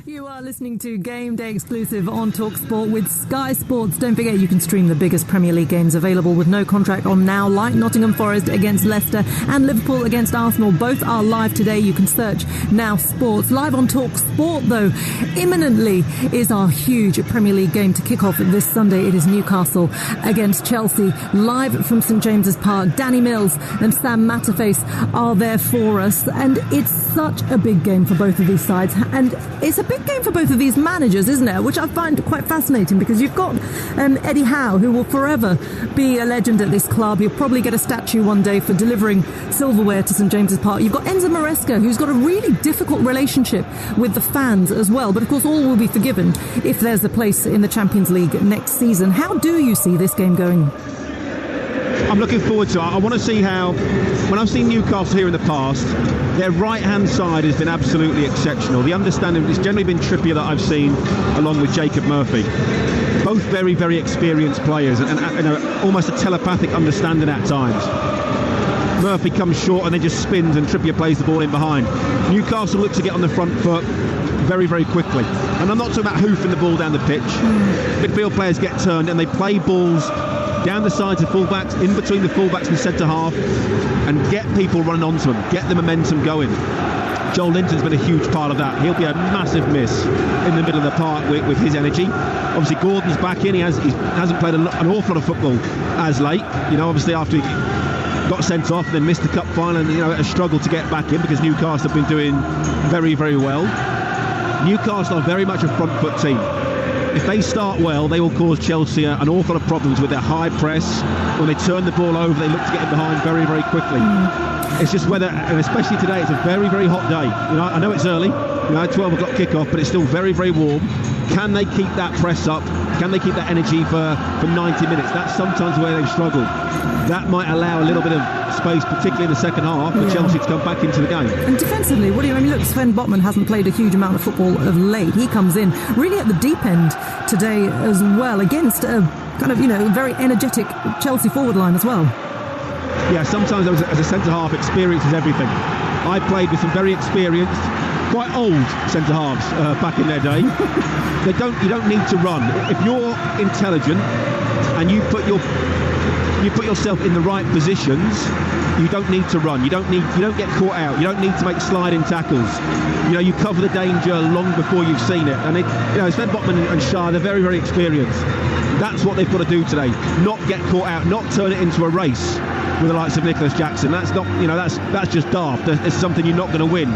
You are listening to Game Day exclusive on TalkSport with Sky Sports. Don't forget you can stream the biggest Premier League games available with no contract on now, like Nottingham Forest against Leicester and Liverpool against Arsenal. Both are live today. You can search Now Sports. Live on TalkSport, though, imminently is our huge Premier League game to kick off this Sunday. It is Newcastle against Chelsea. Live from St James's Park, Danny Mills and Sam Matterface are there for us. And it's such a big game for both of these sides. And it's a big game for both of these managers, isn't it? Which I find quite fascinating, because you've got Eddie Howe, who will forever be a legend at this club. He'll probably get a statue one day for delivering silverware to St James's Park. You've got Enzo Maresca, who's got a really difficult relationship with the fans as well. But of course, all will be forgiven if there's a place in the Champions League next season. How do you see this game going? I'm looking forward to it. I want to see how, when I've seen Newcastle here in the past, their right-hand side has been absolutely exceptional. The understanding, it's generally been Trippier that I've seen, along with Jacob Murphy. Both very, very experienced players, and almost a telepathic understanding at times. Murphy comes short and then just spins, and Trippier plays the ball in behind. Newcastle look to get on the front foot very, very quickly. And I'm not talking about hoofing the ball down the pitch. Midfield players get turned and they play balls down the sides of fullbacks, in between the fullbacks and centre half, and get people running onto them, get the momentum going. Joel Linton's been a huge part of that. He'll be a massive miss in the middle of the park with his energy. Obviously Gordon's back in. He hasn't played an awful lot of football as late. Obviously after he got sent off and then missed the cup final, and a struggle to get back in, because Newcastle have been doing very, very well. Newcastle are very much a front foot team. If they start well, they will cause Chelsea an awful lot of problems with their high press. When they turn the ball over, they look to get in behind very, very quickly. It's just whether, and especially today, it's a very, very hot day. I know it's early, 12 o'clock kick-off, but it's still very, very warm. Can they keep that press up? Can they keep that energy for 90 minutes? That's sometimes where they struggle. That might allow a little bit of space, particularly in the second half, for Chelsea to come back into the game. And defensively, look, Sven Botman hasn't played a huge amount of football of late. He comes in really at the deep end today as well, against a kind of, very energetic Chelsea forward line as well. Yeah, sometimes as a centre-half, experience is everything. I played with some very experienced, quite old centre-halves back in their day. You don't need to run. If you're intelligent and you put yourself in the right positions, you don't need to run. You don't get caught out. You don't need to make sliding tackles. You cover the danger long before you've seen it. And Sven Botman and Shah, they're very, very experienced. That's what they've got to do today. Not get caught out. Not turn it into a race with the likes of Nicholas Jackson. That's not, that's just daft. It's something you're not going to win.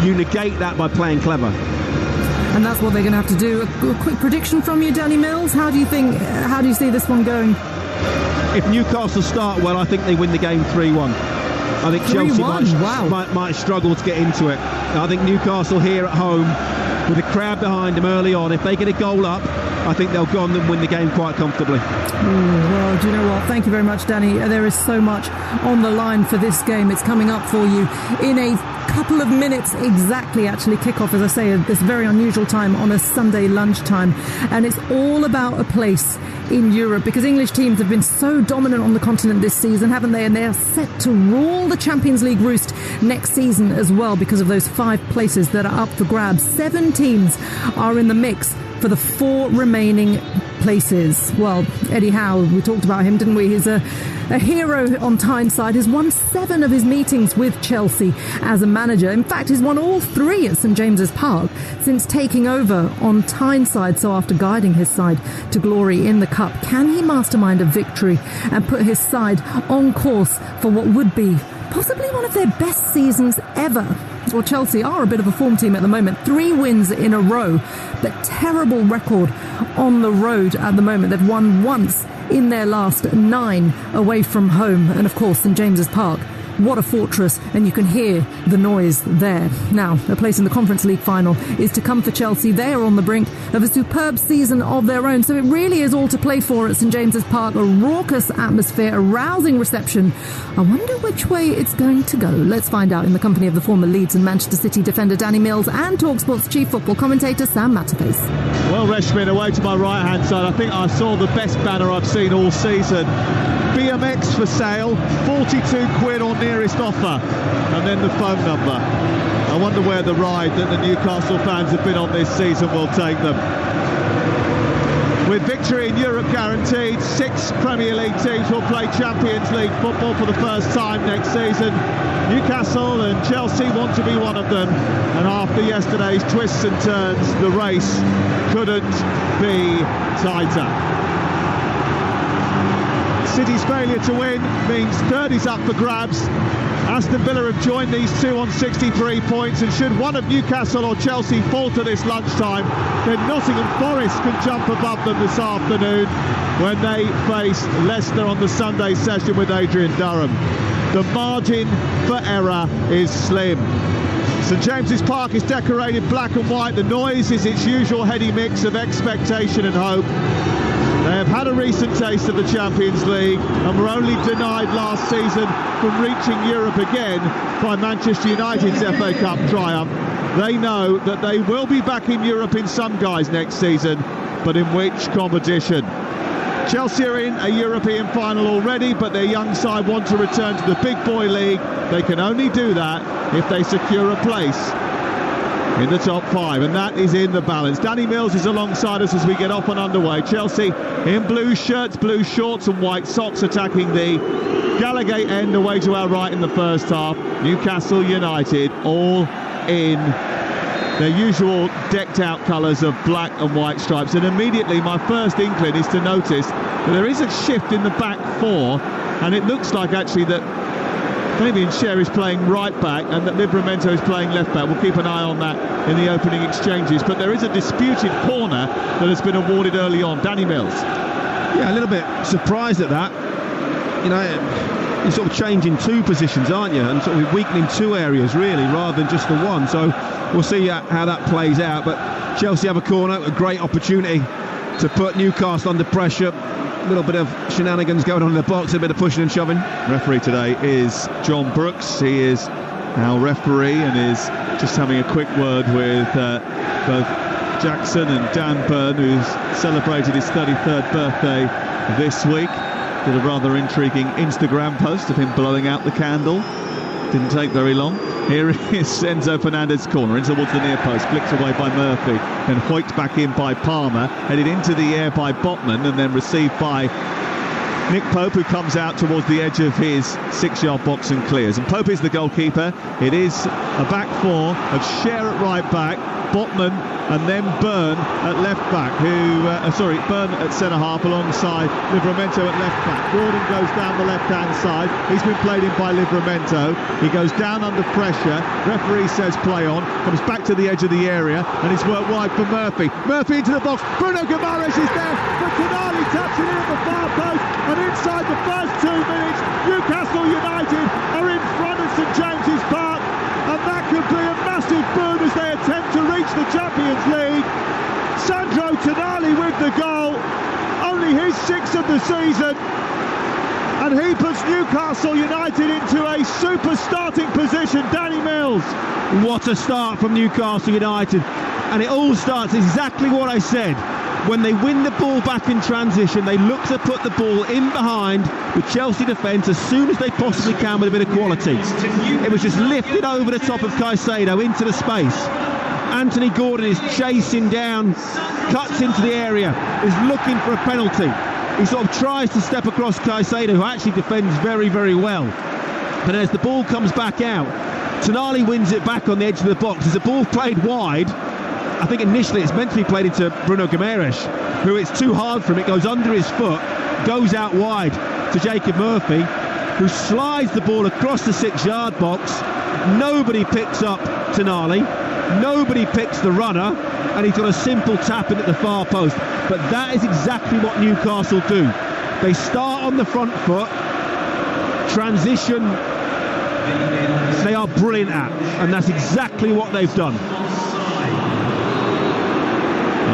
You negate that by playing clever. And that's what they're going to have to do. A quick prediction from you, Danny Mills. How do you see this one going? If Newcastle start well, I think they win the game 3-1. I think Chelsea might struggle to get into it. I think Newcastle here at home, with the crowd behind them early on, if they get a goal up, I think they'll go on and win the game quite comfortably. Well, do you know what? Thank you very much, Danny. There is so much on the line for this game. It's coming up for you in a couple of minutes exactly. Actually, kick-off, as I say, at this very unusual time on a Sunday lunchtime. And it's all about a place in Europe, because English teams have been so dominant on the continent this season, haven't they? And they are set to rule the Champions League roost next season as well, because of those 5 places that are up for grabs. 7 teams are in the mix for the 4 remaining places. Well, Eddie Howe, we talked about him, didn't we? He's a hero on Tyneside. He's won 7 of his meetings with Chelsea as a manager. In fact, he's won all 3 at St James's Park since taking over on Tyneside. So after guiding his side to glory in the Cup, can he mastermind a victory and put his side on course for what would be possibly one of their best seasons ever? Well, Chelsea are a bit of a form team at the moment. 3 wins in a row, but terrible record on the road at the moment. They've won once in their last 9 away from home. And of course, St James's Park, what a fortress, and you can hear the noise there. Now, a place in the Conference League final is to come for Chelsea. They are on the brink of a superb season of their own, so it really is all to play for at St James's Park. A raucous atmosphere, a rousing reception. I wonder which way it's going to go. Let's find out in the company of the former Leeds and Manchester City defender Danny Mills and TalkSport's chief football commentator Sam Matterface. Well, Reshmin, away to my right-hand side, I think I saw the best banner I've seen all season. BMX for sale, 42 quid on nearest offer, and then the phone number. I wonder where the ride that the Newcastle fans have been on this season will take them. With victory in Europe guaranteed, 6 Premier League teams will play Champions League football for the first time next season. Newcastle and Chelsea want to be one of them, and after yesterday's twists and turns, the race couldn't be tighter. City's failure to win means third is up for grabs. Aston Villa have joined these two on 63 points, and should one of Newcastle or Chelsea fall to this lunchtime, then Nottingham Forest can jump above them this afternoon when they face Leicester on the Sunday session with Adrian Durham. The margin for error is slim. St James's Park is decorated black and white. The noise is its usual heady mix of expectation and hope. They have had a recent taste of the Champions League and were only denied last season from reaching Europe again by Manchester United's FA Cup triumph. They know that they will be back in Europe in some guise next season, but in which competition? Chelsea are in a European final already, but their young side want to return to the big boy league. They can only do that if they secure a place in the top 5, and that is in the balance. Danny Mills is alongside us as we get off and underway. Chelsea in blue shirts, blue shorts and white socks attacking the Gallagher end away to our right in the first half. Newcastle United all in their usual decked out colours of black and white stripes, and immediately my first inkling is to notice that there is a shift in the back 4, and it looks like actually that Fabian Schär is playing right back and that Livramento is playing left back. We'll keep an eye on that in the opening exchanges, but there is a disputed corner that has been awarded early on. Danny Mills. Yeah, a little bit surprised at that. You know, you're sort of changing 2 positions, aren't you, and sort of weakening 2 areas really rather than just the one, so we'll see how that plays out. But Chelsea have a corner, a great opportunity to put Newcastle under pressure. A little bit of shenanigans going on in the box, a bit of pushing and shoving. Referee today is John Brooks. He is our referee and is just having a quick word with both Jackson and Dan Byrne, who's celebrated his 33rd birthday this week. Did a rather intriguing Instagram post of him blowing out the candle. Didn't take very long. Here is Enzo Fernandez's corner, in towards the near post, flicked away by Murphy, then hoiked back in by Palmer, headed into the air by Botman, and then received by Nick Pope, who comes out towards the edge of his 6-yard box and clears. And Pope is the goalkeeper. It is a back 4 of Schär at right back, Botman and then Byrne at left back, Byrne at centre half alongside Livramento at left back. Gordon goes down the left hand side. He's been played in by Livramento. He goes down under pressure. Referee says play on. Comes back to the edge of the area and it's worked wide for Murphy. Murphy into the box. Bruno Guimaraes is there, but Tonali taps it in at the far post, and inside the first 2 minutes Newcastle United are in front of St James's Park, and that could be a massive boon as they attempt to reach the Champions League. Sandro Tonali with the goal, only his 6th of the season, and he puts Newcastle United into a super starting position. Danny Mills. What a start from Newcastle United, and it all starts exactly what I said. When they win the ball back in transition, they look to put the ball in behind the Chelsea defence as soon as they possibly can with a bit of quality. It was just lifted over the top of Caicedo into the space. Anthony Gordon is chasing down, cuts into the area, is looking for a penalty. He sort of tries to step across Caicedo, who actually defends very, very well. But as the ball comes back out, Tonali wins it back on the edge of the box. As the ball played wide, I think initially it's meant to be played into Bruno Guimaraes, who it's too hard for him. It goes under his foot, goes out wide to Jacob Murphy, who slides the ball across the 6-yard box. Nobody picks up Tonali, nobody picks the runner, and he's got a simple tap in at the far post. But that is exactly what Newcastle do. They start on the front foot, transition they are brilliant at, and that's exactly what they've done.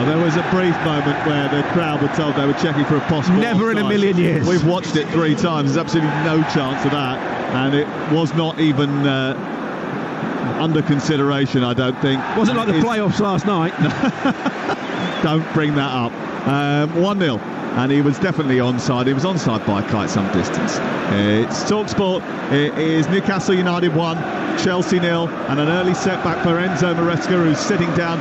There was a brief moment where the crowd were told they were checking for a possible Never offside. in a million years. We've watched it 3 times. There's absolutely no chance of that, and it was not even under consideration, I don't think. Wasn't like the playoffs last night. Don't bring that up. 1-0 and he was definitely onside. He was onside by quite some distance. It's TalkSport. It is Newcastle United 1, Chelsea 0, and an early setback for Enzo Maresca, who's sitting down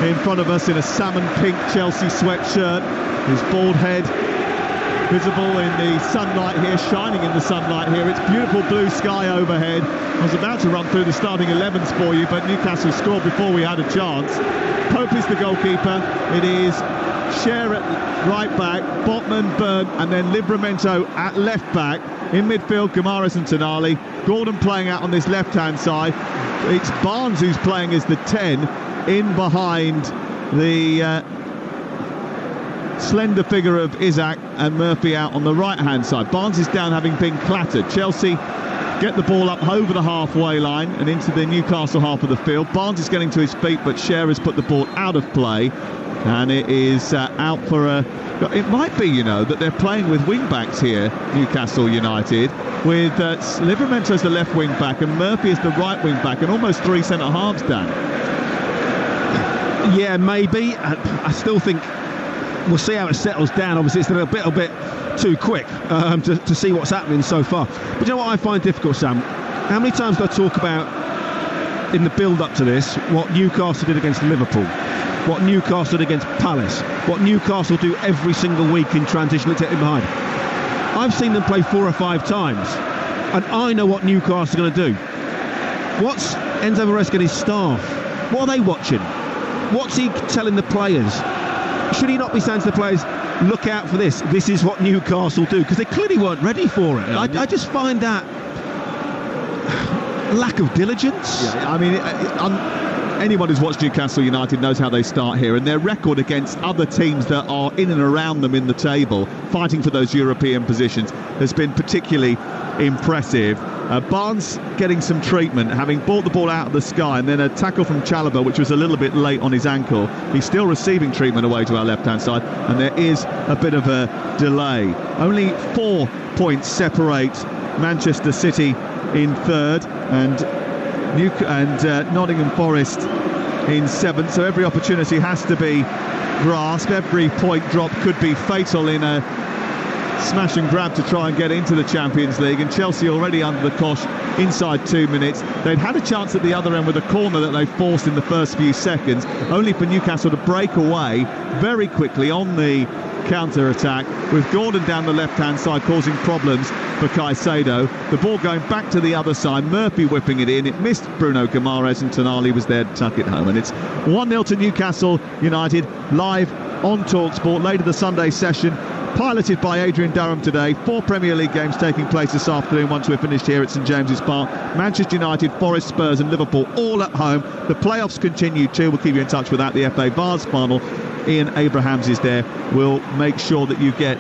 in front of us in a salmon pink Chelsea sweatshirt, his bald head visible in the sunlight here, shining in the sunlight here. It's beautiful blue sky overhead. I was about to run through the starting 11s for you, but Newcastle scored before we had a chance. Pope is the goalkeeper. It is Cher at right back, Botman, Byrne, and then Livramento at left back. In midfield, Guimaraes and Tonali. Gordon playing out on this left-hand side. It's Barnes who's playing as the 10, in behind the slender figure of Isaac, and Murphy out on the right-hand side. Barnes is down, having been clattered. Chelsea get the ball up over the halfway line and into the Newcastle half of the field. Barnes is getting to his feet, but Cher has put the ball out of play, and it is out for a... It might be, that they're playing with wing-backs here, Newcastle United, with Livramento as the left wing-back and Murphy as the right wing-back, and almost three centre-halves, Dan. Yeah, maybe. I still think we'll see how it settles down. Obviously, it's a little bit too quick to see what's happening so far. But you know what I find difficult, Sam? How many times do I talk about, in the build-up to this, what Newcastle did against Liverpool, what Newcastle did against Palace, what Newcastle do every single week in transition to get in behind? I've seen them play 4 or 5 times, and I know what Newcastle are going to do. What's Enzo Maresca and his staff? What are they watching? What's he telling the players? Should he not be saying to the players, look out for this? This is what Newcastle do, because they clearly weren't ready for it. I just find that lack of diligence. Yeah, I mean, anyone who's watched Newcastle United knows how they start here, and their record against other teams that are in and around them in the table, fighting for those European positions, has been particularly impressive. Barnes getting some treatment, having brought the ball out of the sky, and then a tackle from Chalobah, which was a little bit late on his ankle. He's still receiving treatment away to our left-hand side, and there is a bit of a delay. Only 4 points separate Manchester City in third and Nottingham Forest in 7th, so every opportunity has to be grasped. Every point drop could be fatal in a smash and grab to try and get into the Champions League, and Chelsea already under the cosh inside 2 minutes. They'd had a chance at the other end with a corner that they forced in the first few seconds, only for Newcastle to break away very quickly on the counter-attack, with Gordon down the left-hand side causing problems for Caicedo. The ball going back to the other side, Murphy whipping it in. It missed Bruno Guimaraes, and Tonali was there to tuck it home. And it's 1-0 to Newcastle United, live on TalkSport. Later the Sunday session, piloted by Adrian Durham today. 4 Premier League games taking place this afternoon once we're finished here at St James's Park. Manchester United, Forest, Spurs and Liverpool all at home. The playoffs continue too. We'll keep you in touch with that. The FA Vase final, Ian Abrahams is there. We'll make sure that you get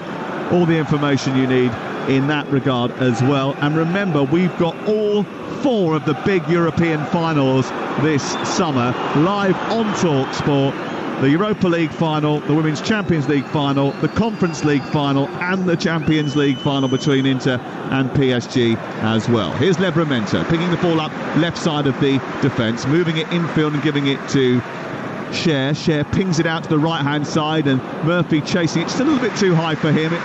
all the information you need in that regard as well. And remember, we've got all 4 of the big European finals this summer live on TalkSport. The Europa League final, the Women's Champions League final, the Conference League final and the Champions League final between Inter and PSG as well. Here's Livramento picking the ball up left side of the defence, moving it infield and giving it to Cher. Cher pings it out to the right-hand side, and Murphy chasing it just a little bit too high for him. It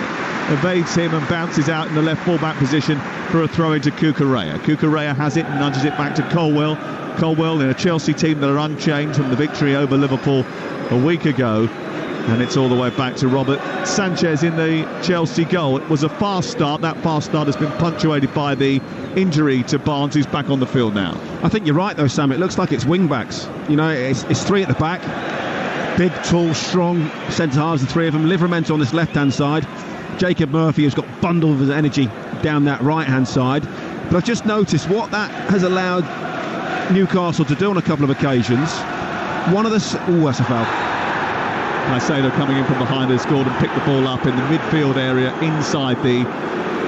evades him and bounces out in the left full-back position for a throw into Cucurella. Cucurella has it and nudges it back to Colwell. Colwell in a Chelsea team that are unchanged from the victory over Liverpool a week ago, and it's all the way back to Robert Sanchez in the Chelsea goal. It was a fast start. That fast start has been punctuated by the injury to Barnes, who's back on the field now. I think you're right though, Sam. It looks like it's wing-backs. It's 3 at the back. Big, tall, strong centre-halves, the 3 of them. Livramento on this left-hand side. Jacob Murphy has got bundles of energy down that right-hand side. But I've just noticed what that has allowed Newcastle to do on a couple of occasions. One of the... Oh, that's a foul. Caicedo coming in from behind has scored and picked the ball up in the midfield area inside the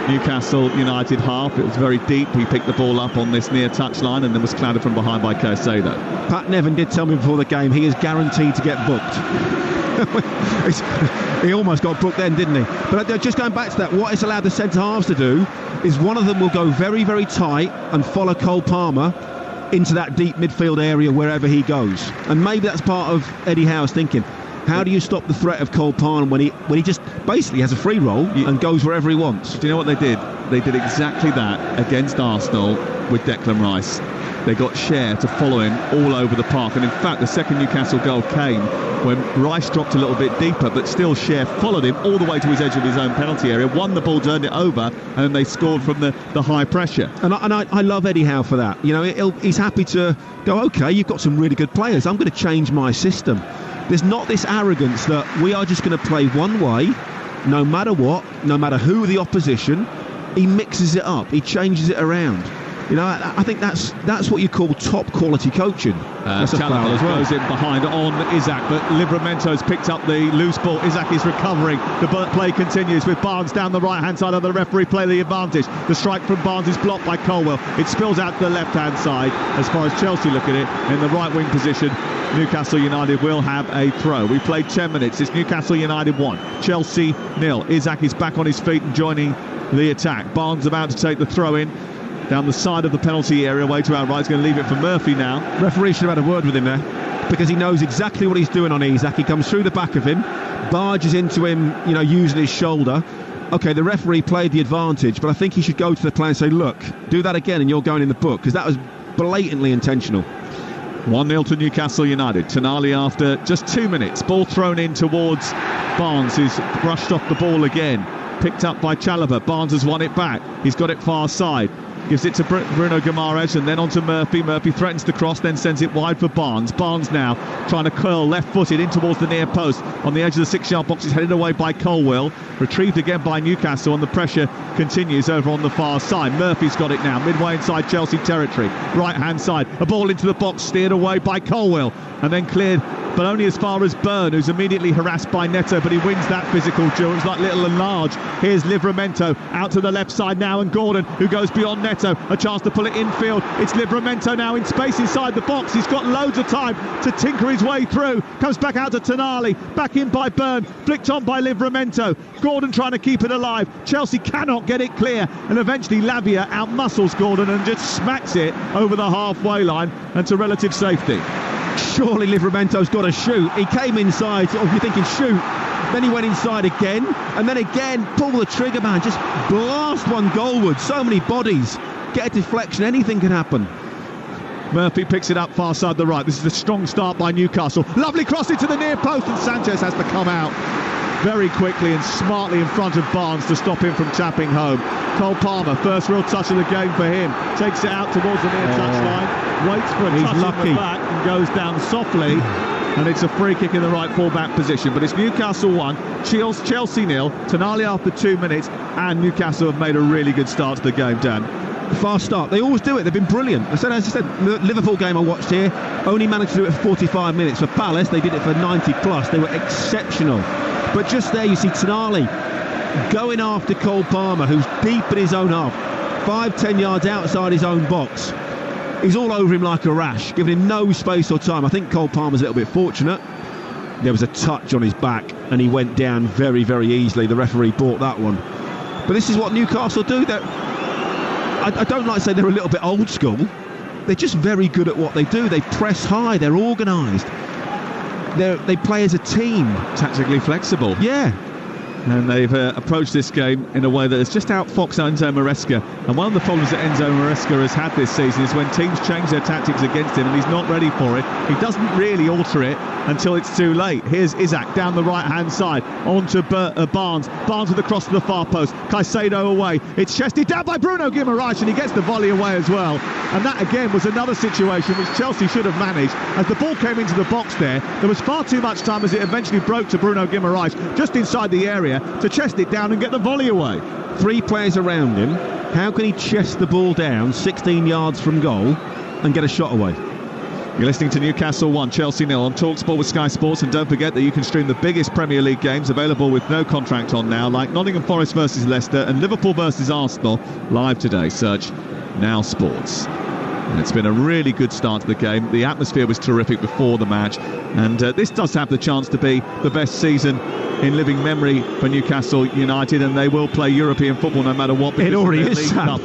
Newcastle United half. It was very deep. He picked the ball up on this near touchline and then was clouded from behind by Caicedo. Pat Nevin did tell me before the game he is guaranteed to get booked. He almost got booked then, didn't he? But just going back to that, what it's allowed the centre-halves to do is one of them will go very, very tight and follow Cole Palmer into that deep midfield area wherever he goes. And maybe that's part of Eddie Howe's thinking. How do you stop the threat of Cole Palmer when he just basically has a free roll and goes wherever he wants? Do you know what they did? They did exactly that against Arsenal with Declan Rice. They got Cher to follow him all over the park, and in fact the second Newcastle goal came when Rice dropped a little bit deeper, but still Cher followed him all the way to his edge of his own penalty area, won the ball, turned it over, and then they scored from the high pressure. And I love Eddie Howe for that. You know, he's happy to go, okay, you've got some really good players, I'm going to change my system. There's not this arrogance that we are just going to play one way, no matter what, no matter who the opposition. He mixes it up, he changes it around. You know, I think that's what you call top quality coaching. That's a foul as well. Goes in behind on Isak, but Livramento's picked up the loose ball. Isak is recovering. The play continues with Barnes down the right-hand side of the referee. Play the advantage. The strike from Barnes is blocked by Colwell. It spills out to the left-hand side. As far as Chelsea look at it, in the right-wing position, Newcastle United will have a throw. We played 10 minutes. It's Newcastle United 1, Chelsea 0. Isak is back on his feet and joining the attack. Barnes about to take the throw in down the side of the penalty area, way to our right. He's going to leave it for Murphy now. Referee should have had a word with him there, because he knows exactly what he's doing on Isak. He comes through the back of him, barges into him, you know, using his shoulder. Okay, the referee played the advantage, but I think he should go to the player and say, look, do that again and you're going in the book, because that was blatantly intentional. 1-0 to Newcastle United. Tonali after just 2 minutes. Ball thrown in towards Barnes, who's brushed off the ball again. Picked up by Chalobah. Barnes has won it back. He's got it far side. Gives it to Bruno Guimaraes and then on to Murphy. Murphy threatens to cross, then sends it wide for Barnes. Barnes now trying to curl left-footed in towards the near post. On the edge of the 6-yard box, is headed away by Colwell. Retrieved again by Newcastle, and the pressure continues over on the far side. Murphy's got it now, midway inside Chelsea territory. Right-hand side, a ball into the box, steered away by Colwell, and then cleared, but only as far as Byrne, who's immediately harassed by Neto, but he wins that physical duel. It's like little and large. Here's Livramento out to the left side now, and Gordon, who goes beyond Neto, a chance to pull it infield. It's Livramento now in space inside the box. He's got loads of time to tinker his way through. Comes back out to Tonali, back in by Byrne, flicked on by Livramento. Gordon trying to keep it alive. Chelsea cannot get it clear, and eventually Lavia outmuscles Gordon and just smacks it over the halfway line and to relative safety. Surely Livramento's got to shoot. He came inside, sort of, you're thinking shoot, then he went inside again, and then again, pull the trigger, man, just blast one goalward. So many bodies, get a deflection, anything can happen. Murphy picks it up far side the right. This is a strong start by Newcastle. Lovely cross into the near post, and Sanchez has to come out very quickly and smartly in front of Barnes to stop him from tapping home. Cole Palmer, first real touch of the game for him, takes it out towards the near touchline, waits for a touch on the back and goes down softly, and it's a free kick in the right full-back position. But it's Newcastle 1, Chelsea 0, Tonali after 2 minutes, and Newcastle have made a really good start to the game, Dan. Fast start, they always do it, they've been brilliant. As I said, the Liverpool game I watched here only managed to do it for 45 minutes. For Palace, they did it for 90 plus. They were exceptional. But just there you see Tonali going after Cole Palmer, who's deep in his own half, 5-10 yards outside his own box. He's all over him like a rash, giving him no space or time. I think Cole Palmer's a little bit fortunate. There was a touch on his back and he went down very, very easily. The referee bought that one. But this is what Newcastle do. I don't like to say they're a little bit old school. They're just very good at what they do. They press high, they're organised. They play as a team. Tactically flexible. Yeah. And they've approached this game in a way that has just outfoxed Enzo Maresca. And one of the problems that Enzo Maresca has had this season is when teams change their tactics against him and he's not ready for it, he doesn't really alter it until it's too late. Here's Isak down the right-hand side, on to Barnes. Barnes with the cross to the far post. Caicedo away. It's chested down by Bruno Guimaraes, and he gets the volley away as well. And that, again, was another situation which Chelsea should have managed. As the ball came into the box there was far too much time as it eventually broke to Bruno Guimaraes, just inside the area, to chest it down and get the volley away. 3 players around him. How can he chest the ball down 16 yards from goal and get a shot away? You're listening to Newcastle 1, Chelsea 0 on TalkSport with Sky Sports, and don't forget that you can stream the biggest Premier League games available with no contract on now, like Nottingham Forest versus Leicester and Liverpool versus Arsenal, live today. Search Now Sports. And it's been a really good start to the game. The atmosphere was terrific before the match, and this does have the chance to be the best season in living memory for Newcastle United, and they will play European football no matter what. It already is, Sam.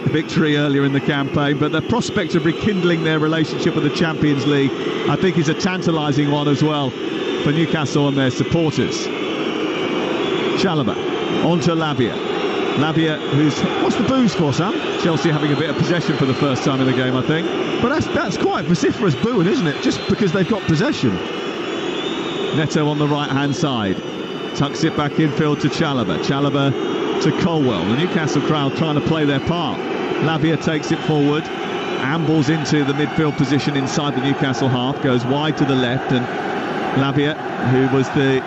Victory earlier in the campaign, but the prospect of rekindling their relationship with the Champions League, I think, is a tantalising one as well. for Newcastle and their supporters. Chalobah onto Lavia. Lavia, who's... What's the booze for, Sam? Chelsea having a bit of possession for the first time in the game, I think. But that's quite vociferous booing, isn't it? Just because they've got possession. Neto on the right-hand side. Tucks it back infield to Chalobah. Chalobah to Colwell. The Newcastle crowd trying to play their part. Lavia takes it forward. Ambles into the midfield position inside the Newcastle half. Goes wide to the left. And Lavia, who was the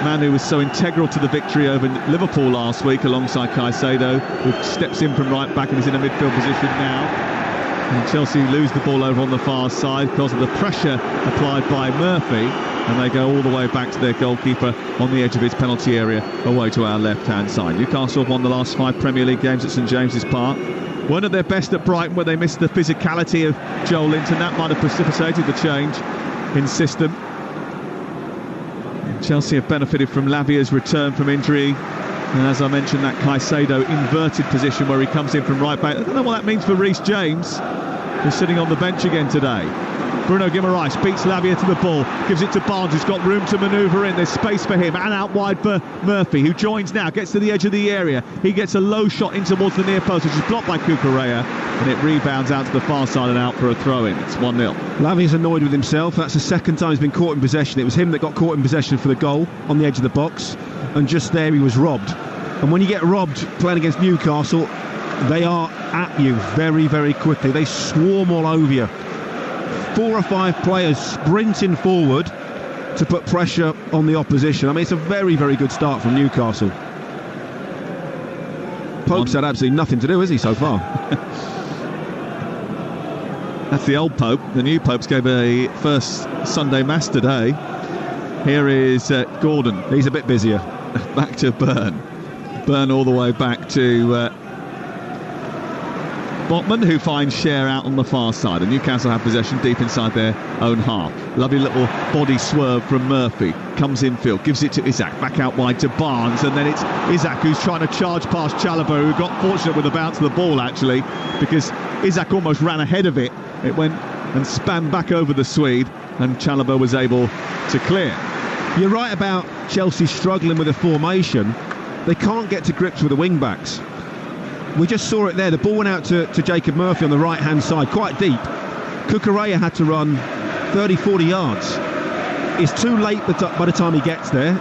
man who was so integral to the victory over Liverpool last week alongside Caicedo, who steps in from right back and is in a midfield position now. And Chelsea lose the ball over on the far side because of the pressure applied by Murphy. And they go all the way back to their goalkeeper on the edge of his penalty area away to our left-hand side. Newcastle have won the last 5 Premier League games at St James's Park. Weren't at their best at Brighton, where they missed the physicality of Joel Linton. That might have precipitated the change in system. Chelsea have benefited from Lavia's return from injury. And as I mentioned, that Caicedo inverted position where he comes in from right back. I don't know what that means for Reece James, who's sitting on the bench again today. Bruno Guimaraes beats Lavia to the ball, gives it to Barnes, who's got room to manoeuvre in. There's space for him, and out wide for Murphy, who joins now, gets to the edge of the area. He gets a low shot in towards the near post, which is blocked by Cucurella, and it rebounds out to the far side and out for a throw-in. It's 1-0. Lavia's annoyed with himself. That's the second time he's been caught in possession. It was him that got caught in possession for the goal on the edge of the box, and just there he was robbed. And when you get robbed playing against Newcastle, they are at you very, very quickly. They swarm all over you. 4 or 5 players sprinting forward to put pressure on the opposition. I mean, it's a very, very good start from Newcastle. Pope's had absolutely nothing to do, has he, so far? That's the old Pope. The new Pope's gave a first Sunday Mass today. Here is Gordon. He's a bit busier. Back to Byrne. Byrne all the way back to Botman, who finds Schär out on the far side, and Newcastle have possession deep inside their own half. Lovely little body swerve from Murphy, comes infield, gives it to Isak, back out wide to Barnes, and then it's Isak who's trying to charge past Chalobah, who got fortunate with the bounce of the ball actually, because Isak almost ran ahead of it. It went and span back over the Swede, and Chalobah was able to clear. You're right about Chelsea struggling with a formation. They can't get to grips with the wing-backs. We just saw it there. The ball went out to Jacob Murphy on the right-hand side, quite deep. Cucurella had to run 30-40 yards. It's too late by the time he gets there.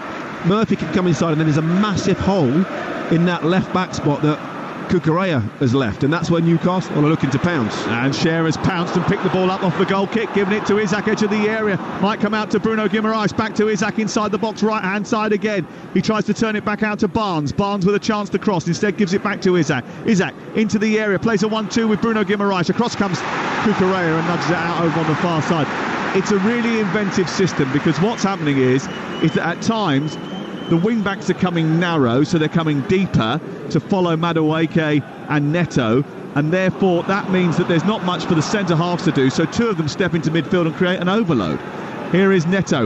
Murphy can come inside, and then there's a massive hole in that left-back spot that Cucurella has left, and that's where Newcastle are looking to pounce. And Schär has pounced and picked the ball up off the goal kick, giving it to Isak, edge of the area. Might come out to Bruno Guimaraes, back to Isak inside the box, right-hand side again. He tries to turn it back out to Barnes. Barnes with a chance to cross, instead gives it back to Isak. Isak into the area, plays a 1-2 with Bruno Guimaraes. Across comes Cucurella and nudges it out over on the far side. It's a really inventive system, because what's happening is that at times the wing-backs are coming narrow, so they're coming deeper to follow Madueke and Neto, and therefore that means that there's not much for the centre-halves to do, so 2 of them step into midfield and create an overload. Here is Neto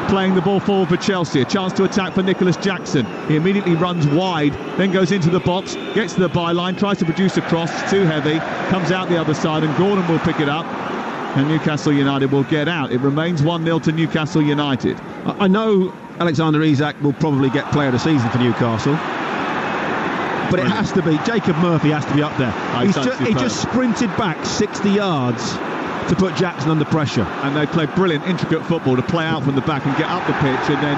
playing the ball forward for Chelsea, a chance to attack for Nicholas Jackson. He immediately runs wide, then goes into the box, gets to the byline, tries to produce a cross, it's too heavy, comes out the other side, and Gordon will pick it up, and Newcastle United will get out. It remains 1-0 to Newcastle United. I know Alexander Isak will probably get player of the season for Newcastle, but it has to be Jacob Murphy has to be up there. He just sprinted back 60 yards to put Jackson under pressure, and they play brilliant intricate football to play out from the back and get up the pitch, and then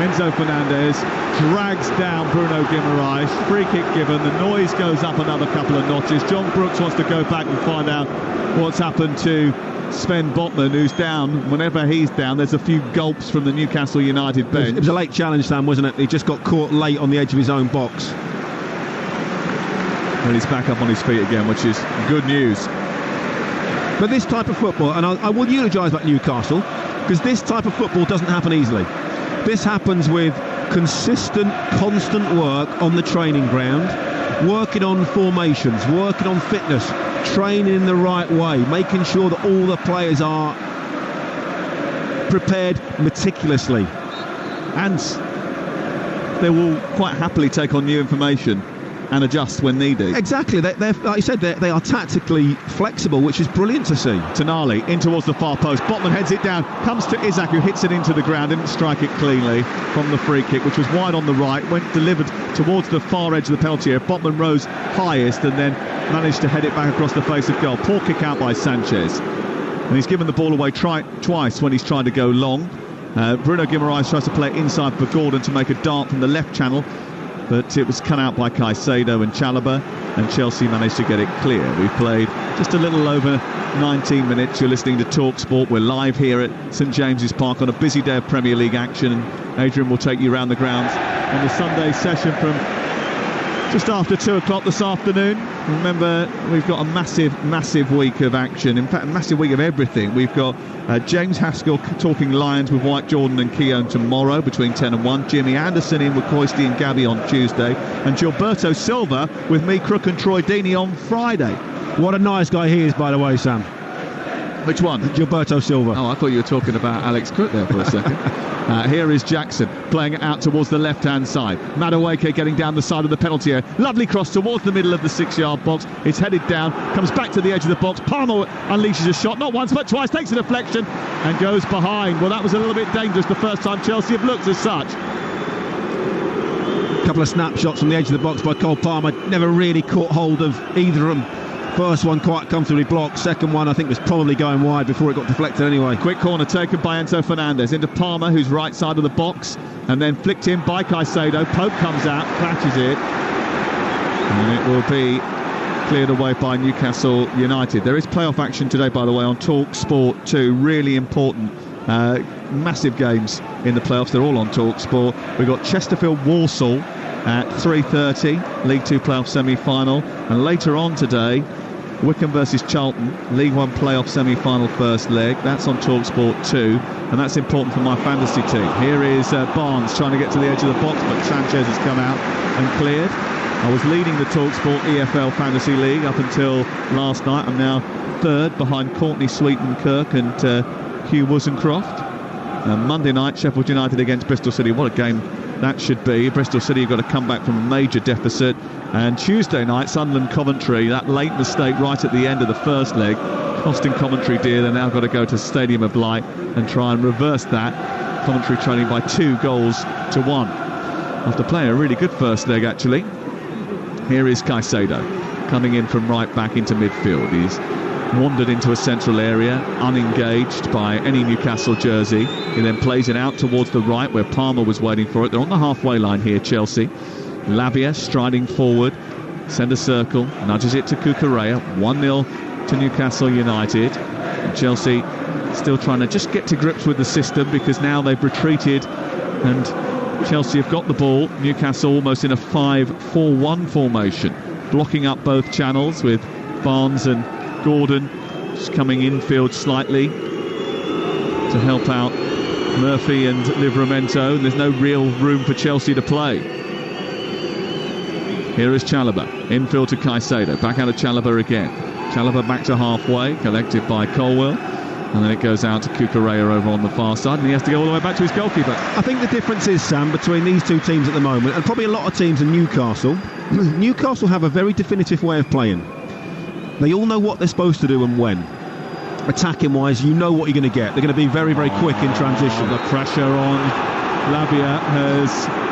Enzo Fernandez drags down Bruno Guimaraes. Free kick given, the noise goes up another couple of notches. John Brooks wants to go back and find out what's happened to Sven Botman, who's down. Whenever he's down, there's a few gulps from the Newcastle United bench. It was a late challenge, Sam, wasn't it? He just got caught late on the edge of his own box. And he's back up on his feet again, which is good news. But this type of football, and I will eulogise about Newcastle, because this type of football doesn't happen easily. This happens with consistent, constant work on the training ground, working on formations, working on fitness, training in the right way, making sure that all the players are prepared meticulously. And they will quite happily take on new information. and adjust when needed. Exactly. They're like you said, they are tactically flexible, which is brilliant to see. Tonali in towards the far post. Botman heads it down, comes to Isak, who hits it into the ground, didn't strike it cleanly from the free kick, which was wide on the right, went delivered towards the far edge of the penalty area. Botman rose highest and then managed to head it back across the face of goal. Poor kick out by Sanchez. And he's given the ball away twice when he's tried to go long. Bruno Guimaraes tries to play it inside for Gordon to make a dart from the left channel, but it was cut out by Caicedo and Chalobah, and Chelsea managed to get it clear. We've played just a little over 19 minutes. You're listening to TalkSport. We're live here at St James's Park on a busy day of Premier League action, and Adrian will take you around the grounds on the Sunday session from just after 2 o'clock this afternoon. Remember, we've got a massive week of action. In fact, a massive week of everything. We've got James Haskell talking Lions with White Jordan and Keown tomorrow between 10 and 1. Jimmy Anderson in with Coisty and Gabby on Tuesday. And Gilberto Silva with me, Crook and Troy Deeney on Friday. What a nice guy he is, by the way, Sam. Which one? Gilberto Silva. Oh, I thought you were talking about Alex Crook there for a second. Here is Jackson playing it out towards the left-hand side. Madueke getting down the side of the penalty area. Lovely cross towards the middle of the 6-yard box. It's headed down, comes back to the edge of the box. Palmer unleashes a shot, not once but twice, takes a deflection and goes behind. Well, that was a little bit dangerous the first time Chelsea have looked as such. A couple of snapshots from the edge of the box by Cole Palmer. Never really caught hold of either of them. First one quite comfortably blocked. Second one I think was probably going wide before it got deflected anyway. Quick corner taken by Enzo Fernandez into Palmer, who's right side of the box, and then flicked in by Caicedo. Pope comes out, catches it, and it will be cleared away by Newcastle United. There is playoff action today, by the way, on TalkSport 2. Really important, massive games in the playoffs. They're all on TalkSport. We've got Chesterfield-Walsall at 3:30, League 2 playoff semi-final, and later on today, Wycombe versus Charlton, League 1 playoff semi-final first leg. That's on TalkSport 2, and that's important for my fantasy team. Here is Barnes trying to get to the edge of the box, but Sanchez has come out and cleared. I was leading the TalkSport EFL Fantasy League up until last night. I'm now third behind Courtney Sweeten-Kirk and Hugh Wozencroft. Monday night, Sheffield United against Bristol City. What a game that should be. Bristol City have got to come back from a major deficit. And Tuesday night, Sunderland-Coventry, that late mistake right at the end of the first leg, costing Coventry dear. They've now got to go to Stadium of Light and try and reverse that. Coventry trailing by 2-1. After playing a really good first leg, actually. Here is Caicedo, coming in from right back into midfield. He's wandered into a central area, unengaged by any Newcastle jersey. He then plays it out towards the right where Palmer was waiting for it. They're on the halfway line here, Chelsea. Lavia striding forward, centre circle, nudges it to Cucurella. 1-0 to Newcastle United. And Chelsea still trying to just get to grips with the system, because now they've retreated and Chelsea have got the ball. Newcastle almost in a 5-4-1 formation, blocking up both channels with Barnes and Gordon just coming infield slightly to help out Murphy and Livramento, and there's no real room for Chelsea to play. Here is Chalobah, infield to Caicedo, back out of Chalobah again. Chalobah back to halfway, collected by Colwell, and then it goes out to Cucurella over on the far side, and he has to go all the way back to his goalkeeper. I think the difference is, Sam, between these two teams at the moment, and probably a lot of teams in Newcastle, Newcastle have a very definitive way of playing. They all know what they're supposed to do and when. Attacking wise, you know what you're going to get. They're going to be very, very quick in transition. The pressure on Lavia has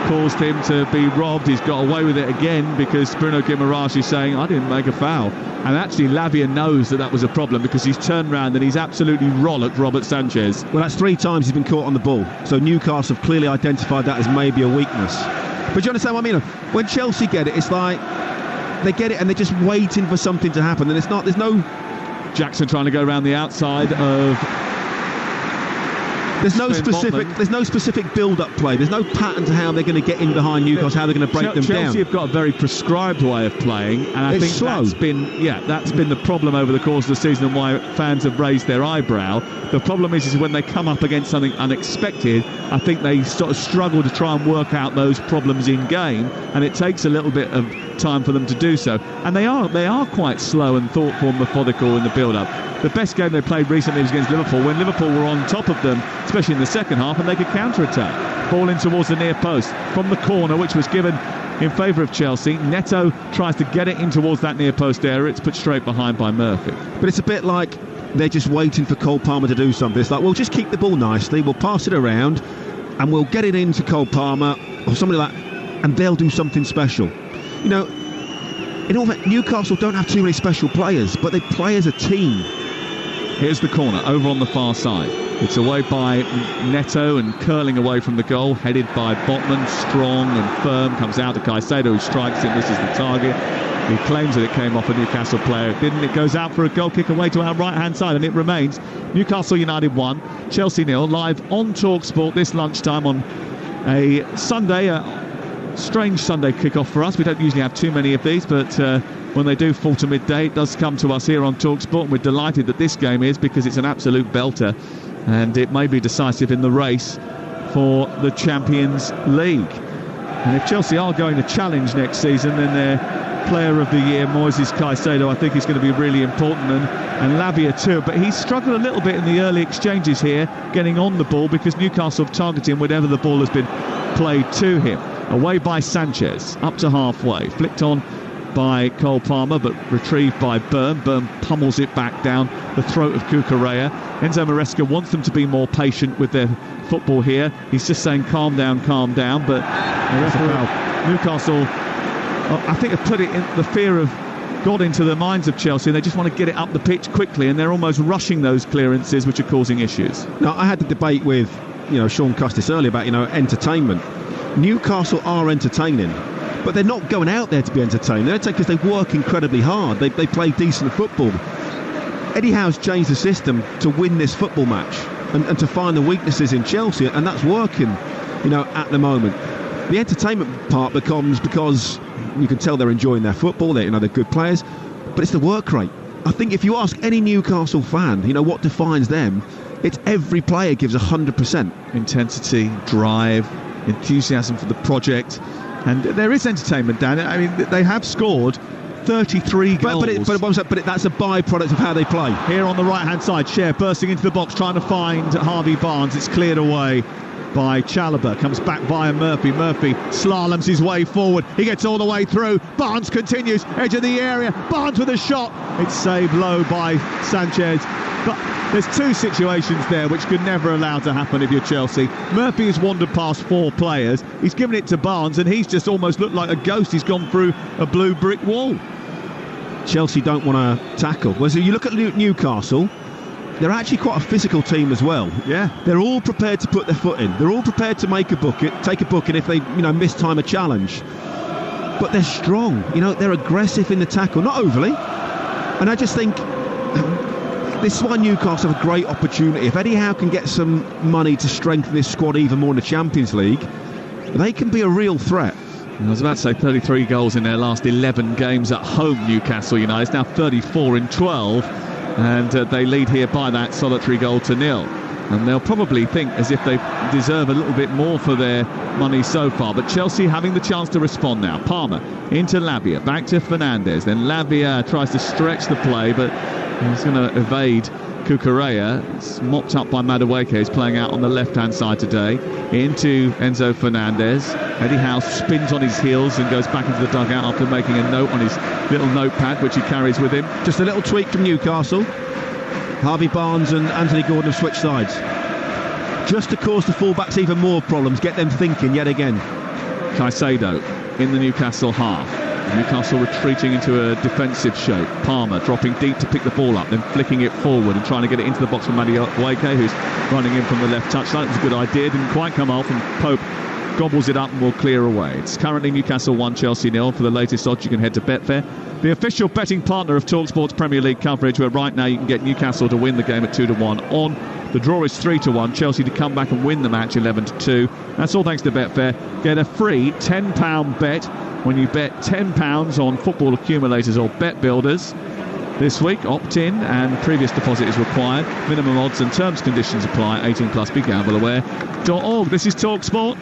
caused him to be robbed. He's got away with it again because Bruno Guimaraes is saying, I didn't make a foul. And actually Lavia knows that was a problem, because he's turned round and he's absolutely rollocked Robert Sanchez. Well, that's 3 times he's been caught on the ball. So Newcastle have clearly identified that as maybe a weakness. But do you understand what I mean? When Chelsea get it, it's like they get it and they're just waiting for something to happen. And there's no... Jackson trying to go around the outside of... There's no specific build-up play. There's no pattern to how they're going to get in behind Newcastle, how they're going to break them down. Chelsea have got a very prescribed way of playing, and I think that's been the problem over the course of the season, and why fans have raised their eyebrow. The problem is when they come up against something unexpected, I think they sort of struggle to try and work out those problems in game, and it takes a little bit of time for them to do so. And they are quite slow and thoughtful and methodical in the build-up. The best game they played recently was against Liverpool, when Liverpool were on top of them, especially in the second half, and they could counter-attack. Ball in towards the near post from the corner, which was given in favour of Chelsea. Neto tries to get it in towards that near post area. It's put straight behind by Murphy. But it's a bit like they're just waiting for Cole Palmer to do something. It's like, we'll just keep the ball nicely, we'll pass it around, and we'll get it into Cole Palmer or somebody like that, and they'll do something special. You know, in all that, Newcastle don't have too many special players, but they play as a team. Here's the corner, over on the far side. It's away by Neto and curling away from the goal, headed by Botman, strong and firm, comes out to Caicedo, who strikes it, misses the target. He claims that it came off a Newcastle player. It didn't. It goes out for a goal kick away to our right-hand side, and it remains Newcastle United 1, Chelsea 0, live on TalkSport this lunchtime on a Sunday, a strange Sunday kickoff for us. We don't usually have too many of these, but when they do fall to midday, it does come to us here on TalkSport, and we're delighted that this game is, because it's an absolute belter, and it may be decisive in the race for the Champions League. And if Chelsea are going to challenge next season, then their player of the year, Moises Caicedo, I think is going to be really important, and Lavia too, but he's struggled a little bit in the early exchanges here, getting on the ball, because Newcastle have targeted him whenever the ball has been played to him. Away by Sanchez, up to halfway, flicked on by Cole Palmer, but retrieved by Byrne. Byrne pummels it back down the throat of Cucurella. Enzo Maresca wants them to be more patient with their football here. He's just saying calm down, but Newcastle, I think, have put it in the fear of God into the minds of Chelsea, and they just want to get it up the pitch quickly, and they're almost rushing those clearances, which are causing issues. Now, I had the debate with Sean Custis earlier about entertainment. Newcastle are entertaining, but they're not going out there to be entertained. They're entertained because they work incredibly hard. They play decent football. Eddie Howe's changed the system to win this football match and to find the weaknesses in Chelsea, and that's working, at the moment. The entertainment part becomes, because you can tell they're enjoying their football, they're good players, but it's the work rate. I think if you ask any Newcastle fan, what defines them, it's every player gives 100%. Intensity, drive, enthusiasm for the project, and there is entertainment, Dan. I mean, they have scored 33 goals. But that's a byproduct of how they play. Here on the right-hand side, Cher bursting into the box, trying to find Harvey Barnes. It's cleared away by Chalobah, comes back via Murphy. Murphy slaloms his way forward. He gets all the way through. Barnes continues, edge of the area. Barnes with a shot. It's saved low by Sanchez. But there's two situations there which could never allow to happen if you're Chelsea. Murphy has wandered past four players. He's given it to Barnes, and he's just almost looked like a ghost. He's gone through a blue brick wall. Chelsea don't want to tackle. Whereas if you look at Newcastle, they're actually quite a physical team as well. Yeah, they're all prepared to put their foot in. They're all prepared to take a booking if they, mistime a challenge. But they're strong. They're aggressive in the tackle, not overly. And I just think this is why Newcastle have a great opportunity. If Eddie Howe can get some money to strengthen this squad even more in the Champions League, they can be a real threat. I was about to say 33 goals in their last 11 games at home, Newcastle United. It's now 34 in 12. And they lead here by that solitary goal to 0. And they'll probably think as if they deserve a little bit more for their money so far. But Chelsea having the chance to respond now. Palmer into Lavia, back to Fernandes. Then Lavia tries to stretch the play, but he's going to evade Cucurella. It's mopped up by Madueke, who's playing out on the left-hand side today. Into Enzo Fernandez. Eddie Howe spins on his heels and goes back into the dugout after making a note on his little notepad, which he carries with him. Just a little tweak from Newcastle. Harvey Barnes and Anthony Gordon have switched sides, just to cause the fullbacks even more problems, get them thinking yet again. Caicedo in the Newcastle half. Newcastle retreating into a defensive shape. Palmer dropping deep to pick the ball up, then flicking it forward and trying to get it into the box for Madueke, who's running in from the left touchline. It was a good idea, didn't quite come off, and Pope gobbles it up and will clear away. It's currently Newcastle 1, Chelsea 0. For the latest odds, you can head to Betfair, the official betting partner of TalkSport's Premier League coverage, where right now you can get Newcastle to win the game at 2-1 on. The draw is 3-1. Chelsea to come back and win the match 11-2. That's all thanks to Betfair. Get a free £10 bet when you bet £10 on football accumulators or bet builders. This week, opt-in and previous deposit is required. Minimum odds and terms conditions apply. 18 plus. BeGambleAware.org. This is TalkSport.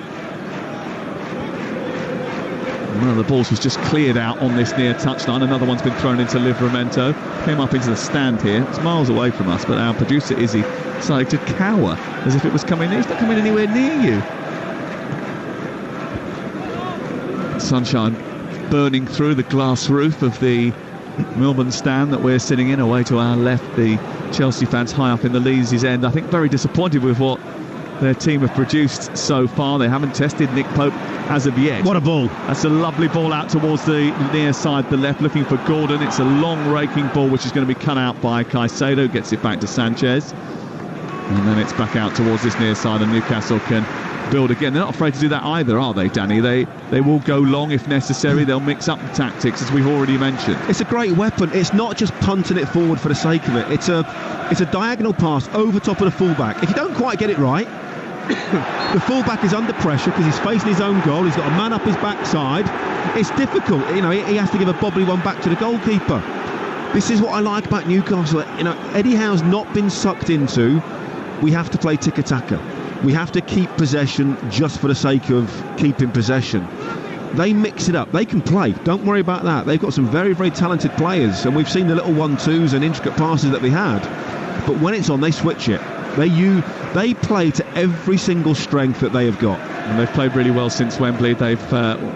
One of the balls was just cleared out on this near touchline. Another one's been thrown into Livramento. Came up into the stand here. It's miles away from us, but our producer Izzy decided to cower as if it was coming near. It's not coming anywhere near you. Sunshine burning through the glass roof of the Melbourne stand that we're sitting in. Away to our left, the Chelsea fans high up in the Leeds' end. I think very disappointed with what their team have produced so far. They haven't tested Nick Pope as of yet. What a ball. That's a lovely ball out towards the near side, the left, looking for Gordon. It's a long raking ball which is going to be cut out by Caicedo, gets it back to Sanchez, and then it's back out towards this near side, and Newcastle can build again. They're not afraid to do that either, are they, Danny? They will go long if necessary. They'll mix up the tactics, as we've already mentioned. It's a great weapon. It's not just punting it forward for the sake of it. It's a diagonal pass over top of the fullback. If you don't quite get it right, the fullback is under pressure because he's facing his own goal. He's got a man up his backside. It's difficult. You know, he has to give a bobbly one back to the goalkeeper. This is what I like about Newcastle. You know, Eddie Howe's not been sucked into, we have to play tiki-taka. We have to keep possession just for the sake of keeping possession. They mix it up. They can play. Don't worry about that. They've got some very, very talented players, and we've seen the little 1-2s and intricate passes that they had. But when it's on, they switch it. They play to every single strength that they have got. And they've played really well since Wembley. They've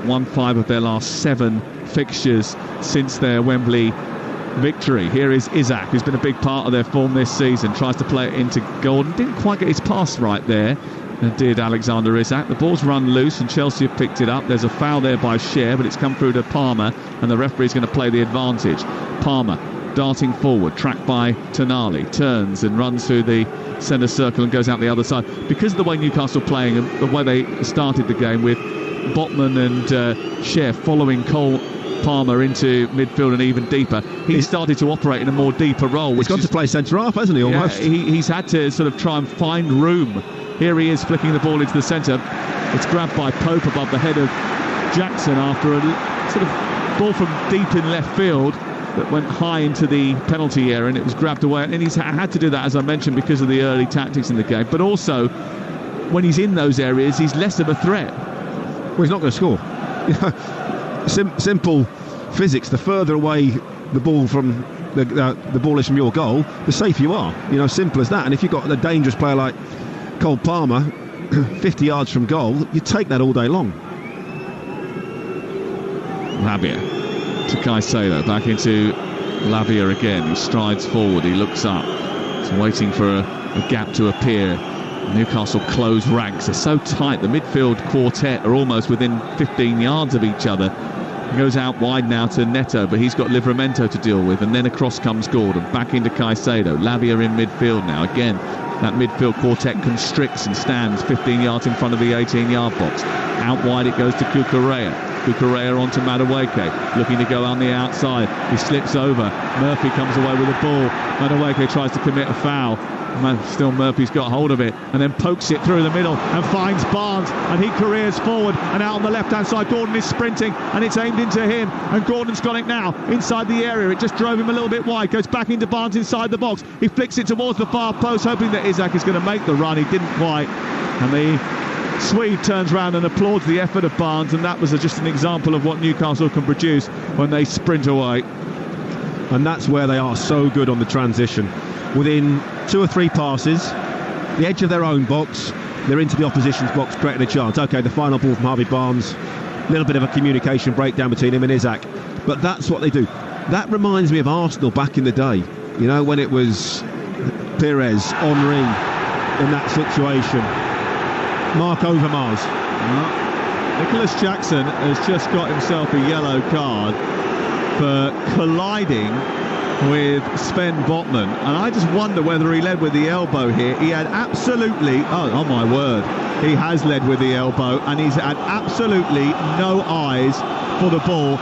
won 5 of their last 7 fixtures since their Wembley victory. Here is Isaac, who's been a big part of their form this season, tries to play it into Gordon. Didn't quite get his pass right there, did Alexander Isaac. The ball's run loose and Chelsea have picked it up. There's a foul there by Cher, but it's come through to Palmer, and the referee's going to play the advantage. Palmer darting forward, tracked by Tonali, turns and runs through the centre circle and goes out the other side. Because of the way Newcastle playing and the way they started the game, with Botman and Cher following Cole Palmer into midfield and even deeper, he's started to operate in a more deeper role. He's got to play centre-half, hasn't he, almost? Yeah, he's had to sort of try and find room. Here he is flicking the ball into the centre. It's grabbed by Pope above the head of Jackson after a sort of ball from deep in left field that went high into the penalty area, and it was grabbed away. And he's had to do that, as I mentioned, because of the early tactics in the game. But also, when he's in those areas, he's less of a threat. Well, he's not going to score. Simple physics. The further away the ball from the ball is from your goal, the safer you are. You know, simple as that. And if you've got a dangerous player like Cole Palmer 50 yards from goal, you take that all day long. Lavia to Caicedo, back into Lavia again. He strides forward, he looks up, he's waiting for a gap to appear. Newcastle close ranks. They're so tight. The midfield quartet are almost within 15 yards of each other. He goes out wide now to Neto, but he's got Livramento to deal with, and then across comes Gordon, back into Caicedo. Lavia in midfield now. Again, that midfield quartet constricts and stands 15 yards in front of the 18-yard box. Out wide it goes to Cucurella. Cucurella onto Madueke, looking to go on the outside. He slips over. Murphy comes away with the ball. Madueke tries to commit a foul. Still Murphy's got hold of it and then pokes it through the middle and finds Barnes, and he careers forward, and out on the left hand side Gordon is sprinting and it's aimed into him, and Gordon's got it now inside the area. It just drove him a little bit wide, goes back into Barnes inside the box. He flicks it towards the far post, hoping that Isaac is going to make the run. He didn't quite, and the Swede turns around and applauds the effort of Barnes, and that was just an example of what Newcastle can produce when they sprint away. And that's where they are so good on the transition. Within 2 or 3 passes, the edge of their own box, they're into the opposition's box, creating a chance. Okay, the final ball from Harvey Barnes, a little bit of a communication breakdown between him and Isaac, but that's what they do. That reminds me of Arsenal back in the day, you know, when it was Pires, Henry in that situation. Mark Overmars. Nicholas Jackson has just got himself a yellow card for colliding with Sven Botman, and I just wonder whether he led with the elbow here. He had absolutely, oh my word, he has led with the elbow, and he's had absolutely no eyes for the ball,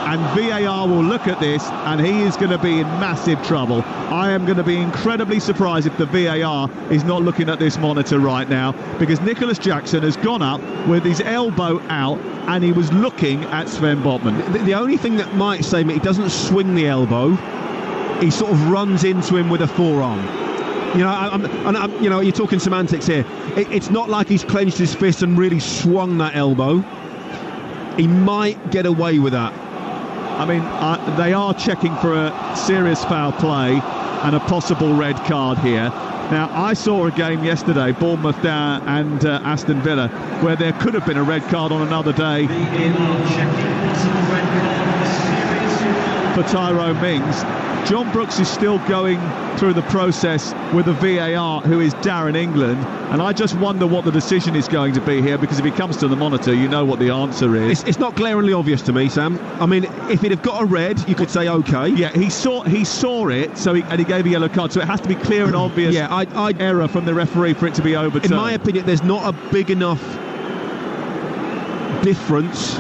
and VAR will look at this and he is going to be in massive trouble. I am going to be incredibly surprised if the VAR is not looking at this monitor right now, because Nicholas Jackson has gone up with his elbow out and he was looking at Sven Botman. The only thing that might save me, he doesn't swing the elbow, he sort of runs into him with a forearm. You know, you know, you're talking semantics here. It's not like he's clenched his fist and really swung that elbow. He might get away with that. I mean, they are checking for a serious foul play and a possible red card here. Now, I saw a game yesterday, Bournemouth and Aston Villa, where there could have been a red card on another day for Tyrone Mings. John Brooks is still going through the process with the VAR, who is Darren England, and I just wonder what the decision is going to be here, because if he comes to the monitor, you know what the answer is. It's not glaringly obvious to me, Sam. I mean, if he'd have got a red, you could say okay. Yeah, he saw it, so he gave a yellow card, so it has to be clear and obvious. Error from the referee for it to be overturned. In my opinion, there's not a big enough difference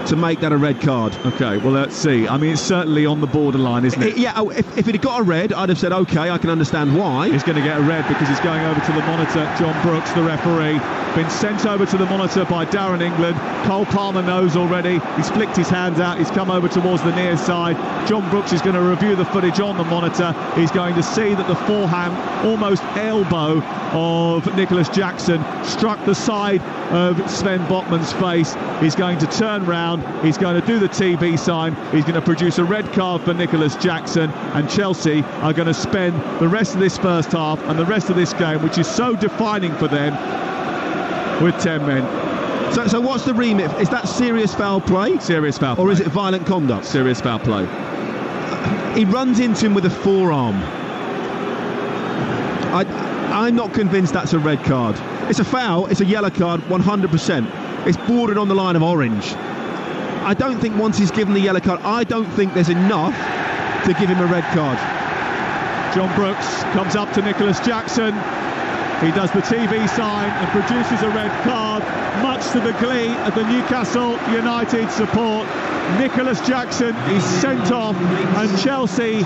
to make that a red card. Okay, well, let's see. I mean, it's certainly on the borderline, isn't it? If he'd have got a red, I'd have said, OK, I can understand why. He's going to get a red because he's going over to the monitor. John Brooks, the referee, been sent over to the monitor by Darren England. Cole Palmer knows already. He's flicked his hands out. He's come over towards the near side. John Brooks is going to review the footage on the monitor. He's going to see that the forehand, almost elbow of Nicholas Jackson, struck the side of Sven Botman's face. He's going to turn round. He's going to do the TV sign. He's going to produce a red card for Nicholas Jackson, and Chelsea are going to spend the rest of this first half and the rest of this game, which is so defining for them, with 10 men. So what's the remit? Is that serious foul play? Serious foul play. Or is it violent conduct? Serious foul play. He runs into him with a forearm. I'm not convinced that's a red card. It's a foul, it's a yellow card, 100%. It's bordering on the line of orange. I don't think once he's given the yellow card, I don't think there's enough to give him a red card. John Brooks comes up to Nicholas Jackson. He does the TV sign and produces a red card, much to the glee of the Newcastle United support. Nicholas Jackson is sent off, and Chelsea,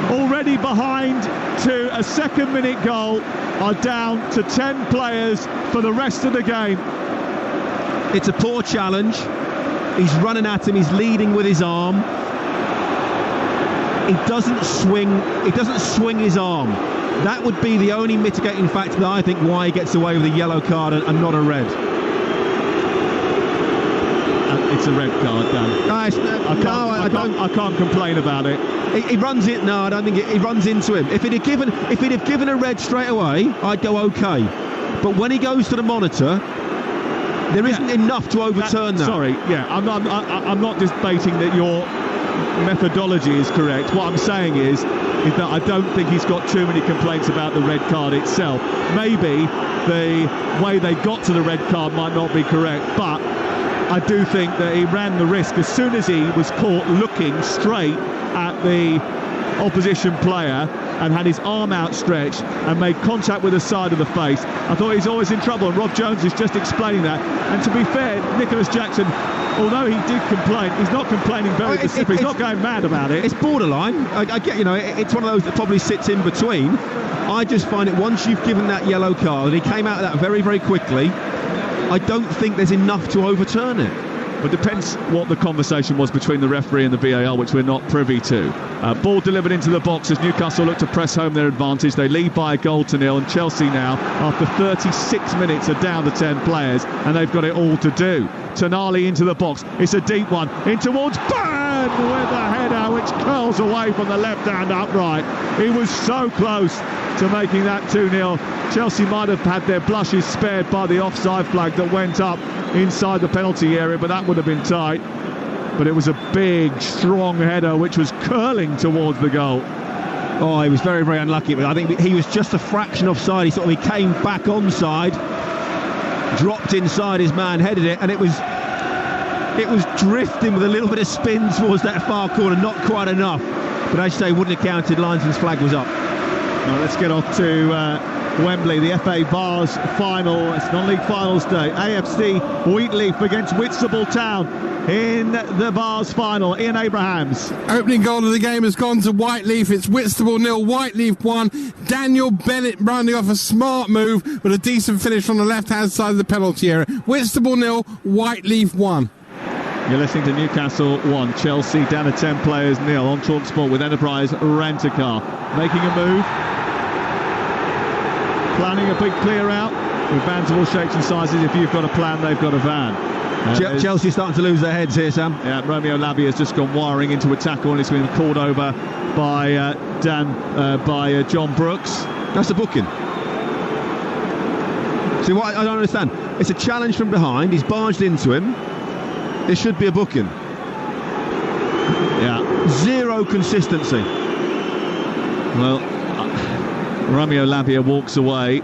already behind to a second-minute goal, are down to 10 players for the rest of the game. It's a poor challenge. He's running at him. He's leading with his arm. He doesn't swing his arm. That would be the only mitigating factor that I think why he gets away with a yellow card and not a red. It's a red card, Dan. I can't complain about it. He runs it. No, I don't think he runs into him. If he'd have given a red straight away, I'd go okay. But when he goes to the monitor, there isn't enough to overturn that. Sorry, I'm not debating that your methodology is correct. What I'm saying is that I don't think he's got too many complaints about the red card itself. Maybe the way they got to the red card might not be correct, but I do think that he ran the risk as soon as he was caught looking straight at the opposition player and had his arm outstretched and made contact with the side of the face. I thought he's always in trouble, and Rob Jones is just explaining that. And to be fair, Nicholas Jackson, although he did complain, he's not complaining very specifically. He's not going mad about it. It's borderline. I get, it's one of those that probably sits in between. I just find it, once you've given that yellow card, and he came out of that very, very quickly, I don't think there's enough to overturn it. It depends what the conversation was between the referee and the VAR, which we're not privy to. Ball delivered into the box as Newcastle look to press home their advantage. They lead by a goal to nil, and Chelsea now, after 36 minutes, are down to 10 players, and they've got it all to do. Tonali into the box. It's a deep one. In towards Burn with a header which curls away from the left-hand upright. He was so close to making that 2-0. Chelsea might have had their blushes spared by the offside flag that went up inside the penalty area, but that would have been tight. But it was a big, strong header which was curling towards the goal. Oh, he was very, very unlucky. But I think he was just a fraction offside. He came back onside, dropped inside his man, headed it, and it was drifting with a little bit of spin towards that far corner, not quite enough. But as you say, wouldn't have counted. Linesman's flag was up. Now let's get off to Wembley, the FA Vars final. It's non-league finals day. AFC Wheatleaf against Whitstable Town in the Vars final. Ian Abrahams. Opening goal of the game has gone to Whiteleaf. It's Whitstable 0, Whiteleaf 1. Daniel Bennett rounding off a smart move with a decent finish from the left-hand side of the penalty area. Whitstable 0, Whiteleaf 1. You're listening to Newcastle 1, Chelsea down to 10 players 0 on TalkSport with Enterprise Rent-A-Car. Making a move. Planning a big clear out with vans of all shapes and sizes. If you've got a plan, they've got a van. Chelsea starting to lose their heads here, Sam. Yeah, Romeo Lavia has just gone wiring into a tackle, and it's been called over by John Brooks. That's a booking. See, what I don't understand. It's a challenge from behind. He's barged into him. It should be a booking. Yeah. Zero consistency. Well, Romeo Lavia walks away,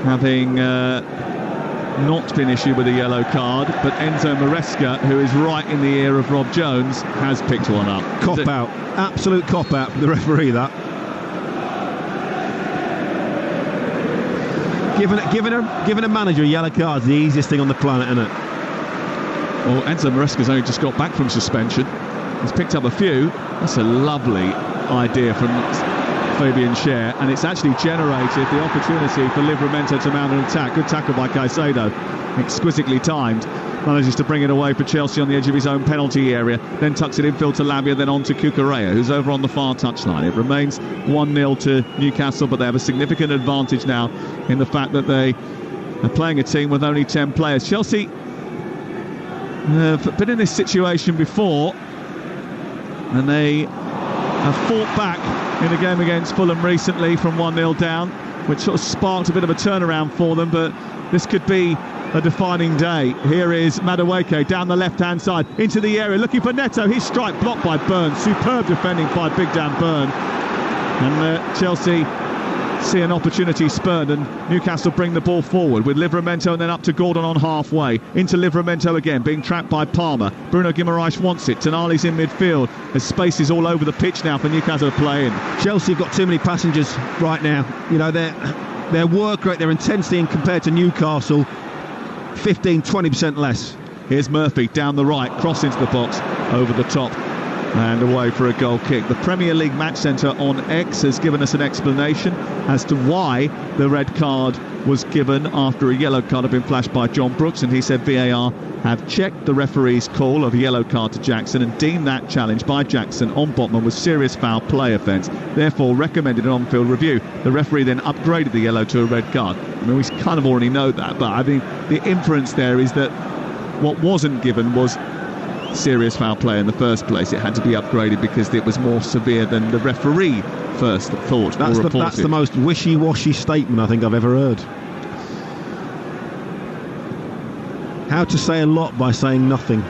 having not been issued with a yellow card, but Enzo Maresca, who is right in the ear of Rob Jones, has picked one up. Cop out. Absolute cop out from the referee, that. Giving a manager a yellow card is the easiest thing on the planet, isn't it? Well, Enzo Maresca's only just got back from suspension. He's picked up a few. That's a lovely idea from Fabian Schär, and it's actually generated the opportunity for Livramento to mount an attack. Good tackle by Caicedo, exquisitely timed. Manages to bring it away for Chelsea on the edge of his own penalty area, then tucks it infield to Lavia, then on to Cucurella, who's over on the far touchline. It remains 1-0 to Newcastle, but they have a significant advantage now in the fact that they are playing a team with only 10 players. Chelsea have been in this situation before, and they have fought back in a game against Fulham recently from 1-0 down, which sort of sparked a bit of a turnaround for them, but this could be a defining day. Here is Madueke down the left-hand side into the area, looking for Neto. His strike blocked by Burn. Superb defending by Big Dan Burn. And Chelsea see an opportunity spurned, and Newcastle bring the ball forward with Livramento and then up to Gordon on halfway. Into Livramento again, being trapped by Palmer. Bruno Guimaraes wants it. Tonali's in midfield. There's spaces all over the pitch now for Newcastle to play in. Chelsea have got too many passengers right now. You know, their work rate, their intensity, and compared to Newcastle, 15-20% less. Here's Murphy down the right, cross into the box, over the top and away for a goal kick. The Premier League Match Centre on X has given us an explanation as to why the red card was given after a yellow card had been flashed by John Brooks, and he said VAR have checked the referee's call of a yellow card to Jackson and deemed that challenge by Jackson on Botman was serious foul play offence, therefore recommended an on-field review. The referee then upgraded the yellow to a red card. I mean, we kind of already know that, but I think the inference there is that what wasn't given was serious foul play in the first place. It had to be upgraded because it was more severe than the referee first thought or reported. That's the most wishy-washy statement I think I've ever heard. How to say a lot by saying nothing.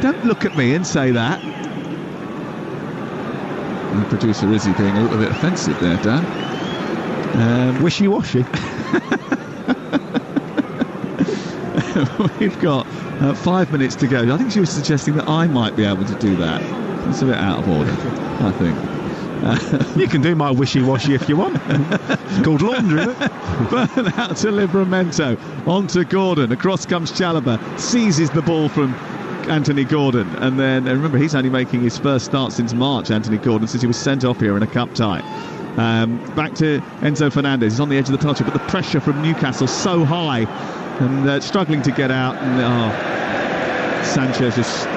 Don't look at me and say that. And producer Izzy being a little bit offensive there, Dan. Wishy-washy. We've got 5 minutes to go. I think she was suggesting that I might be able to do that. It's a bit out of order, I think. You can do my wishy-washy if you want. It's called laundry, isn't it? Burn out to Livramento, on to Gordon. Across comes Chalobah, seizes the ball from Anthony Gordon, and then remember, he's only making his first start since March, Anthony Gordon, since he was sent off here in a cup tie. Back to Enzo Fernandez. He's on the edge of the penalty, but the pressure from Newcastle so high, and struggling to get out, and Sanchez just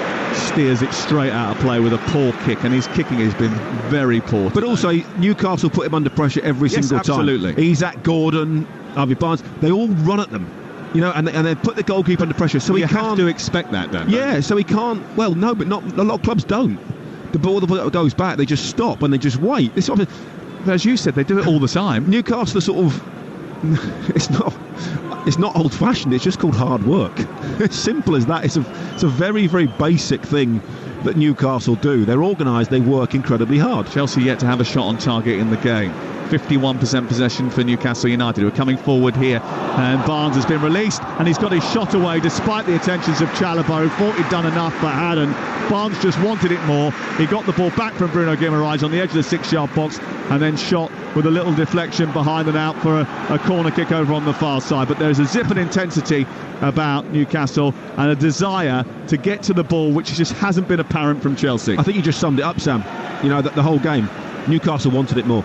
steers it straight out of play with a poor kick, and his kicking has been very poor. But also, Newcastle put him under pressure every single absolutely. time. He's at Gordon, Harvey Barnes. They all run at them, you know, and they put the goalkeeper under pressure. So you he can't have to expect that, don't yeah, you? so he can't. Well, no, but not a lot of clubs don't. The ball goes back, they just stop and they just wait. This sort of, as you said, they do it all the time. Newcastle are sort of. It's not old-fashioned. It's just called hard work. It's simple as that. It's a very, very basic thing that Newcastle do. They're organised. They work incredibly hard. Chelsea yet to have a shot on target in the game. 51% possession for Newcastle United, who are coming forward here, and Barnes has been released and he's got his shot away despite the attentions of Chalobah, who thought he'd done enough but hadn't. Barnes just wanted it more. He got the ball back from Bruno Guimaraes on the edge of the 6-yard box and then shot with a little deflection behind and out for a corner kick over on the far side. But there's a zip and intensity about Newcastle and a desire to get to the ball which just hasn't been apparent from Chelsea. I think you just summed it up, Sam. You know, the whole game, Newcastle wanted it more.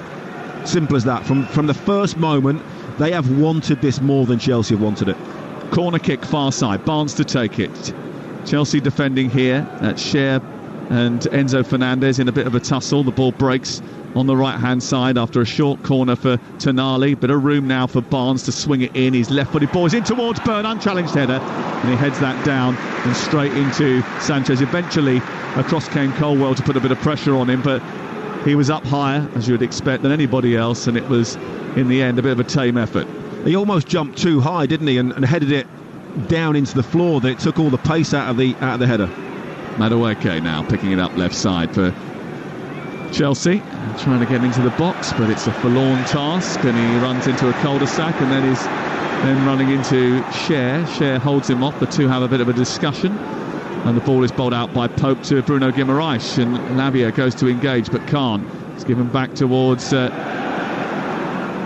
Simple as that. From the first moment, they have wanted this more than Chelsea have wanted it. Corner kick far side, Barnes to take it. Chelsea defending here at Schär and Enzo Fernandez in a bit of a tussle. The ball breaks on the right hand side after a short corner for Tonali. Bit of room now for Barnes to swing it in. His left footed ball is in towards Burn, unchallenged header, and he heads that down and straight into Sanchez. Eventually across came Colwell to put a bit of pressure on him, but he was up higher, as you would expect, than anybody else, and it was, in the end, a bit of a tame effort. He almost jumped too high, didn't he, and headed it down into the floor. That it took all the pace out of the header. Madueke now picking it up left side for Chelsea, trying to get into the box, but it's a forlorn task, and he runs into a cul-de-sac, and then he's running into Cher. Cher holds him off. The two have a bit of a discussion, and the ball is bowled out by Pope to Bruno Guimaraes, and Lavia goes to engage but can't. It's given back towards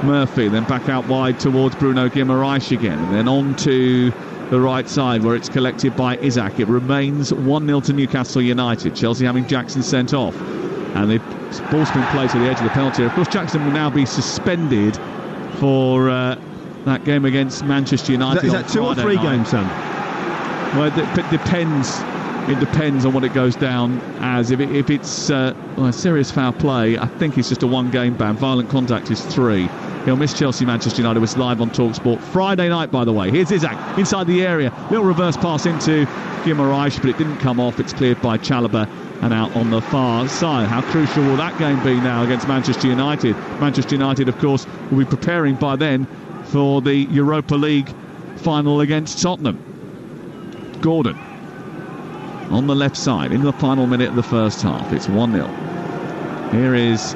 Murphy, then back out wide towards Bruno Guimaraes again, and then on to the right side where it's collected by Isaac. It remains 1-0 to Newcastle United. Chelsea having Jackson sent off, and the ball's been played to the edge of the penalty area. Of course, Jackson will now be suspended for that game against Manchester United. Is that 2 or 3 games, Sam? Well, it depends. It depends on what it goes down as. If it's a serious foul play, I think it's just a 1-game ban. Violent contact is 3. He'll miss Chelsea Manchester United. Was live on TalkSport Friday night, by the way. Here's Isaac inside the area. Little reverse pass into Guimaraes, but it didn't come off. It's cleared by Chalobah and out on the far side. How crucial will that game be now against Manchester United? Manchester United, of course, will be preparing by then for the Europa League final against Tottenham. Gordon on the left side in the final minute of the first half. It's 1-0. Here is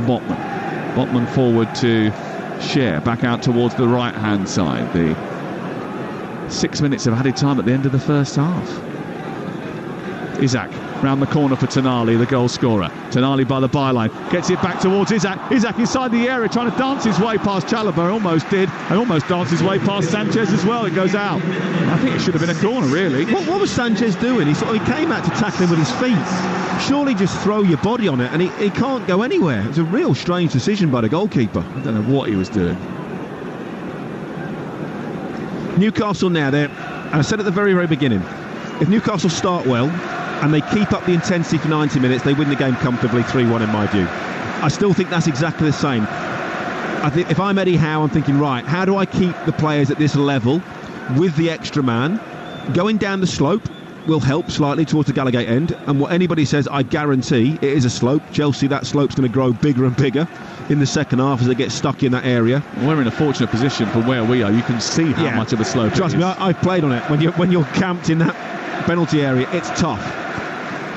Botman. Botman forward to Cher, back out towards the right hand side. The 6 minutes of added time at the end of the first half. Isaac round the corner for Tonali, the goal scorer. Tonali by the byline, gets it back towards Isaac. Isaac inside the area, trying to dance his way past Chalobah. Almost did, and almost danced his way past Sanchez as well. It goes out. I think it should have been a corner, really. What was Sanchez doing? He came out to tackle him with his feet. Surely just throw your body on it, and he can't go anywhere. It's a real strange decision by the goalkeeper. I don't know what he was doing. Newcastle now, and I said at the very, very beginning, if Newcastle start well and they keep up the intensity for 90 minutes, they win the game comfortably 3-1 in my view. I still think that's exactly the same. I think if I'm Eddie Howe, I'm thinking, right, how do I keep the players at this level with the extra man? Going down the slope will help slightly towards the Gallagher end, and what anybody says, I guarantee it is a slope. Chelsea, that slope's going to grow bigger and bigger in the second half as they get stuck in that area. We're in a fortunate position from where we are. You can see how much of a slope Trust me, I've played on it. When you're camped in that penalty area, it's tough.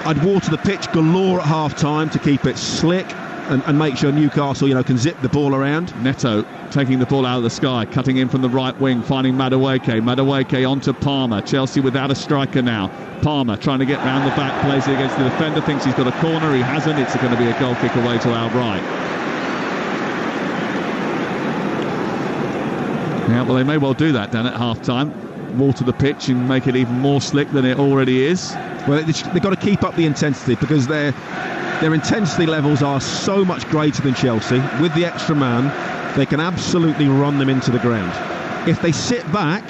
I'd water the pitch galore at half-time to keep it slick and make sure Newcastle, can zip the ball around. Neto taking the ball out of the sky, cutting in from the right wing, finding Madueke. Madueke onto Palmer. Chelsea without a striker now. Palmer trying to get round the back, plays it against the defender, thinks he's got a corner. He hasn't. It's going to be a goal kick away to our right. Yeah, well, they may well do that, Dan, at half-time. Water the pitch and make it even more slick than it already is. Well, they've got to keep up the intensity because their intensity levels are so much greater than Chelsea. With the extra man, they can absolutely run them into the ground. If they sit back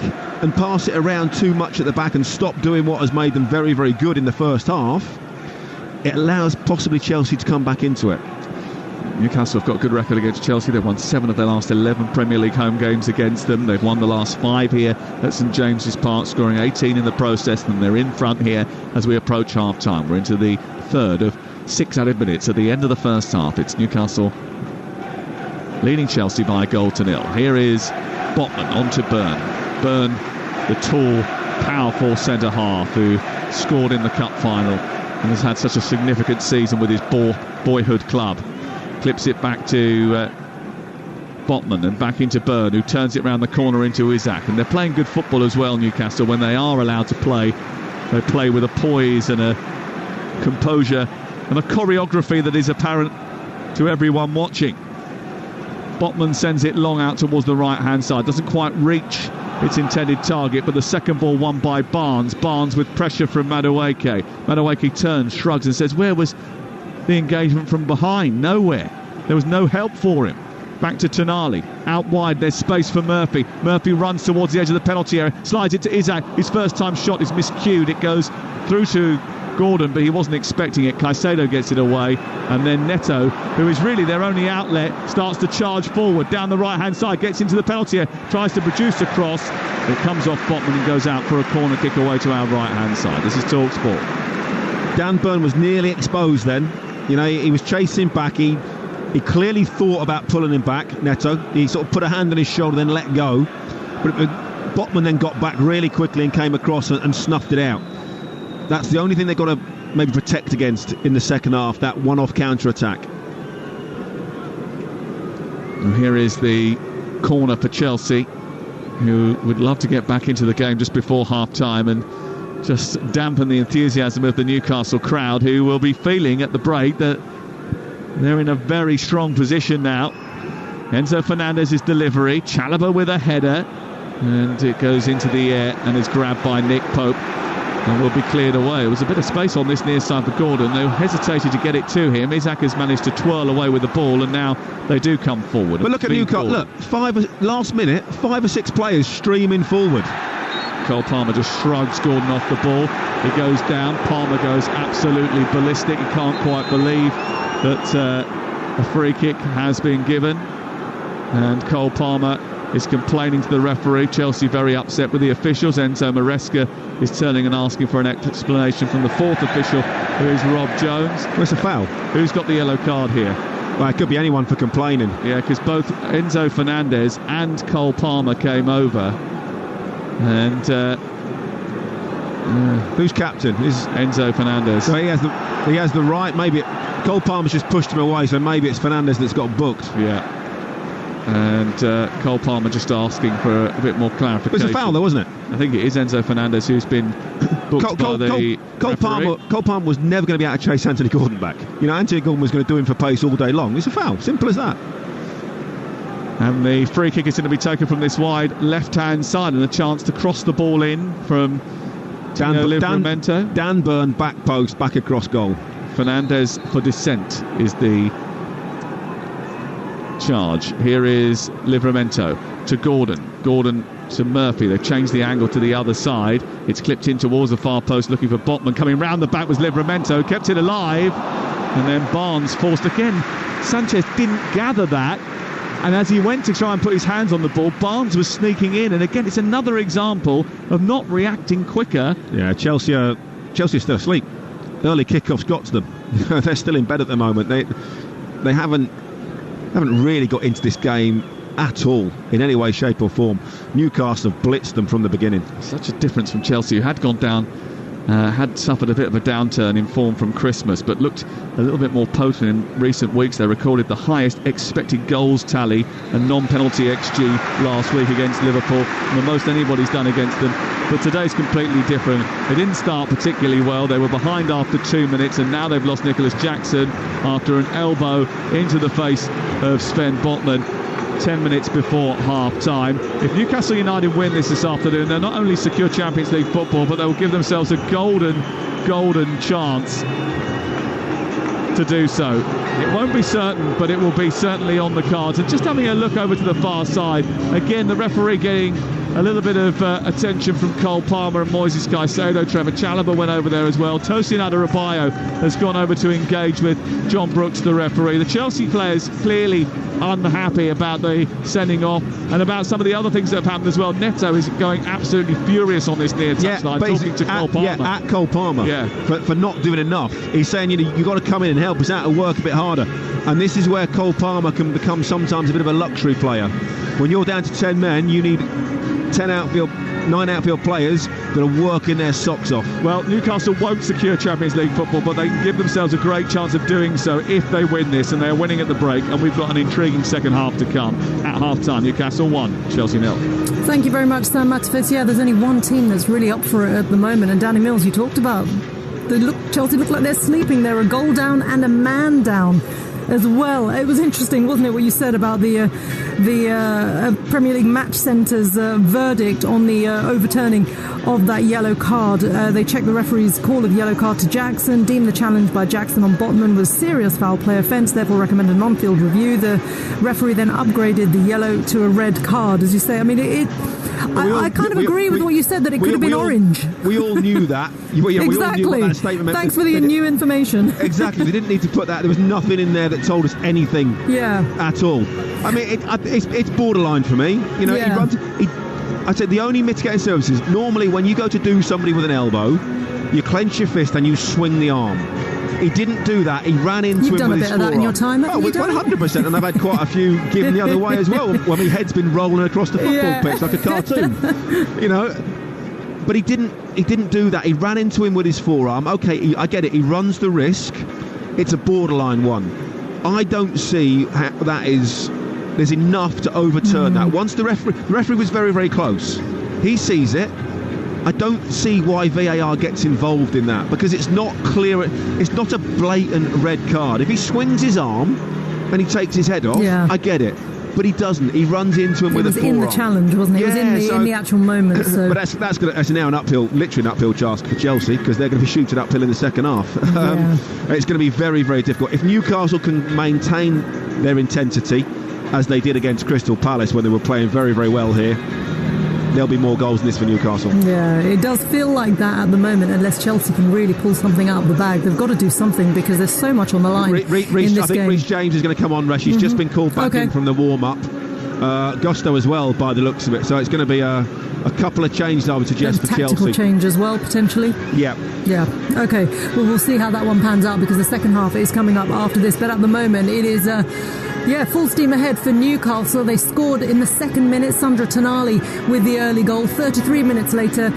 and pass it around too much at the back and stop doing what has made them very, very good in the first half, it allows possibly Chelsea to come back into it. Newcastle have got a good record against Chelsea. They've won 7 of their last 11 Premier League home games against them. They've won the last 5 here at St James's Park, scoring 18 in the process, and they're in front here as we approach half-time. We're into the third of 6 added minutes at the end of the first half. It's Newcastle leading Chelsea by a goal to 0. Here is Botman onto Byrne. Byrne, the tall, powerful centre-half who scored in the cup final and has had such a significant season with his boyhood club. Clips it back to Botman and back into Byrne, who turns it round the corner into Isaac. And they're playing good football as well, Newcastle. When they are allowed to play, they play with a poise and a composure and a choreography that is apparent to everyone watching. Botman sends it long out towards the right-hand side. Doesn't quite reach its intended target, but the second ball won by Barnes. Barnes with pressure from Madueke. Madueke turns, shrugs and says, where was the engagement from behind? Nowhere. There was no help for him. Back to Tonali. Out wide, there's space for Murphy. Murphy runs towards the edge of the penalty area, slides it to Isaac. His first time shot is miscued. It goes through to Gordon, but he wasn't expecting it. Caicedo gets it away, and then Neto, who is really their only outlet, starts to charge forward down the right-hand side, gets into the penalty area, tries to produce a cross. It comes off Botman and goes out for a corner kick away to our right-hand side. This is TalkSport. Dan Byrne was nearly exposed then. You know, he was chasing back. He clearly thought about pulling him back, Neto. He sort of put a hand on his shoulder, then let go. But Botman then got back really quickly and came across and snuffed it out. That's the only thing they've got to maybe protect against in the second half, that one-off counter-attack. And here is the corner for Chelsea, who would love to get back into the game just before half-time and just dampen the enthusiasm of the Newcastle crowd, who will be feeling at the break that they're in a very strong position now. Enzo Fernandez's delivery, Chalobah with a header, and it goes into the air and is grabbed by Nick Pope and will be cleared away. There was a bit of space on this near side for Gordon, who hesitated to get it to him. Isak has managed to twirl away with the ball, and now they do come forward. But look at Newcastle, look, last minute, 5 or 6 players streaming forward. Cole Palmer just shrugs Gordon off the ball. He goes down. Palmer goes absolutely ballistic. He can't quite believe that a free kick has been given. And Cole Palmer is complaining to the referee. Chelsea very upset with the officials. Enzo Maresca is turning and asking for an explanation from the 4th official, who is Rob Jones. Where's the foul? Who's got the yellow card here? Well, it could be anyone for complaining. Yeah, because both Enzo Fernandez and Cole Palmer came over. And who's captain? Is Enzo Fernandez. So he has the right. Maybe Cole Palmer's just pushed him away, so maybe it's Fernandez that's got booked. Yeah. And Cole Palmer just asking for a bit more clarification. It was a foul, though, wasn't it? I think it is Enzo Fernandez who's been booked by the Cole Palmer was never going to be able to chase Anthony Gordon back. You know, Anthony Gordon was going to do him for pace all day long. It's a foul, simple as that. And the free kick is going to be taken from this wide left-hand side, and a chance to cross the ball in from Livramento. Dan Burn, back post, back across goal. Fernandez for dissent is the charge. Here is Livramento to Gordon. Gordon to Murphy. They've changed the angle to the other side. It's clipped in towards the far post, looking for Botman. Coming round the back was Livramento, kept it alive, and then Barnes forced again. Sanchez didn't gather that, and as he went to try and put his hands on the ball, Barnes was sneaking in, and again it's another example of not reacting quicker. Yeah, Chelsea are still asleep. Early kickoffs got to them. They're still in bed at the moment. They haven't really got into this game at all in any way, shape or form. Newcastle have blitzed them from the beginning. Such a difference from Chelsea, who had gone down, had suffered a bit of a downturn in form from Christmas, but looked a little bit more potent in recent weeks. They recorded the highest expected goals tally and non-penalty XG last week against Liverpool, the most anybody's done against them. But today's completely different. They didn't start particularly well. They were behind after 2 minutes, and now they've lost Nicholas Jackson after an elbow into the face of Sven Botman 10 minutes before half-time. If Newcastle United win this afternoon, they'll not only secure Champions League football, but they'll give themselves a golden chance to do so. It won't be certain, but it will be certainly on the cards. And just having a look over to the far side, again, the referee getting a little bit of attention from Cole Palmer and Moises Caicedo. Trevor Chalobah went over there as well. Tosin Adarabioyo has gone over to engage with John Brooks, the referee. The Chelsea players clearly unhappy about the sending off and about some of the other things that have happened as well. Neto is going absolutely furious on this near touchline, talking to Cole Palmer. Yeah, at Cole Palmer, for not doing enough. He's saying, you've got to come in and help us out and work a bit harder. And this is where Cole Palmer can become sometimes a bit of a luxury player. When you're down to 10 men, you need 9 outfield players that are working their socks off. Well, Newcastle won't secure Champions League football, but they can give themselves a great chance of doing so if they win this, and they're winning at the break, and we've got an intriguing second half to come. At half-time, Newcastle 1, Chelsea 0. Thank you very much, Sam Matafis. Yeah, there's only one team that's really up for it at the moment, and Danny Mills, you talked about. Chelsea look like they're sleeping. They're a goal down and a man down as well. It was interesting, wasn't it, what you said about the Premier League Match Centre's verdict on the overturning of that yellow card. They checked the referee's call of yellow card to Jackson, deemed the challenge by Jackson on Botman was serious foul play offence, therefore recommended an on-field review. The referee then upgraded the yellow to a red card, as you say. I mean, I kind of agree with what you said, that it could have been orange. We all knew that. Exactly. We all knew what that statement meant. Thanks for the new information. Exactly. They didn't need to put that. There was nothing in there that told us anything at all. I mean, it's borderline for me. You know, I'd say the only mitigating services, normally when you go to do somebody with an elbow, you clench your fist and you swing the arm. He didn't do that. He ran into You've him done with a his bit of that in your time, haven't you, Danny? 100%, and I've had quite a few given the other way as well, when my head's been rolling across the football pitch like a cartoon. But he didn't do that. He ran into him with his forearm. Okay, I get it. He runs the risk. It's a borderline one. I don't see how there's enough to overturn that. Once the referee was very, very close. He sees it. I don't see why VAR gets involved in that, because it's not clear. It's not a blatant red card. If he swings his arm and he takes his head off, I get it. But he doesn't. He runs into him with a forearm. It was in the challenge, wasn't it? It was in the actual moment. So. But that's now literally an uphill task for Chelsea, because they're going to be shooting uphill in the second half. It's going to be very, very difficult. If Newcastle can maintain their intensity, as they did against Crystal Palace when they were playing very, very well here, there'll be more goals than this for Newcastle. Yeah, it does feel like that at the moment, unless Chelsea can really pull something out of the bag. They've got to do something, because there's so much on the line in this game. I think Reece James is going to come on, Resh. He's just been called back in from the warm-up. Gusto as well, by the looks of it. So it's going to be a couple of changes, I would suggest, for Chelsea. Tactical change as well, potentially. Yeah. Okay, well, we'll see how that one pans out, because the second half is coming up after this. But at the moment, it is... full steam ahead for Newcastle. They scored in the second minute. Sandra Tonali with the early goal. 33 minutes later,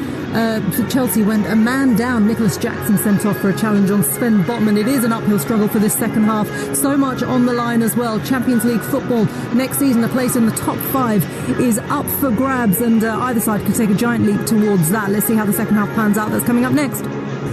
Chelsea went a man down. Nicholas Jackson sent off for a challenge on Sven Botman. It is an uphill struggle for this second half. So much on the line as well. Champions League football next season, a place in the top 5 is up for grabs, and either side can take a giant leap towards that. Let's see how the second half pans out. That's coming up next.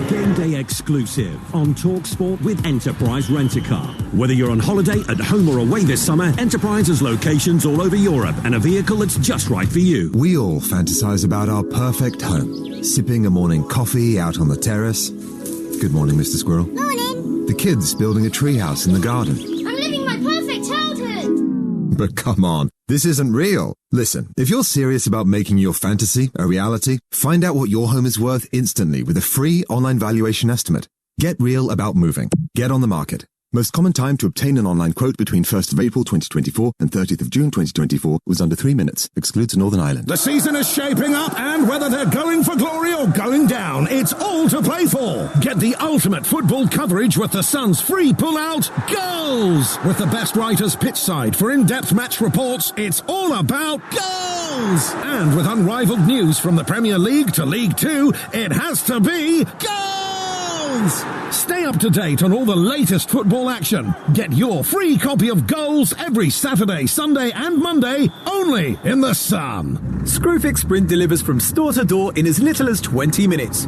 Game day exclusive on TalkSport with Enterprise Rent-A-Car. Whether you're on holiday, at home or away this summer, Enterprise has locations all over Europe and a vehicle that's just right for you. We all fantasize about our perfect home. Sipping a morning coffee out on the terrace. Good morning, Mr. Squirrel. Morning. The kids building a treehouse in the garden. I'm living my perfect childhood. But come on, this isn't real. Listen, if you're serious about making your fantasy a reality, find out what your home is worth instantly with a free online valuation estimate. Get real about moving. Get on the market. Most common time to obtain an online quote between 1st of April 2024 and 30th of June 2024 was under 3 minutes. Excludes Northern Ireland. The season is shaping up, and whether they're going for glory or going down, it's all to play for. Get the ultimate football coverage with the Sun's free pull-out Goals! With the best writers pitchside for in-depth match reports, it's all about goals! And with unrivaled news from the Premier League to League Two, it has to be goals! Stay up to date on all the latest football action. Get your free copy of Goals every Saturday, Sunday and Monday, only in the Sun. Screwfix Sprint delivers from store to door in as little as 20 minutes.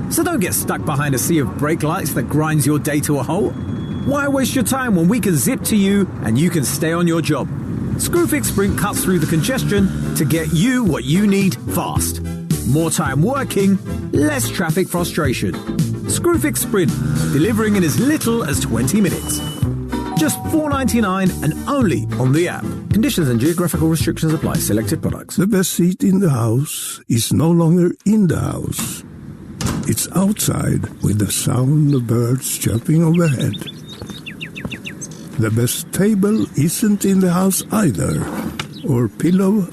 So don't get stuck behind a sea of brake lights that grinds your day to a halt. Why waste your time when we can zip to you and you can stay on your job? Screwfix Sprint cuts through the congestion to get you what you need fast. More time working, less traffic frustration. Screwfix Sprint, delivering in as little as 20 minutes. Just $4.99 and only on the app. Conditions and geographical restrictions apply. Selected products. The best seat in the house is no longer in the house. It's outside with the sound of birds chirping overhead. The best table isn't in the house either, or pillow,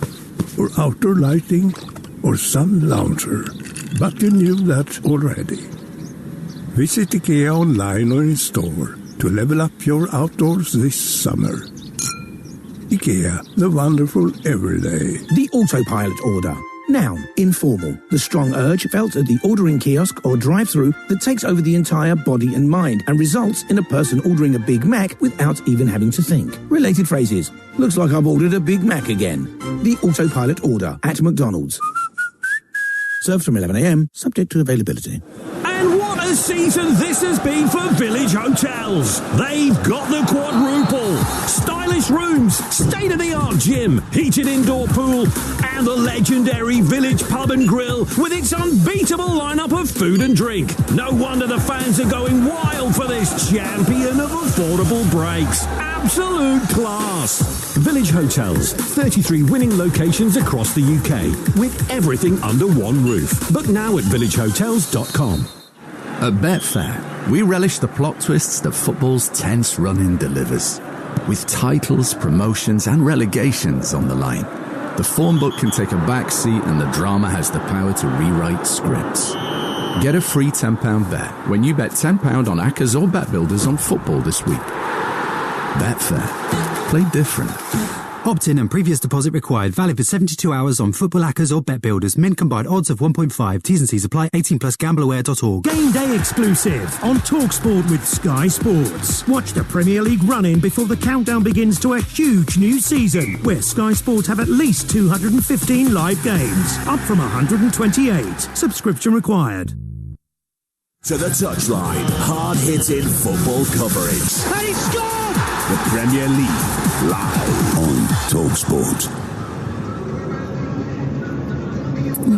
or outdoor lighting, or sun lounger. But you knew that already. Visit IKEA online or in store to level up your outdoors this summer. IKEA, the wonderful everyday. The autopilot order. Noun, informal. The strong urge felt at the ordering kiosk or drive-thru that takes over the entire body and mind and results in a person ordering a Big Mac without even having to think. Related phrases. Looks like I've ordered a Big Mac again. The autopilot order at McDonald's. Served from 11 a.m, subject to availability. And what a season this has been for Village Hotels. They've got the quadruple. Stylish rooms, state-of-the-art gym, heated indoor pool, and the legendary Village Pub and Grill with its unbeatable lineup of food and drink. No wonder the fans are going wild for this champion of affordable breaks. Absolute class. Village Hotels, 33 winning locations across the UK, with everything under one roof. Book now at villagehotels.com. At Betfair, we relish the plot twists that football's tense run-in delivers. With titles, promotions and relegations on the line, the form book can take a back seat and the drama has the power to rewrite scripts. Get a free £10 bet when you bet £10 on Accas or Bet Builders on football this week. Betfair. Play different. Opt-in and previous deposit required. Valid for 72 hours on Football Hackers or Bet Builders. Min combined odds of 1.5. T's and C's apply. 18 plus gambleaware.org. Game day exclusive on TalkSport with Sky Sports. Watch the Premier League run-in before the countdown begins to a huge new season, where Sky Sports have at least 215 live games, up from 128. Subscription required. To the touchline, hard-hitting football coverage. And he scored! The Premier League, live on TalkSport.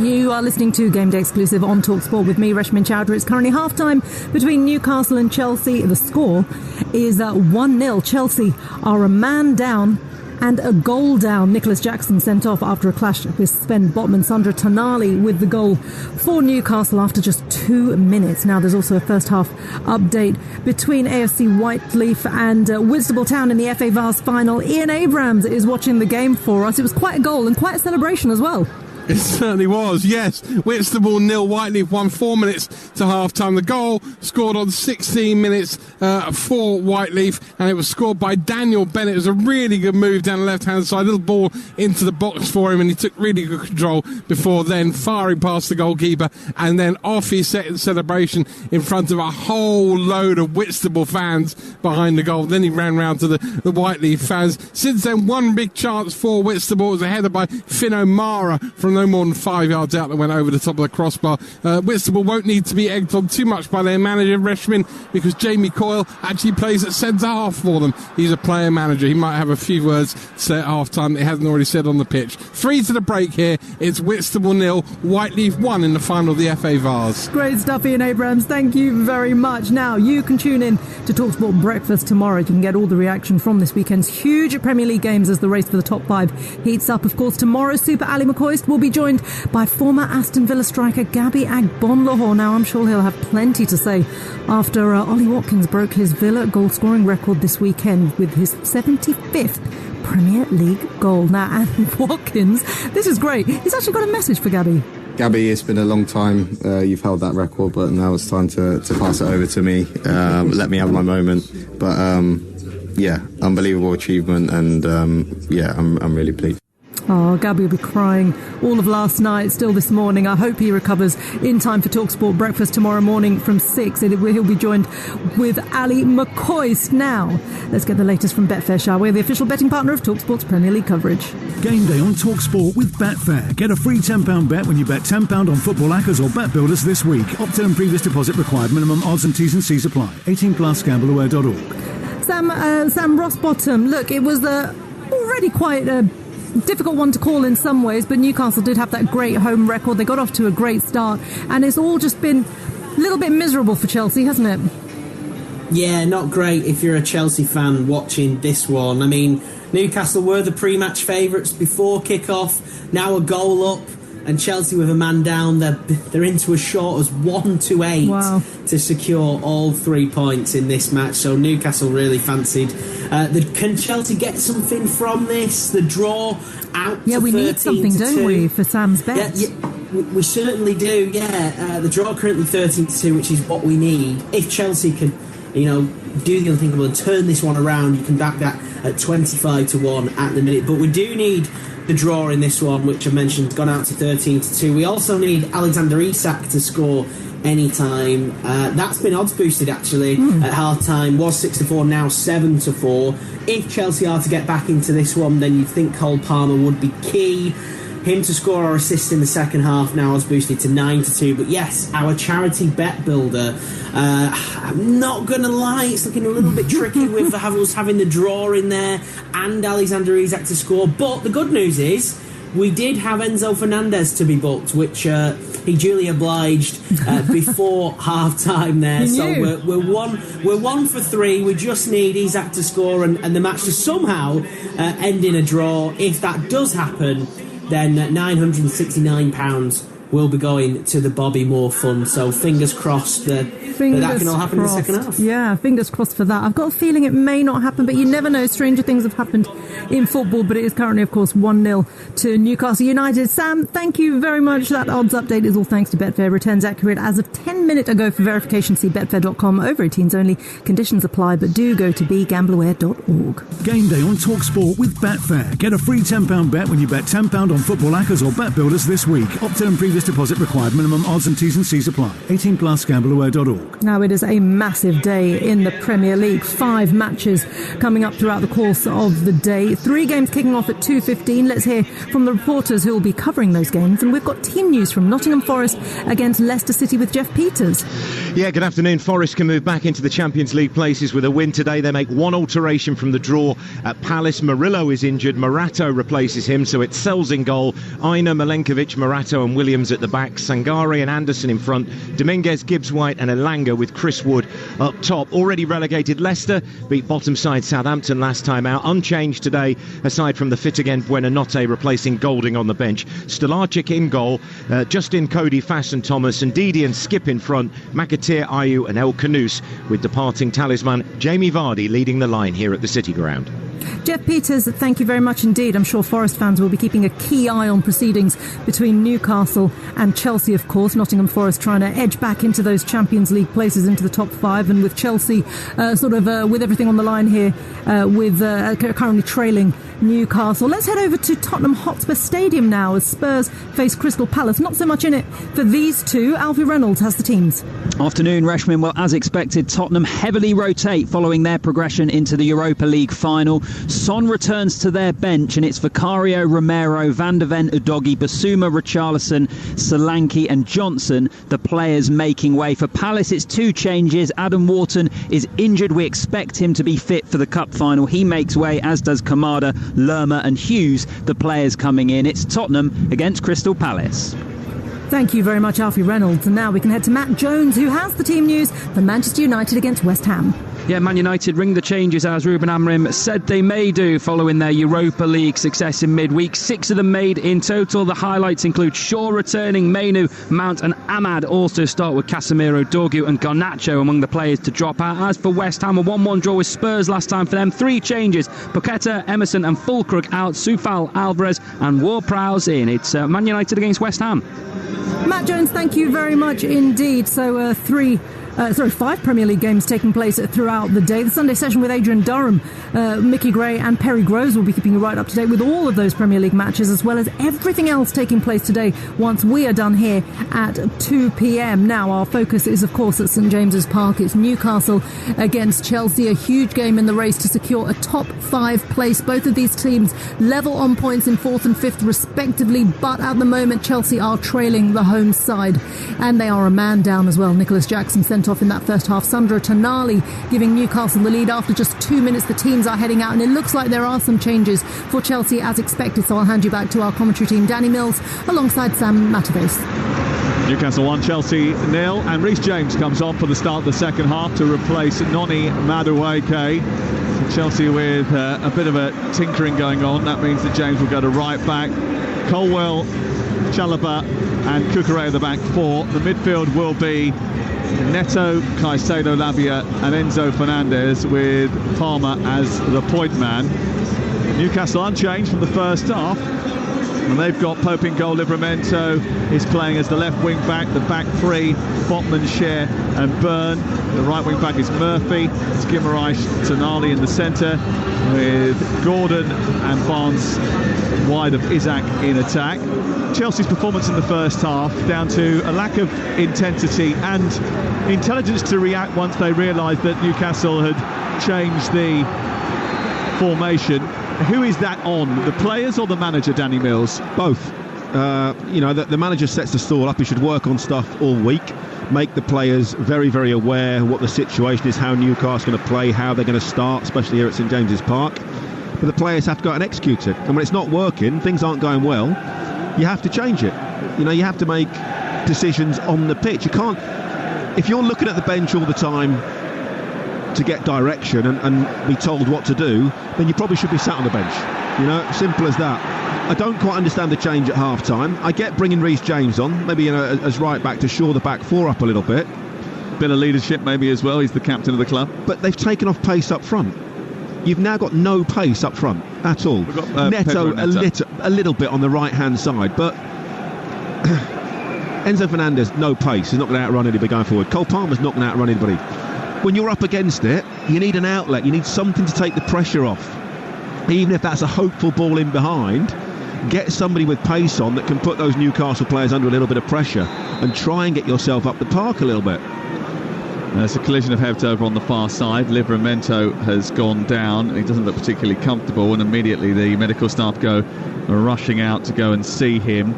You are listening to Game Day Exclusive on TalkSport with me, Reshmin Chowdhury. It's currently half-time between Newcastle and Chelsea. The score is 1-0. Chelsea are a man down and a goal down. Nicholas Jackson sent off after a clash with Sven Botman. Sandra Tonali with the goal for Newcastle after just 2 minutes. Now there's also a first half update between AFC Whiteleaf and Whitstable Town in the FA Vase final. Ian Abrams is watching the game for us. It was quite a goal and quite a celebration as well. It certainly was, yes. Whitstable 0, Whiteleaf 1, 4 minutes to half-time. The goal scored on 16 minutes for Whiteleaf, and it was scored by Daniel Bennett. It was a really good move down the left-hand side. Little ball into the box for him, and he took really good control before then firing past the goalkeeper, and then off his second celebration in front of a whole load of Whitstable fans behind the goal. Then he ran round to the Whiteleaf fans. Since then, one big chance for Whitstable. It was a header by Finn O'Mara from no more than 5 yards out that went over the top of the crossbar. Whitstable won't need to be egged on too much by their manager, Reshmin, because Jamie Coyle actually plays at centre-half for them. He's a player manager. He might have a few words to say at half-time that he hasn't already said on the pitch. 3 to the break here. It's Whitstable 0, Whiteleaf 1 in the final of the FA Vase. Great stuff, Ian Abrams. Thank you very much. Now, you can tune in to TalkSport Breakfast tomorrow. You can get all the reaction from this weekend's huge Premier League games as the race for the top 5 heats up. Of course, tomorrow, Super Ali McCoist will be joined by former Aston Villa striker Gabby Agbonlahor. Now, I'm sure he'll have plenty to say after Ollie Watkins broke his Villa goal-scoring record this weekend with his 75th Premier League goal. Now, and Watkins, this is great. He's actually got a message for Gabby. Gabby, it's been a long time. You've held that record, but now it's time to pass it over to me. Let me have my moment. But, yeah, unbelievable achievement, and, yeah, I'm really pleased. Oh, Gabby will be crying all of last night, still this morning. I hope he recovers in time for TalkSport Breakfast tomorrow morning from 6. He'll be joined with Ali McCoist. Now, let's get the latest from Betfair, shall we? The official betting partner of TalkSport's Premier League coverage. Game day on TalkSport with Betfair. Get a free £10 bet when you bet £10 on Football Hackers or Bet Builders this week. Opt-in and previous deposit required. Minimum odds and T's and C's apply. 18 plus gambleaware.org. Sam Rossbottom, look, it was already quite a difficult one to call in some ways, but Newcastle did have that great home record. They got off to a great start, and it's all just been a little bit miserable for Chelsea, hasn't it? Yeah, not great if you're a Chelsea fan watching this one. I mean, Newcastle were the pre-match favourites before kick-off, now a goal up, and Chelsea with a man down, they're into as short as 1-8 wow. to secure all 3 points in this match. So Newcastle really fancied. Can Chelsea get something from this? The draw out to 13-2. Yeah, we need something, don't we, for Sam's bet? Yeah, we certainly do, yeah. The draw currently 13-2, which is what we need. If Chelsea can, do the unthinkable and turn this one around, you can back that at 25-1 at the minute. But we do need the draw in this one, which I mentioned, gone out to 13-2. We also need Alexander Isak to score anytime. That's been odds boosted actually at half time. Was 6-4, now 7-4. If Chelsea are to get back into this one, then you'd think Cole Palmer would be key. Him to score or assist in the second half, now odds boosted to 9-2. But yes, our charity bet builder, I'm not going to lie, it's looking a little bit tricky with us having the draw in there and Alexander Isak to score. But the good news is we did have Enzo Fernandez to be booked, which he duly obliged before half time there. So we're 1 for 3. We just need Isak to score and the match to somehow end in a draw. If that does happen, then £969 will be going to the Bobby Moore Fund. So fingers crossed that can all happen in the second half. Yeah, fingers crossed for that. I've got a feeling it may not happen, but you never know. Stranger things have happened in football, but it is currently, of course, 1-0 to Newcastle United. Sam, thank you very much. That odds update is all thanks to Betfair. Returns accurate as of 10 minutes ago. For verification, see betfair.com. Over 18s only. Conditions apply, but do go to begambleaware.org. Game day on TalkSport with Betfair. Get a free £10 bet when you bet £10 on football hackers or bet builders this week. Opt-in and previous deposit required. Minimum odds and T's and C's apply. 18 plus gambleaware.org. Now it is a massive day in the Premier League. 5 matches coming up throughout the course of the day. 3 games kicking off at 2:15. Let's hear from the reporters who will be covering those games. And we've got team news from Nottingham Forest against Leicester City with Jeff Peters. Yeah, good afternoon. Forest can move back into the Champions League places with a win today. They make one alteration from the draw at Palace. Murillo is injured. Morato replaces him, so it's Sells in goal. Aina, Milenkovic, Morato and Williams at the back. Sangare and Anderson in front. Dominguez, Gibbs-White and Elanga with Chris Wood up top. Already relegated Leicester beat bottom side Southampton last time out. Unchanged today, aside from the fit again Buonanotte replacing Golding on the bench. Stolarczyk in goal. Justin, Cody, Fass and Thomas, and Didi and Skip in front. McAteer, Ayew and El Khanous with departing talisman Jamie Vardy leading the line here at the City Ground. Jeff Peters, thank you very much indeed. I'm sure Forest fans will be keeping a key eye on proceedings between Newcastle and Chelsea, of course. Nottingham Forest trying to edge back into those Champions League places, into the top 5, and with Chelsea with everything on the line here, with currently trailing Newcastle. Let's head over to Tottenham Hotspur Stadium now as Spurs face Crystal Palace. Not so much in it for these two. Alfie Reynolds has the teams. Afternoon, Reshman. Well, as expected, Tottenham heavily rotate following their progression into the Europa League final. Son returns to their bench, and it's Vicario, Romero, Van der Ven, Udogie, Basuma, Richarlison, Solanke and Johnson, the players making way. For Palace, it's 2 changes. Adam Wharton is injured. We expect him to be fit for the cup final. He makes way, as does Kamada, Lerma and Hughes, the players coming in. It's Tottenham against Crystal Palace. Thank you very much, Alfie Reynolds. And now we can head to Matt Jones, who has the team news for Manchester United against West Ham. Yeah, Man United ring the changes as Ruben Amorim said they may do following their Europa League success in midweek. 6 of them made in total. The highlights include Shaw returning, Mainu, Mount and Ahmad also start with Casemiro, Dorgu and Garnacho among the players to drop out. As for West Ham, a 1-1 draw with Spurs last time for them. 3 changes. Paqueta, Emerson and Fulkrug out. Soufal, Alvarez and Ward-Prowse in. It's Man United against West Ham. Matt Jones, thank you very much indeed. So 5 Premier League games taking place throughout the day. The Sunday session with Adrian Durham, Mickey Gray and Perry Groves will be keeping you right up to date with all of those Premier League matches, as well as everything else taking place today once we are done here at 2 p.m. Now, our focus is, of course, at St James's Park. It's Newcastle against Chelsea, a huge game in the race to secure a top 5 place. Both of these teams level on points in 4th and 5th respectively, but at the moment Chelsea are trailing the home side, and they are a man down as well. Nicholas Jackson sent off in that first half. Sandro Tonali giving Newcastle the lead after just 2 minutes. The teams are heading out, and it looks like there are some changes for Chelsea as expected. So I'll hand you back to our commentary team, Danny Mills alongside Sam Matterface. Newcastle 1, Chelsea 0, and Reece James comes on for the start of the second half to replace Noni Madueke. Chelsea with a bit of a tinkering going on. That means that James will go to right back. Colwell, Chalobah and Cucurella at the back 4. The midfield will be Neto, Caicedo, Lavia and Enzo Fernandez, with Palmer as the point man. Newcastle unchanged from the first half, and they've got Pope in goal. Livramento is playing as the left wing back. The back 3, Botman, Scher and Byrne. The right wing back is Murphy. It's Guimaraes, Tonali in the centre, with Gordon and Barnes wide of Isaac in attack. Chelsea's performance in the first half down to a lack of intensity and intelligence to react once they realised that Newcastle had changed the formation. Who is that on? The players or the manager, Danny Mills? Both. The manager sets the stall up. He should work on stuff all week, make the players very, very aware what the situation is, how Newcastle's going to play, how they're going to start, especially here at St James's Park. But the players have to go out and execute it. And when it's not working, things aren't going well, you have to change it. You have to make decisions on the pitch. You can't, if you're looking at the bench all the time to get direction and be told what to do, then you probably should be sat on the bench. Simple as that. I don't quite understand the change at half-time. I get bringing Reece James on, maybe as right back to shore the back four up a little bit. Bit of leadership maybe as well. He's the captain of the club. But they've taken off pace up front. You've now got no pace up front at all. We've got, Neto a little bit on the right-hand side, but Enzo Fernandez, no pace. He's not going to outrun anybody going forward. Cole Palmer's not going to outrun anybody. When you're up against it, you need an outlet. You need something to take the pressure off. Even if that's a hopeful ball in behind, get somebody with pace on that can put those Newcastle players under a little bit of pressure and try and get yourself up the park a little bit. There's a collision of heads over on the far side. Livramento has gone down. He doesn't look particularly comfortable, and immediately the medical staff go rushing out to go and see him.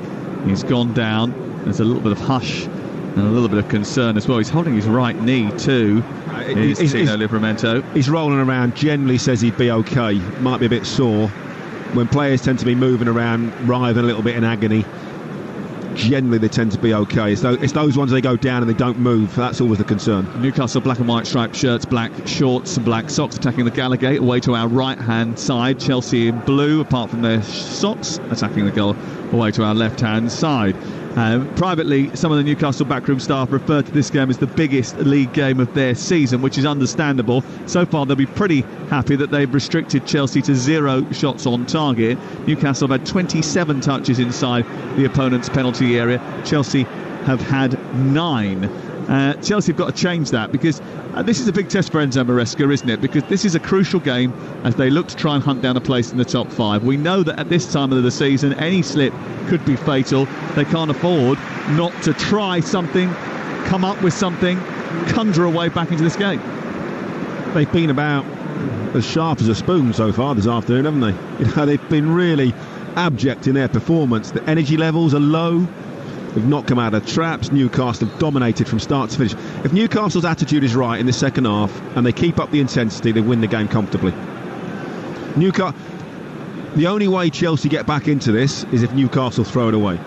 He's gone down. There's a little bit of hush and a little bit of concern as well. He's holding his right knee too. Tino Livramento. He's rolling around. Generally says he'd be okay. Might be a bit sore. When players tend to be moving around, writhing a little bit in agony, generally they tend to be okay. It's those ones they go down and they don't move. That's always the concern. Newcastle black and white striped shirts, black shorts and black socks attacking the Gallagate away to our right hand side. Chelsea in blue apart from their socks attacking the goal away to our left hand side. Privately, some of the Newcastle backroom staff refer to this game as the biggest league game of their season, which is understandable. So far they'll be pretty happy that they've restricted Chelsea to 0 shots on target. Newcastle have had 27 touches inside the opponent's penalty area. Chelsea have had 9. Chelsea have got to change that, because this is a big test for Enzo Maresca, isn't it? Because this is a crucial game as they look to try and hunt down a place in the top 5. We know that at this time of the season, any slip could be fatal. They can't afford not to try something, come up with something, conjure a way back into this game. They've been about as sharp as a spoon so far this afternoon, haven't they? They've been really abject in their performance. The energy levels are low. They've not come out of traps. Newcastle have dominated from start to finish. If Newcastle's attitude is right in the second half and they keep up the intensity, they win the game comfortably. The only way Chelsea get back into this is if Newcastle throw it away.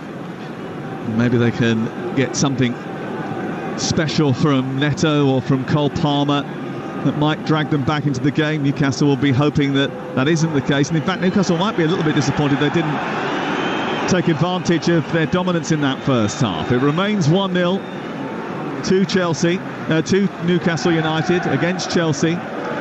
Maybe they can get something special from Neto or from Cole Palmer that might drag them back into the game. Newcastle will be hoping that that isn't the case. And in fact, Newcastle might be a little bit disappointed they didn't take advantage of their dominance in that first half. It remains 1-0 to Chelsea, to Newcastle United against Chelsea,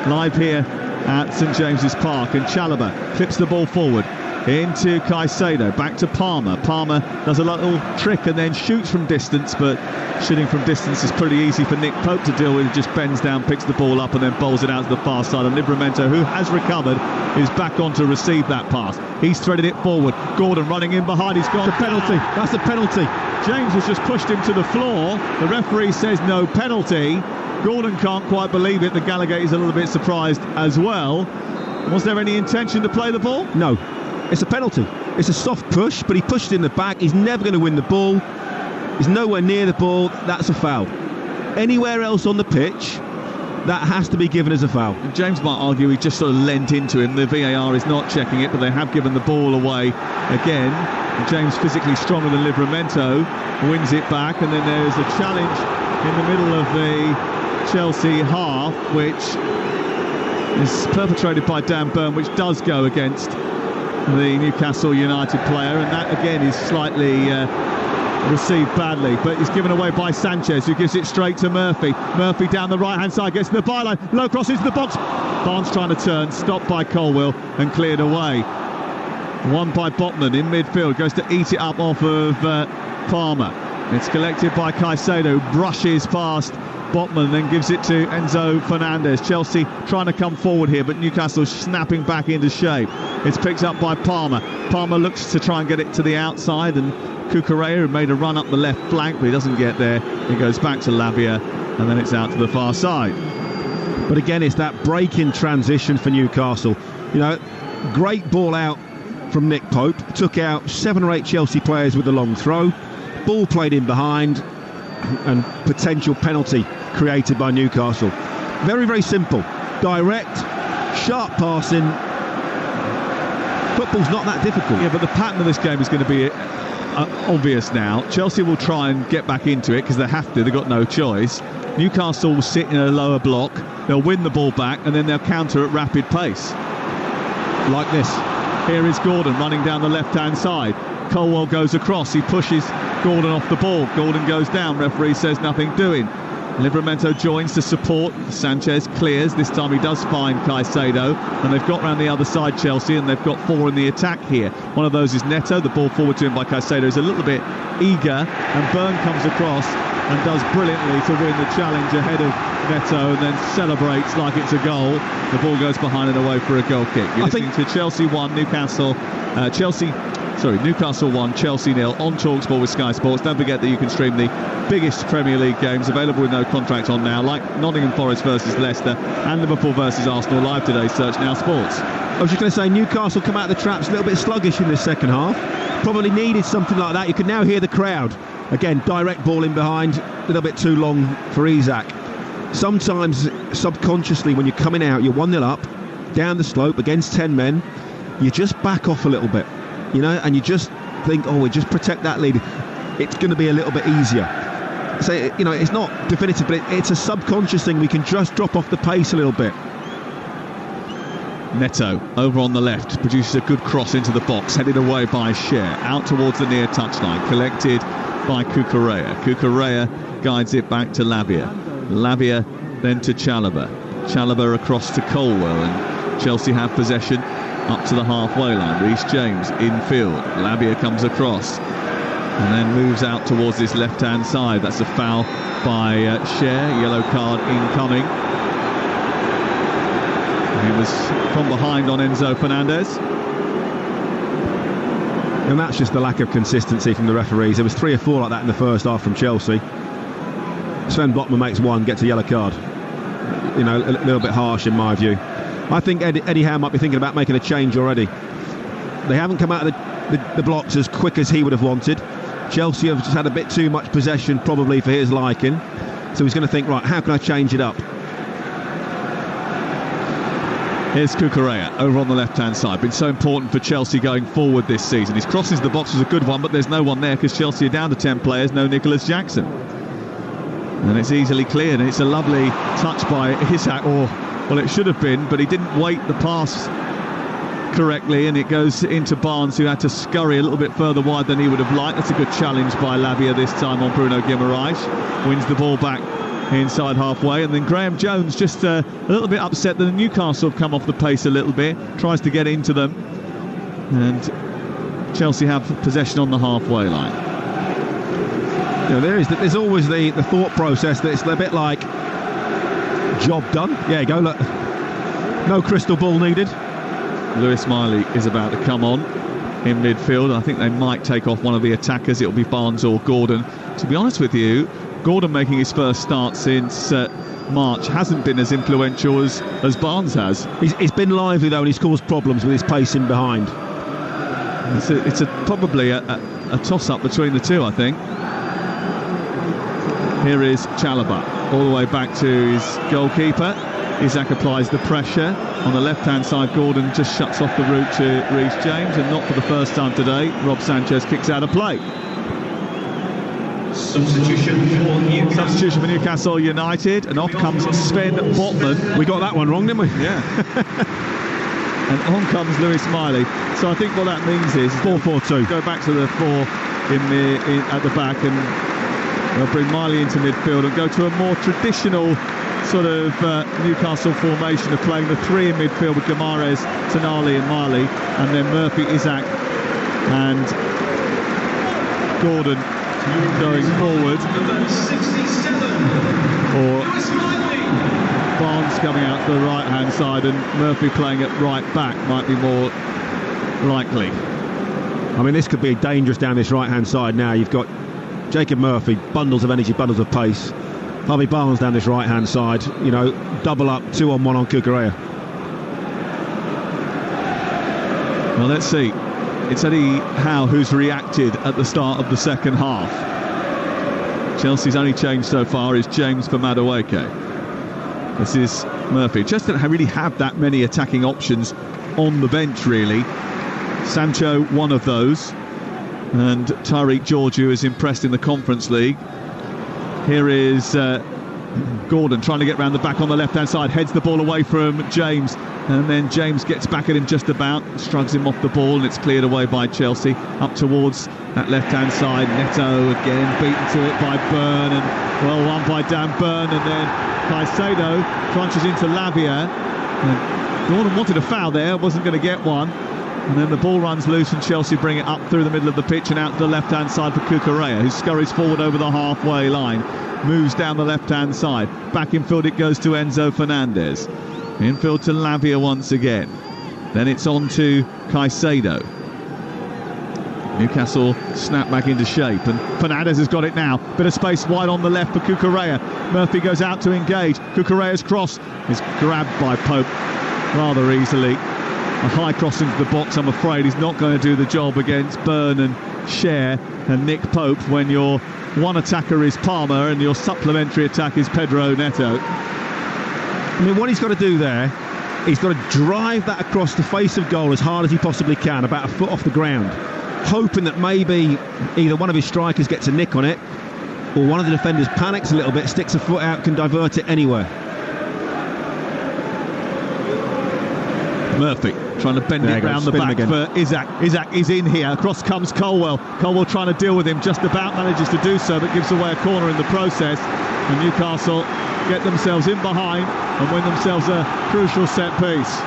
live here at St James's Park. And Chalobah clips the ball forward into Caicedo, back to Palmer. Palmer does a little trick and then shoots from distance, but shooting from distance is pretty easy for Nick Pope to deal with. He just bends down, picks the ball up and then bowls it out to the far side, and Livramento, who has recovered, is back on to receive that pass. He's threaded it forward. Gordon running in behind. He's got a penalty. That's a penalty. James has just pushed him to the floor. The referee says no penalty. Gordon can't quite believe it. The Gallagate is a little bit surprised as well. Was there any intention to play the ball? No. It's a penalty. It's a soft push, but he pushed it in the back. He's never going to win the ball. He's nowhere near the ball. That's a foul. Anywhere else on the pitch, that has to be given as a foul. James might argue he just sort of lent into him. The VAR is not checking it, but they have given the ball away again. James, physically stronger than Livramento, wins it back, and then there's a challenge in the middle of the Chelsea half, which is perpetrated by Dan Burn, which does go against the Newcastle United player, and that again is slightly received badly, but it's given away by Sanchez, who gives it straight to Murphy. Murphy down the right hand side, gets to the byline, low cross into the box. Barnes trying to turn, stopped by Colwill and cleared away. Won by Botman in midfield, goes to eat it up off of Palmer. It's collected by Caicedo, brushes past Botman, then gives it to Enzo Fernandez. Chelsea trying to come forward here, but Newcastle snapping back into shape. It's picked up by Palmer. Palmer looks to try and get it to the outside, and Cucurella made a run up the left flank, but he doesn't get there. He goes back to Lavia, and then it's out to the far side. But again, it's that break in transition for Newcastle. You know, great ball out from Nick Pope. Took out 7 or 8 Chelsea players with a long throw. Ball played in behind, and potential penalty created by Newcastle. Very, very simple. Direct, sharp passing. Football's not that difficult. Yeah, but the pattern of this game is going to be obvious now. Chelsea will try and get back into it because they have to. They've got no choice. Newcastle will sit in a lower block. They'll win the ball back and then they'll counter at rapid pace. Like this. Here is Gordon running down the left-hand side. Colwell goes across. He pushes Gordon off the ball. Gordon goes down. Referee says nothing doing. Livramento joins to support. Sanchez clears. This time he does find Caicedo, and they've got round the other side, Chelsea, and they've got 4 in the attack here. One of those is Neto. The ball forward to him by Caicedo is a little bit eager, and Byrne comes across and does brilliantly to win the challenge ahead of Neto, and then celebrates like it's a goal. The ball goes behind and away for a goal kick. You're listening to Chelsea 1, Newcastle 1, Chelsea 0 on TalkSport with Sky Sports. Don't forget that you can stream the biggest Premier League games available with no contract on now, like Nottingham Forest versus Leicester and Liverpool versus Arsenal live today. Search Now Sports. I was just going to say, Newcastle come out of the traps a little bit sluggish in the second half. Probably needed something like that. You can now hear the crowd. Again, direct ball in behind, a little bit too long for Isak. Sometimes, subconsciously, when you're coming out, you're 1-0 up, down the slope against 10 men, you just back off a little bit, and you just think, we just protect that lead. It's going to be a little bit easier. So, it's not definitive, but it's a subconscious thing. We can just drop off the pace a little bit. Neto over on the left produces a good cross into the box, headed away by Cher, out towards the near touchline, collected by Cucurella. Cucurella guides it back to Lavia. Lavia then to Chalobah. Chalobah across to Colwell, and Chelsea have possession up to the halfway line. Reece James infield. Lavia comes across and then moves out towards this left-hand side. That's a foul by Cher. Yellow card incoming. He was from behind on Enzo Fernandez. And that's just the lack of consistency from the referees. There was 3 or 4 like that in the first half from Chelsea. Sven Botman makes 1, gets a yellow card. A little bit harsh in my view. I think Eddie Howe might be thinking about making a change already. They haven't come out of the blocks as quick as he would have wanted. Chelsea have just had a bit too much possession, probably for his liking. So he's going to think, right, how can I change it up? Here's Cucurella over on the left-hand side. Been so important for Chelsea going forward this season. His cross into the box was a good one, but there's no one there because Chelsea are down to 10 players, no Nicholas Jackson. And it's easily cleared, and it's a lovely touch by Isak, it should have been, but he didn't weight the pass correctly, and it goes into Barnes, who had to scurry a little bit further wide than he would have liked. That's a good challenge by Lavia this time on Bruno Guimaraes. Wins the ball back inside halfway, and then Graham Jones just a little bit upset that Newcastle have come off the pace a little bit, tries to get into them, and Chelsea have possession on the halfway line. There's always the thought process that it's a bit like job done. Yeah, go, look, no crystal ball needed. Lewis Miley is about to come on in midfield. I think they might take off one of the attackers. It'll be Barnes or Gordon. To be honest with you, Gordon making his first start since March hasn't been as influential as Barnes has. He's been lively though, and he's caused problems with his pace in behind. It's probably a toss-up between the two, I think. Here is Chalobah, all the way back to his goalkeeper. Isak applies the pressure. On the left-hand side, Gordon just shuts off the route to Reece James, and not for the first time today, Rob Sanchez kicks out of play. Substitution for Newcastle United, and off comes Sven Botman. We got that one wrong, didn't we? Yeah. And on comes Lewis Miley. So I think what that means is 4-4-2. Go back to the 4 at the back, and they'll bring Miley into midfield and go to a more traditional sort of Newcastle formation of playing the 3 in midfield with Guimaraes, Tonali and Miley, and then Murphy, Isak and Gordon going forward, or Barnes coming out to the right hand side and Murphy playing at right back might be more likely. I mean, this could be dangerous down this right hand side now. You've got Jacob Murphy, bundles of energy, bundles of pace. Harvey Barnes down this right hand side, double up, 2-on-1 on Cucurella. Well, let's see. It's Eddie Howe who's reacted at the start of the second half. Chelsea's only change so far is James for Madueke. This is Murphy. Just don't really have that many attacking options on the bench, really. Sancho, one of those. And Tariq Georgiou is impressed in the Conference League. Here is Gordon trying to get round the back on the left-hand side, heads the ball away from James, and then James gets back at him just about, shrugs him off the ball, and it's cleared away by Chelsea. Up towards that left-hand side, Neto again beaten to it by Byrne, and well won by Dan Byrne, and then Caicedo crunches into Lavia. And Gordon wanted a foul there, wasn't going to get one. And then the ball runs loose and Chelsea bring it up through the middle of the pitch and out to the left-hand side for Cucurella, who scurries forward over the halfway line, moves down the left-hand side. Back infield it goes to Enzo Fernandez. Infield to Lavia once again. Then it's on to Caicedo. Newcastle snap back into shape, and Fernandez has got it now. Bit of space wide on the left for Cucurella. Murphy goes out to engage. Cucurella's cross is grabbed by Pope rather easily. A high cross into the box, I'm afraid, is not going to do the job against Byrne and Cher and Nick Pope when your one attacker is Palmer and your supplementary attack is Pedro Neto. I mean, what he's got to do there, he's got to drive that across the face of goal as hard as he possibly can, about a foot off the ground, hoping that maybe either one of his strikers gets a nick on it or one of the defenders panics a little bit, sticks a foot out, can divert it anywhere. Murphy trying to bend it round the back for Isak. Isak is in here. Across comes Colwell. Colwell trying to deal with him. Just about manages to do so, but gives away a corner in the process. And Newcastle get themselves in behind and win themselves a crucial set piece.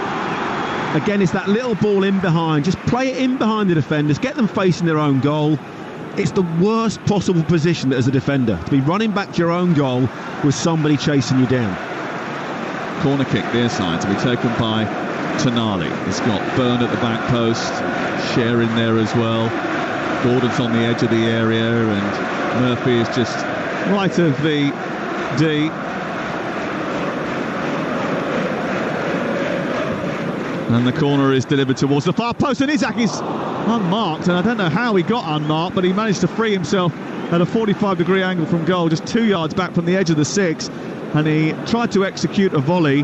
Again, it's that little ball in behind. Just play it in behind the defenders. Get them facing their own goal. It's the worst possible position as a defender, to be running back to your own goal with somebody chasing you down. Corner kick near side to be taken by Tonali. It's got Byrne at the back post, Cher in there as well. Gordon's on the edge of the area, and Murphy is just right of the D. And the corner is delivered towards the far post, and Isak is unmarked, and I don't know how he got unmarked, but he managed to free himself at a 45-degree angle from goal, just 2 yards back from the edge of the six, and he tried to execute a volley,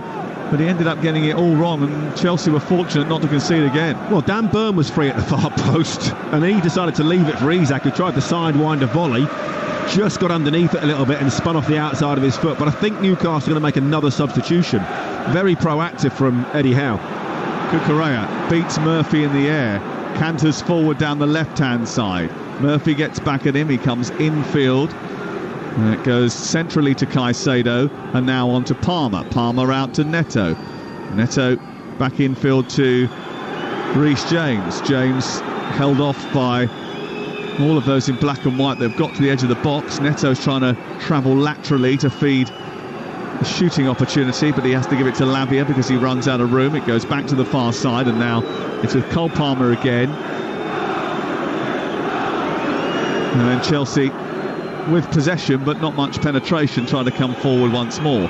but he ended up getting it all wrong, and Chelsea were fortunate not to concede again. Well, Dan Byrne was free at the far post, and he decided to leave it for Isak, who tried to sidewind a volley, just got underneath it a little bit and spun off the outside of his foot. But I think Newcastle are going to make another substitution. Very proactive from Eddie Howe. Cucurella beats Murphy in the air, canters forward down the left-hand side. Murphy gets back at him, he comes infield. And it goes centrally to Caicedo, and now on to Palmer. Palmer out to Neto. Neto back infield to Reece James. James held off by all of those in black and white. They've got to the edge of the box. Neto's trying to travel laterally to feed a shooting opportunity, but he has to give it to Lavia because he runs out of room. It goes back to the far side, and now it's with Cole Palmer again. And then Chelsea with possession but not much penetration, trying to come forward once more.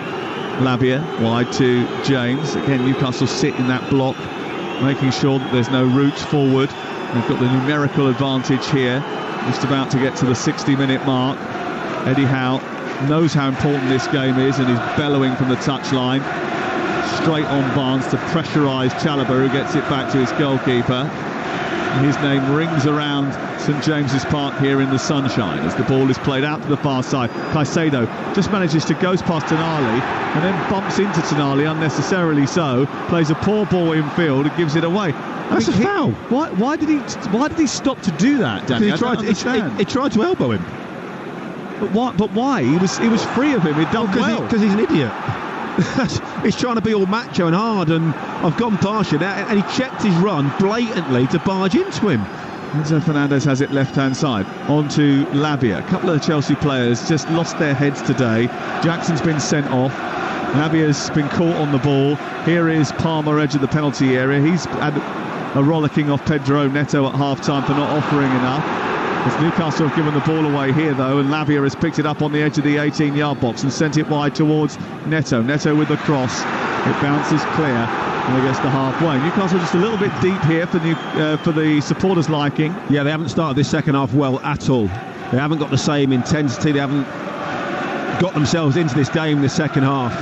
Lavia wide to James. Again, Newcastle sit in that block, making sure that there's no routes forward. They've got the numerical advantage here, just about to get to the 60-minute mark. Eddie Howe knows how important this game is, and he's bellowing from the touchline. Straight on Barnes to pressurise Chalobah, who gets it back to his goalkeeper. His name rings around St James's Park here in the sunshine as the ball is played out to the far side. Caicedo just manages to go past Tonali and then bumps into Tonali unnecessarily so, plays a poor ball infield and gives it away. That's a foul. Why did he stop to do that, Danny? He tried to elbow him. But why? He was free of him. He'd done well. Because he's an idiot. He's trying to be all macho and hard, and I've gone past you now, and he checked his run blatantly to barge into him. Enzo Fernandez has it left-hand side, on to Lavia. A couple of the Chelsea players just lost their heads today. Jackson's been sent off. Lavia's been caught on the ball. Here is Palmer, edge of the penalty area. He's had a rollicking off Pedro Neto at half-time for not offering enough. As Newcastle have given the ball away here, though, and Lavia has picked it up on the edge of the 18-yard box and sent it wide towards Neto. Neto with the cross. It bounces clear and it gets to halfway. Newcastle just a little bit deep here for the supporters' liking. Yeah, they haven't started this second half well at all. They haven't got the same intensity. They haven't got themselves into this game in the second half.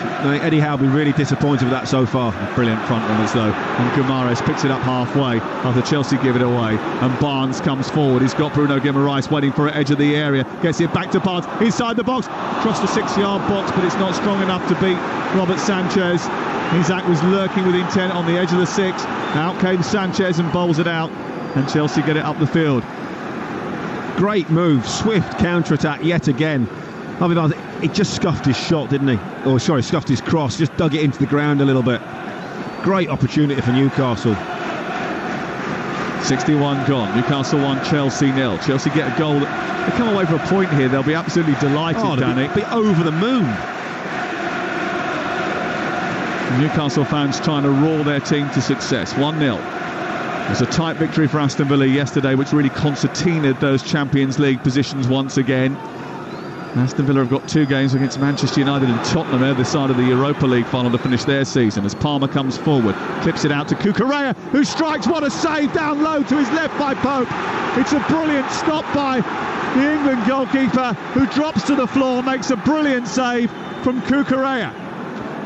Eddie Howe will be really disappointed with that so far. Brilliant front runners though, and Guimaraes picks it up halfway after Chelsea give it away, and Barnes comes forward. He's got Bruno Guimaraes waiting for it, edge of the area, gets it back to Barnes, inside the box, across the 6-yard box, but it's not strong enough to beat Robert Sanchez. Isaac was lurking with intent on the edge of the 6. Out came Sanchez and bowls it out, and Chelsea get it up the field. Great move, swift counter-attack yet again. Harvey Barnes, he just scuffed his shot, didn't he? Or sorry, scuffed his cross, just dug it into the ground a little bit. Great opportunity for Newcastle. 61 gone. Newcastle 1, Chelsea 0. Chelsea get a goal. They come away from a point here, they'll be absolutely delighted, Danny. Be over the moon. Newcastle fans trying to roar their team to success. 1-0. It was a tight victory for Aston Villa yesterday, which really concertinaed those Champions League positions once again. Aston Villa have got 2 games against Manchester United and Tottenham either side of the Europa League final to finish their season. As Palmer comes forward, clips it out to Cucurella, who strikes. What a save down low to his left by Pope. It's a brilliant stop by the England goalkeeper, who drops to the floor, makes a brilliant save from Cucurella.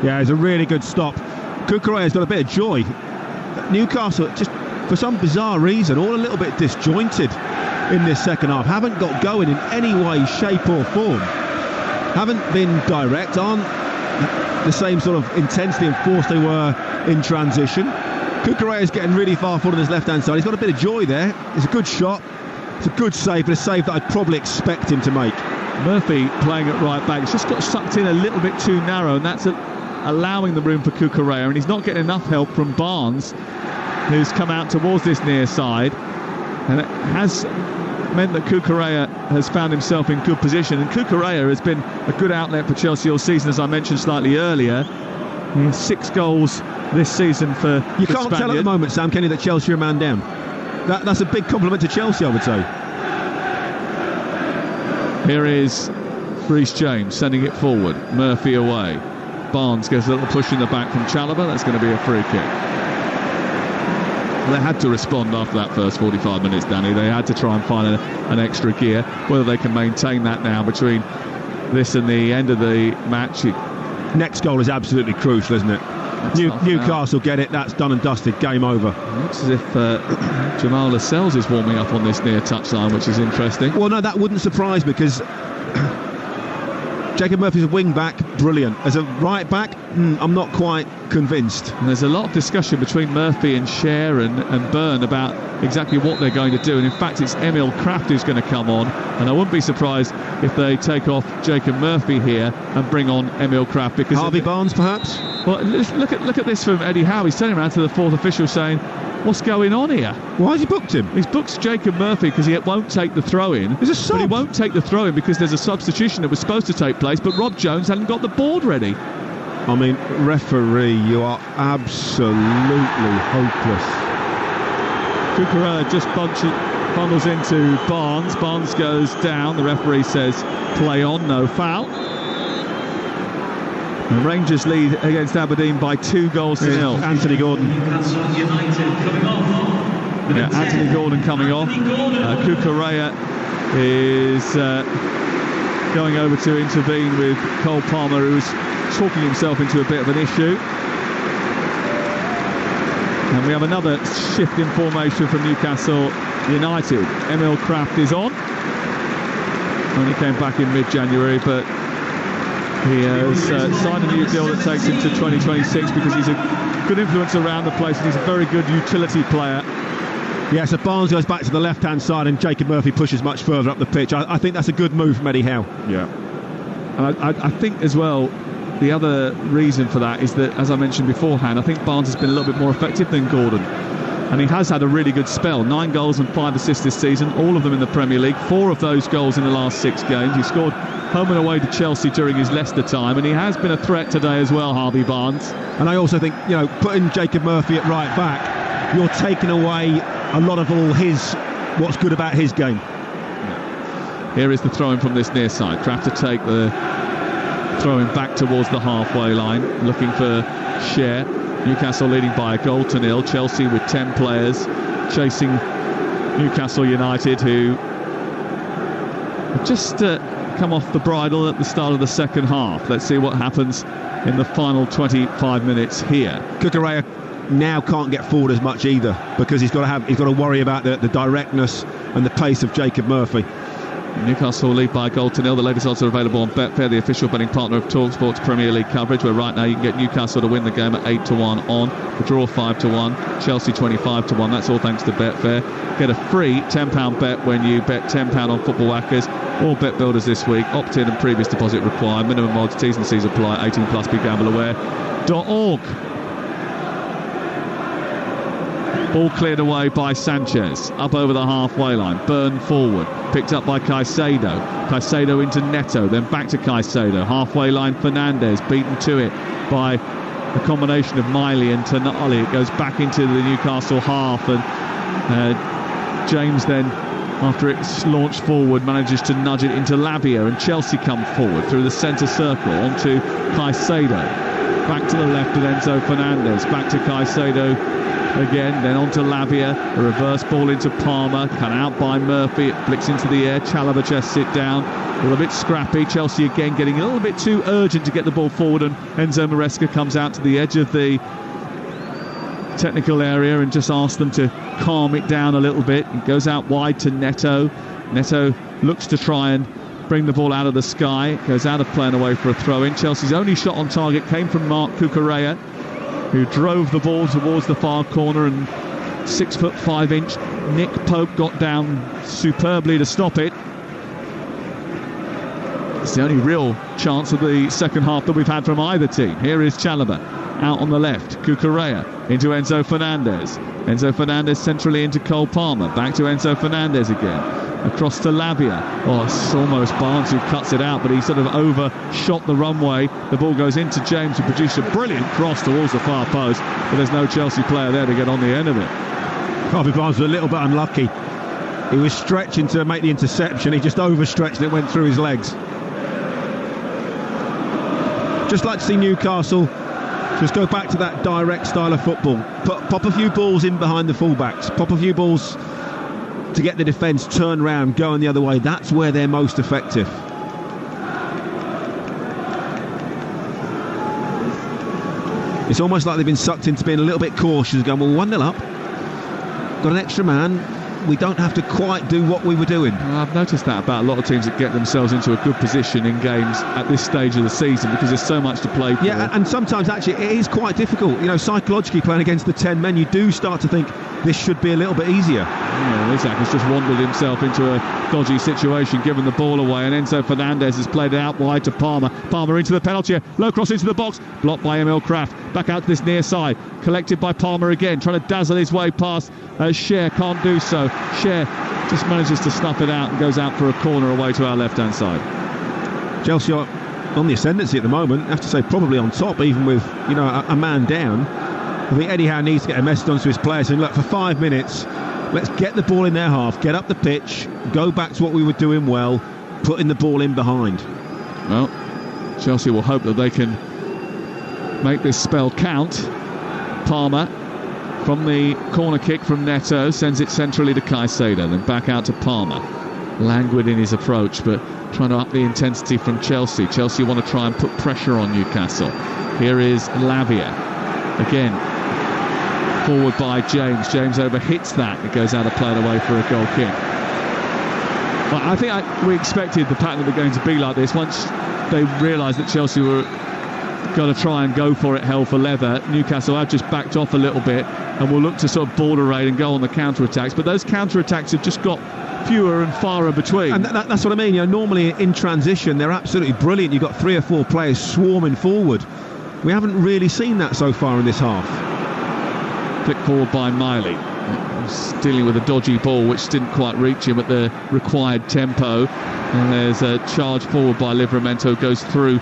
Yeah, it's a really good stop. Cucurella's got a bit of joy. Newcastle, just for some bizarre reason, all a little bit disjointed in this second half. Haven't got going in any way, shape or form. Haven't been direct, aren't the same sort of intensity and force they were in transition. Cucurella's getting really far forward on his left-hand side. He's got a bit of joy there. It's a good shot. It's a good save, but a save that I'd probably expect him to make. Murphy playing at right back. It's just got sucked in a little bit too narrow, and that's allowing the room for Cucurella, and he's not getting enough help from Barnes, who's come out towards this near side, and it has meant that Cucurella has found himself in good position. And Cucurella has been a good outlet for Chelsea all season, as I mentioned slightly earlier. He has 6 goals this season for You can't tell at the moment, Sam, can you, that Chelsea are a man down? That's a big compliment to Chelsea, I would say. Here is Reece James sending it forward. Murphy away. Barnes gets a little push in the back from Chalobah. That's going to be a free kick. They had to respond after that first 45 minutes, Danny. They had to try and find an extra gear. Whether they can maintain that now between this and the end of the match. Next goal is absolutely crucial, isn't it? Newcastle get it. That's done and dusted. Game over. It looks as if Jamal Lascelles is warming up on this near touchline, which is interesting. Well, no, that wouldn't surprise me, because Jacob Murphy's a wing back, brilliant. As a right back, I'm not quite convinced. And there's a lot of discussion between Murphy and Cher and Byrne about exactly what they're going to do. And in fact, it's Emil Kraft who's going to come on. And I wouldn't be surprised if they take off Jacob Murphy here and bring on Emil Kraft, because Harvey Barnes, perhaps. Well, look at this from Eddie Howe. He's turning around to the 4th official saying, "What's going on here?" Why has he booked him? He's booked Jacob Murphy because he won't take the throw-in. There's a sub. But he won't take the throw-in because there's a substitution that was supposed to take place, but Rob Jones hadn't got the board ready. I mean, referee, you are absolutely hopeless. Cucurella just bundles into Barnes. Barnes goes down. The referee says play on, no foul. The Rangers lead against Aberdeen by 2-0. Anthony Gordon. Yeah, Anthony Gordon coming off. Cucurella is going over to intervene with Cole Palmer, who's talking himself into a bit of an issue. And we have another shift in formation from Newcastle United. Emil Kraft is on. Only came back in mid-January, but he has signed a new deal that takes him to 2026 because he's a good influence around the place and he's a very good utility player. Yeah, so Barnes goes back to the left-hand side and Jacob Murphy pushes much further up the pitch. I think that's a good move from Eddie Howe. Yeah. And I think as well, the other reason for that is that, as I mentioned beforehand, I think Barnes has been a little bit more effective than Gordon. And he has had a really good spell. 9 goals and 5 assists this season, all of them in the Premier League. 4 of those goals in the last 6 games. He scored home and away to Chelsea during his Leicester time, and he has been a threat today as well, Harvey Barnes. And I also think, putting Jacob Murphy at right back, you're taking away a lot of what's good about his game. Here is the throw-in from this near side. Kraft to take the throw-in back towards the halfway line, looking for Cher. Newcastle leading by 1-0. Chelsea with 10 players chasing Newcastle United, who just come off the bridle at the start of the second half. Let's see what happens in the final 25 minutes here. Cucurella now can't get forward as much either, because he's got to worry about the directness and the pace of Jacob Murphy. Newcastle lead by a goal to nil. The latest odds are available on Betfair, the official betting partner of TalkSport's Premier League coverage, where right now you can get Newcastle to win the game at 8-1 on, the draw 5-1, Chelsea 25-1. That's all thanks to Betfair. Get a free £10 bet when you bet £10 on Football Whackers. All bet builders this week. Opt-in and previous deposit required. Minimum odds, T's and C's apply. 18 plus. BeGambleAware.org. Ball cleared away by Sanchez, up over the halfway line, burned forward, picked up by Caicedo into Neto, then back to Caicedo, halfway line Fernandes, beaten to it by a combination of Miley and Tonali. It goes back into the Newcastle half, and James then, after it's launched forward, manages to nudge it into Lavia, and Chelsea come forward through the centre circle onto Caicedo, back to the left with Enzo Fernandez, back to Caicedo again, then on to Lavia, a reverse ball into Palmer, cut out by Murphy, it flicks into the air, Chalobah just sit down, a little bit scrappy, Chelsea again getting a little bit too urgent to get the ball forward, and Enzo Maresca comes out to the edge of the technical area and just asks them to calm it down a little bit. It goes out wide to Neto. Neto looks to try and bring the ball out of the sky, it goes out of play and away for a throw-in. Chelsea's only shot on target came from Marc Cucurella, who drove the ball towards the far corner, and 6'5" Nick Pope got down superbly to stop it. It's the only real chance of the second half that we've had from either team. Here is Chalobah out on the left, Cucurella into Enzo Fernandez. Enzo Fernandez centrally into Cole Palmer, back to Enzo Fernandez again, across to Lavia. Oh, it's almost Barnes who cuts it out, but he sort of overshot the runway. The ball goes into James, who produced a brilliant cross towards the far post, but there's no Chelsea player there to get on the end of it. Harvey Barnes was a little bit unlucky. He was stretching to make the interception, he just overstretched and it went through his legs. Just like to see Newcastle just go back to that direct style of football. Pop a few balls in behind the fullbacks, pop a few balls to get the defence turn round, going the other way. That's where they're most effective. It's almost like they've been sucked into being a little bit cautious, going, well, 1-0 up, got an extra man, we don't have to quite do what we were doing. I've noticed that about a lot of teams that get themselves into a good position in games at this stage of the season, because there's so much to play for. Yeah, and sometimes actually it is quite difficult. You know, psychologically playing against the 10 men, you do start to think this should be a little bit easier. Yeah, Isaac has just wandered himself into a dodgy situation, given the ball away, and Enzo Fernandez has played it out wide to Palmer. Palmer into the penalty area, low cross into the box, blocked by Emil Kraft. Back out to this near side, collected by Palmer again, trying to dazzle his way past Scher, can't do so. Scher just manages to snuff it out and goes out for a corner away to our left-hand side. Chelsea are on the ascendancy at the moment, I have to say probably on top, even with, you know, a man down. I think Eddie Howe needs to get a message onto his players and look, for 5 minutes, let's get the ball in their half, get up the pitch, go back to what we were doing well, putting the ball in behind. Well, Chelsea will hope that they can make this spell count. Palmer from the corner kick from Neto sends it centrally to Caicedo, then back out to Palmer. Languid in his approach, but trying to up the intensity from Chelsea. Chelsea want to try and put pressure on Newcastle. Here is Lavia again, forward by James. James overhits that. It goes out of play and away for a goal kick. Well, I think we expected the pattern of the game to be like this. Once they realised that Chelsea were going to try and go for it hell for leather, Newcastle have just backed off a little bit and will look to sort of border raid and go on the counter-attacks. But those counter-attacks have just got fewer and far between. And that's what I mean. You know, normally in transition they're absolutely brilliant. You've got 3 or 4 players swarming forward. We haven't really seen that so far in this half. Flick forward by Miley. He's dealing with a dodgy ball which didn't quite reach him at the required tempo. And there's a charge forward by Livramento, goes through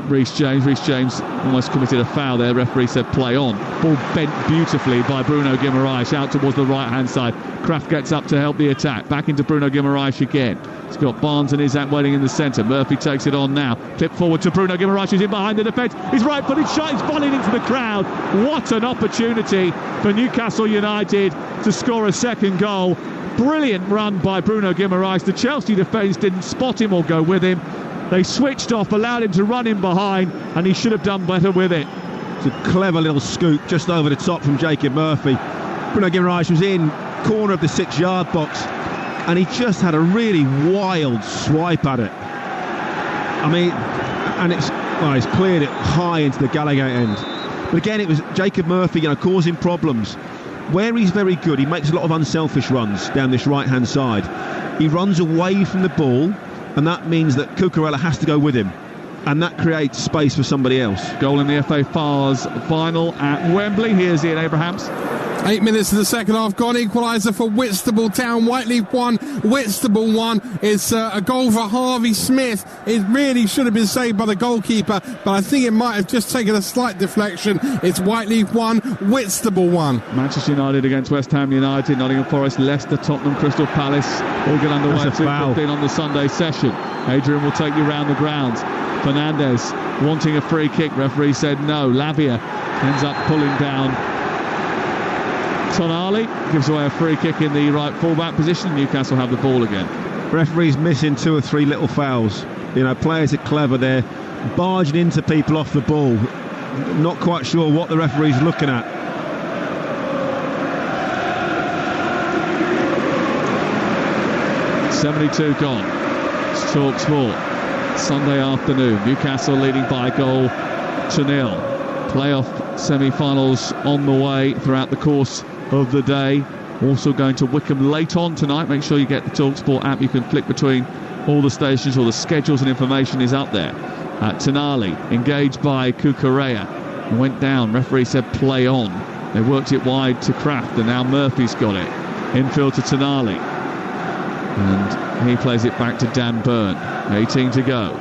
Reece James almost committed a foul there. Referee said play on. Ball bent beautifully by Bruno Guimaraes out towards the right hand side. Kraft gets up to help the attack. Back into Bruno Guimaraes again. He's got Barnes and Isaac waiting in the centre. Murphy takes it on now. Clip forward to Bruno Guimaraes, who's in behind the defence. He's right-footed shot. He's volleyed into the crowd. What an opportunity for Newcastle United to score a second goal. Brilliant run by Bruno Guimaraes. The Chelsea defence didn't spot him or go with him. They switched off, allowed him to run in behind, and he should have done better with it. It's a clever little scoop just over the top from Jacob Murphy. Bruno Guimaraes was in corner of the 6-yard box, and he just had a really wild swipe at it. I mean, and he's cleared it high into the Gallagher end. But again, it was Jacob Murphy, causing problems. Where he's very good, he makes a lot of unselfish runs down this right-hand side. He runs away from the ball, and that means that Cucurella has to go with him, and that creates space for somebody else. Goal in the FA Fars final at Wembley. Here's Ian Abrahams. 8 minutes of the second half gone. Equaliser for Whitstable Town. Whiteleaf 1, Whitstable 1. It's a goal for Harvey Smith. It really should have been saved by the goalkeeper, but I think it might have just taken a slight deflection. It's Whiteleaf 1, Whitstable 1. Manchester United against West Ham United, Nottingham Forest, Leicester, Tottenham, Crystal Palace. All get underway at 2:15 on the Sunday session. Adrian will take you round the grounds. Fernandez wanting a free kick. Referee said no. Lavia ends up pulling down Tonali, gives away a free kick in the right fullback position. Newcastle have the ball again. Referee's missing 2 or 3 little fouls. Players are clever. They're barging into people off the ball. Not quite sure what the referee's looking at. .72 gone. It's TalkSport. Sunday afternoon. Newcastle leading by a goal to 0. Playoff semi-finals on the way throughout the course of the day. Also going to Wickham late on tonight. Make sure you get the TalkSport app. You can flick between all the stations. All the schedules and information is up there. Tonali engaged by Cucurella. Went down. Referee said play on. They worked it wide to Kraft, and now Murphy's got it. Infield to Tonali. And he plays it back to Dan Burn. 18 to go.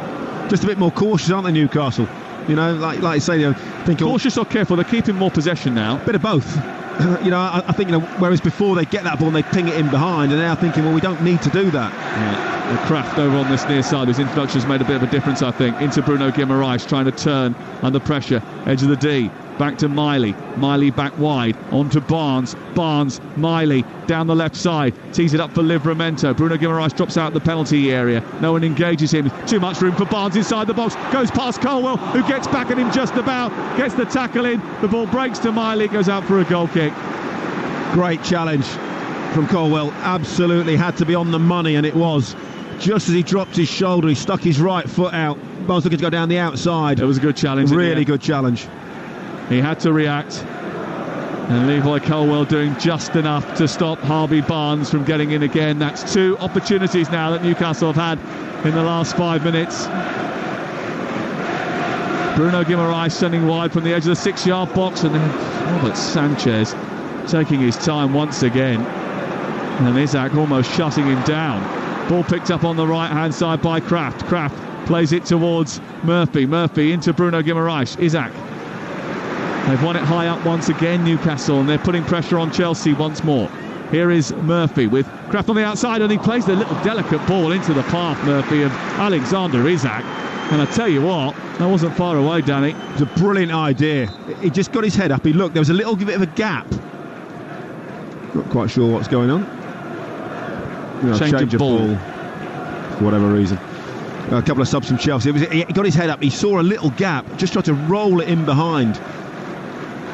Just a bit more cautious, aren't they, Newcastle? Like I say, think cautious or careful. They're keeping more possession now. Bit of both. I think whereas before they get that ball and they ping it in behind, and now thinking, well, we don't need to do that. Yeah. The Kraft over on this near side. His introduction's made a bit of a difference, I think. Into Bruno Guimaraes, trying to turn under pressure. Edge of the D. Back to Miley. Miley back wide. On to Barnes. Barnes. Miley down the left side. Tees it up for Livramento. Bruno Guimaraes drops out the penalty area. No one engages him. Too much room for Barnes inside the box. Goes past Colwell, who gets back at him just about. Gets the tackle in. The ball breaks to Miley. Goes out for a goal kick. Great challenge from Colwell. Absolutely had to be on the money, and it was. Just as he dropped his shoulder, he stuck his right foot out. Barnes looking to go down the outside. It was a good challenge. Really good challenge. He had to react, and Levi Colwell doing just enough to stop Harvey Barnes from getting in again. That's 2 opportunities now that Newcastle have had in the last 5 minutes. Bruno Guimaraes sending wide from the edge of the 6-yard box, and then Robert Sanchez taking his time once again, and Isaac almost shutting him down. Ball picked up on the right-hand side by Kraft. Kraft plays it towards Murphy. Murphy into Bruno Guimaraes. Isaac. They've won it high up once again, Newcastle, and they're putting pressure on Chelsea once more. Here is Murphy with Kraft on the outside, and he plays the little delicate ball into the path, Murphy, of Alexander Isaac. And I tell you what, that wasn't far away, Danny. It was a brilliant idea. He just got his head up. He looked. There was a little bit of a gap. Not quite sure what's going on. Change of ball for whatever reason. A couple of subs from Chelsea. He got his head up. He saw a little gap. Just tried to roll it in behind.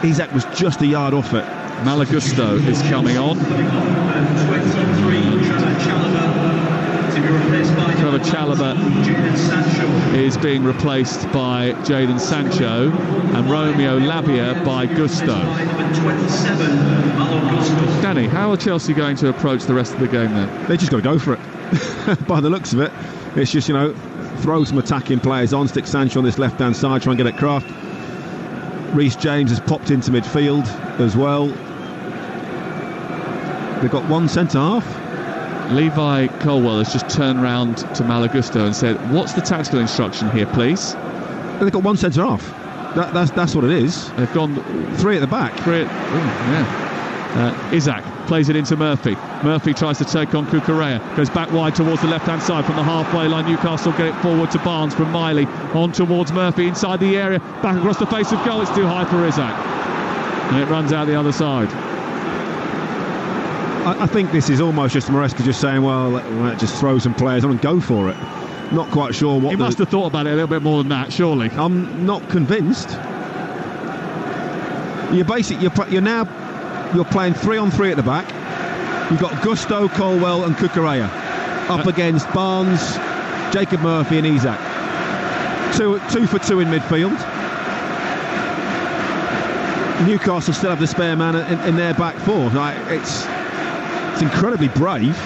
Isaac was just a yard off it. Malagusto is coming on. Trevor Chalobah is being replaced by Jadon Sancho, and Romeo Lavia by Gusto. Danny, how are Chelsea going to approach the rest of the game then? They just got to go for it. By the looks of it, it's just, throw some attacking players on, stick Sancho on this left-hand side, try and get at Kraft. Reece James has popped into midfield as well. They've got one centre-half. Levi Colwell has just turned round to Malagusto and said, what's the tactical instruction here, please? They've got one centre half. That's what it is. They've gone 3 at the back. Isaac plays it into Murphy. Murphy tries to take on Cucurella. Goes back wide towards the left-hand side from the halfway line. Newcastle get it forward to Barnes from Miley. On towards Murphy inside the area. Back across the face of goal. It's too high for Isaac. And it runs out the other side. I think this is almost just Maresca just saying, well, let's just throw some players on and go for it. Not quite sure what... He must have thought about it a little bit more than that, surely. I'm not convinced. You're playing 3-on-3 at the back. You've got Gusto, Colwell and Cucurella up against Barnes, Jacob Murphy and Isaac. 2 for 2 in midfield. Newcastle still have the spare man in their back four. Like, it's incredibly brave.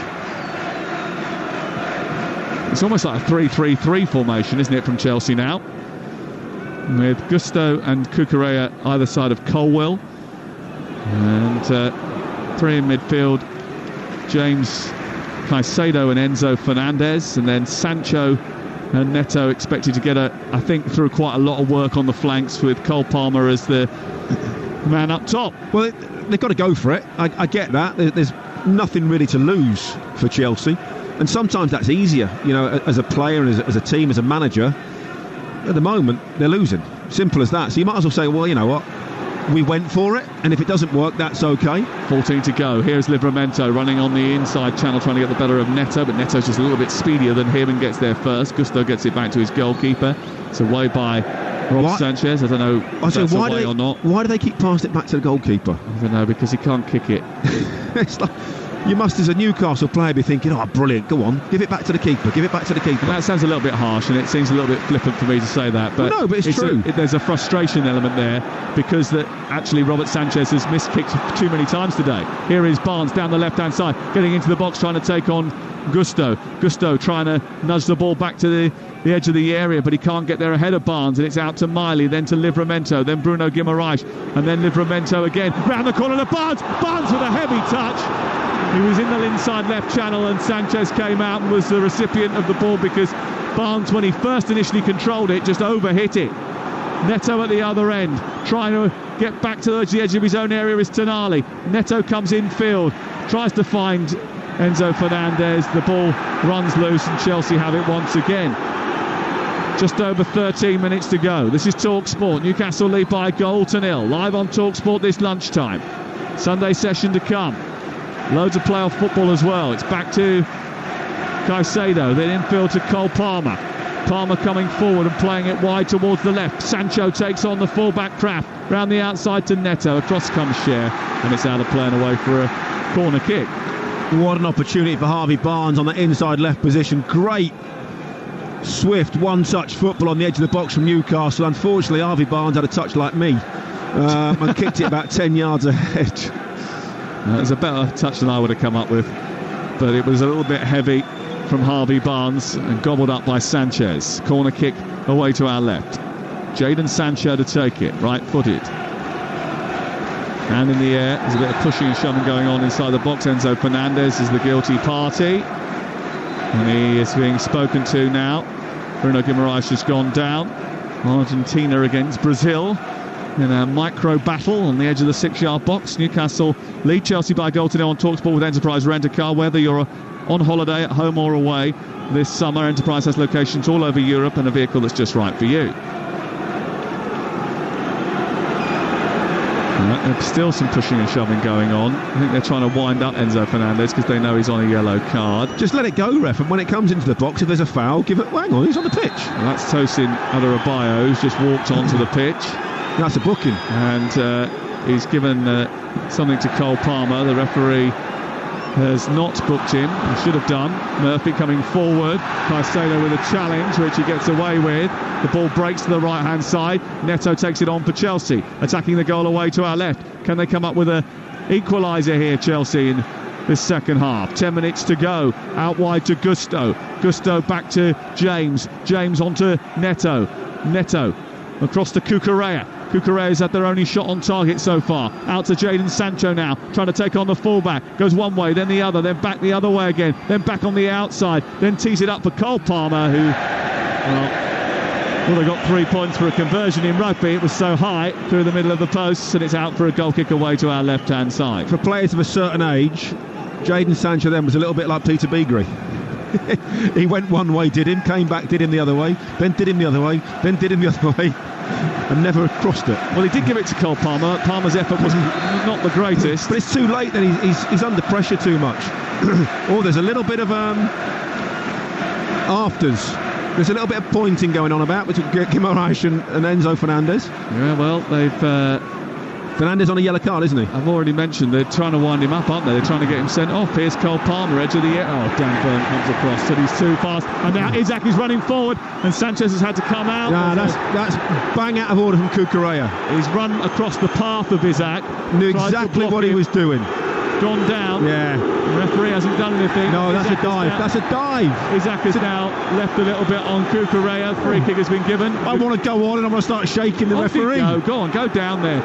It's almost like a 3-3-3 formation, isn't it, from Chelsea now? With Gusto and Cucurella either side of Colwell. And 3 in midfield, James Caicedo and Enzo Fernandez. And then Sancho and Neto expected to get, I think, through quite a lot of work on the flanks with Cole Palmer as the man up top. Well, they've got to go for it. I get that. There's nothing really to lose for Chelsea. And sometimes that's easier, as a player, as a team, as a manager. At the moment, they're losing. Simple as that. So you might as well say, well, you know what? We went for it, and if it doesn't work, that's okay. 14 to go. Here's Livramento running on the inside channel, trying to get the better of Neto, but Neto's just a little bit speedier than him and gets there first. Gusto gets it back to his goalkeeper. It's away by Rob Sanchez. I don't know if that's away or not. Why do they keep passing it back to the goalkeeper? I don't know, because he can't kick it. It's like... You must, as a Newcastle player, be thinking, oh, brilliant, go on, give it back to the keeper, give it back to the keeper. That sounds a little bit harsh, and it seems a little bit flippant for me to say that. But no, but it's true. There's a frustration element there, because that actually Robert Sanchez has missed kicks too many times today. Here is Barnes down the left-hand side, getting into the box, trying to take on Gusto. Gusto trying to nudge the ball back to the edge of the area, but he can't get there ahead of Barnes, and it's out to Miley, then to Livramento, then Bruno Guimaraes, and then Livramento again, round the corner to Barnes with a heavy touch. He was in the inside left channel, and Sanchez came out and was the recipient of the ball, because Barnes, when he first initially controlled it, just overhit it. Neto at the other end, trying to get back to the edge of his own area is Tonali. Neto comes infield, tries to find Enzo Fernandez. The ball runs loose, and Chelsea have it once again. Just over 13 minutes to go. This is TalkSport. Newcastle lead by a goal to nil. Live on TalkSport this lunchtime. Sunday session to come. Loads of playoff football as well. It's back to Caicedo, then infield to Cole Palmer. Palmer coming forward and playing it wide towards the left. Sancho takes on the fullback Kraft. Round the outside to Neto. Across comes Cher, and it's out of play and away for a corner kick. What an opportunity for Harvey Barnes on that inside left position. Great, swift, one-touch football on the edge of the box from Newcastle. Unfortunately, Harvey Barnes had a touch like me and kicked it about 10 yards ahead. It was a better touch than I would have come up with, but it was a little bit heavy from Harvey Barnes and gobbled up by Sanchez. Corner kick away to our left. Jadon Sancho to take it, right-footed. And in the air, there's a bit of pushing and shoving going on inside the box. Enzo Fernandez is the guilty party, and he is being spoken to now. Bruno Guimaraes has gone down. Argentina against Brazil in a micro battle on the edge of the 6-yard box. Newcastle lead Chelsea by a goal to nil on TalkSport with Enterprise Rent-A-Car. Whether you're on holiday at home or away this summer, Enterprise has locations all over Europe and a vehicle that's just right for you. Still some pushing and shoving going on. I think they're trying to wind up Enzo Fernandez because they know he's on a yellow card. Just let it go, ref, and when it comes into the box, if there's a foul, give it... Hang on, he's on the pitch. Well, that's Tosin Adarabioyo, who's just walked onto the pitch. That's a booking. And he's given something to Cole Palmer. The referee has not booked him. He should have done. Murphy coming forward. Caicedo with a challenge, which he gets away with. The ball breaks to the right-hand side. Neto takes it on for Chelsea, attacking the goal away to our left. Can they come up with an equaliser here, Chelsea, in this second half? 10 minutes to go. Out wide to Gusto. Gusto back to James. James onto Neto. Neto across to Cucurella. Cucurella's had their only shot on target so far. Out to Jadon Sancho now, trying to take on the fullback. Goes one way, then the other, then back the other way again, then back on the outside, then tees it up for Cole Palmer, who, well, Well, they got 3 points for a conversion in rugby. It was so high through the middle of the posts, and it's out for a goal kick away to our left-hand side. For players of a certain age, Jadon Sancho then was a little bit like Peter Beagrie. He went one way, did him, came back, did him the other way, then did him the other way, then did him the other way, and never crossed it. Well, he did give it to Cole Palmer. Palmer's effort was not the greatest. But it's too late then, he's under pressure too much. Oh, there's a little bit of afters. There's a little bit of pointing going on about between Guimaraes and Enzo Fernandez. Yeah, well, they've... Fernandez on a yellow card, isn't he? I've already mentioned they're trying to wind him up, aren't they? They're trying to get him sent off. Here's Cole Palmer, edge of the air. Oh, Dan Burn comes across, said he's too fast. And now Isaac is running forward, and Sanchez has had to come out. Nah, that's bang out of order from Cucurella. He's run across the path of Isaac. Knew exactly what he was doing. Gone down. Yeah. The referee hasn't done anything. No, that's a dive. That's a dive. Isaac has now left a little bit on Cucurella. Free kick has been given. I want to go on and I'm going to start shaking the referee. Go on, go down there.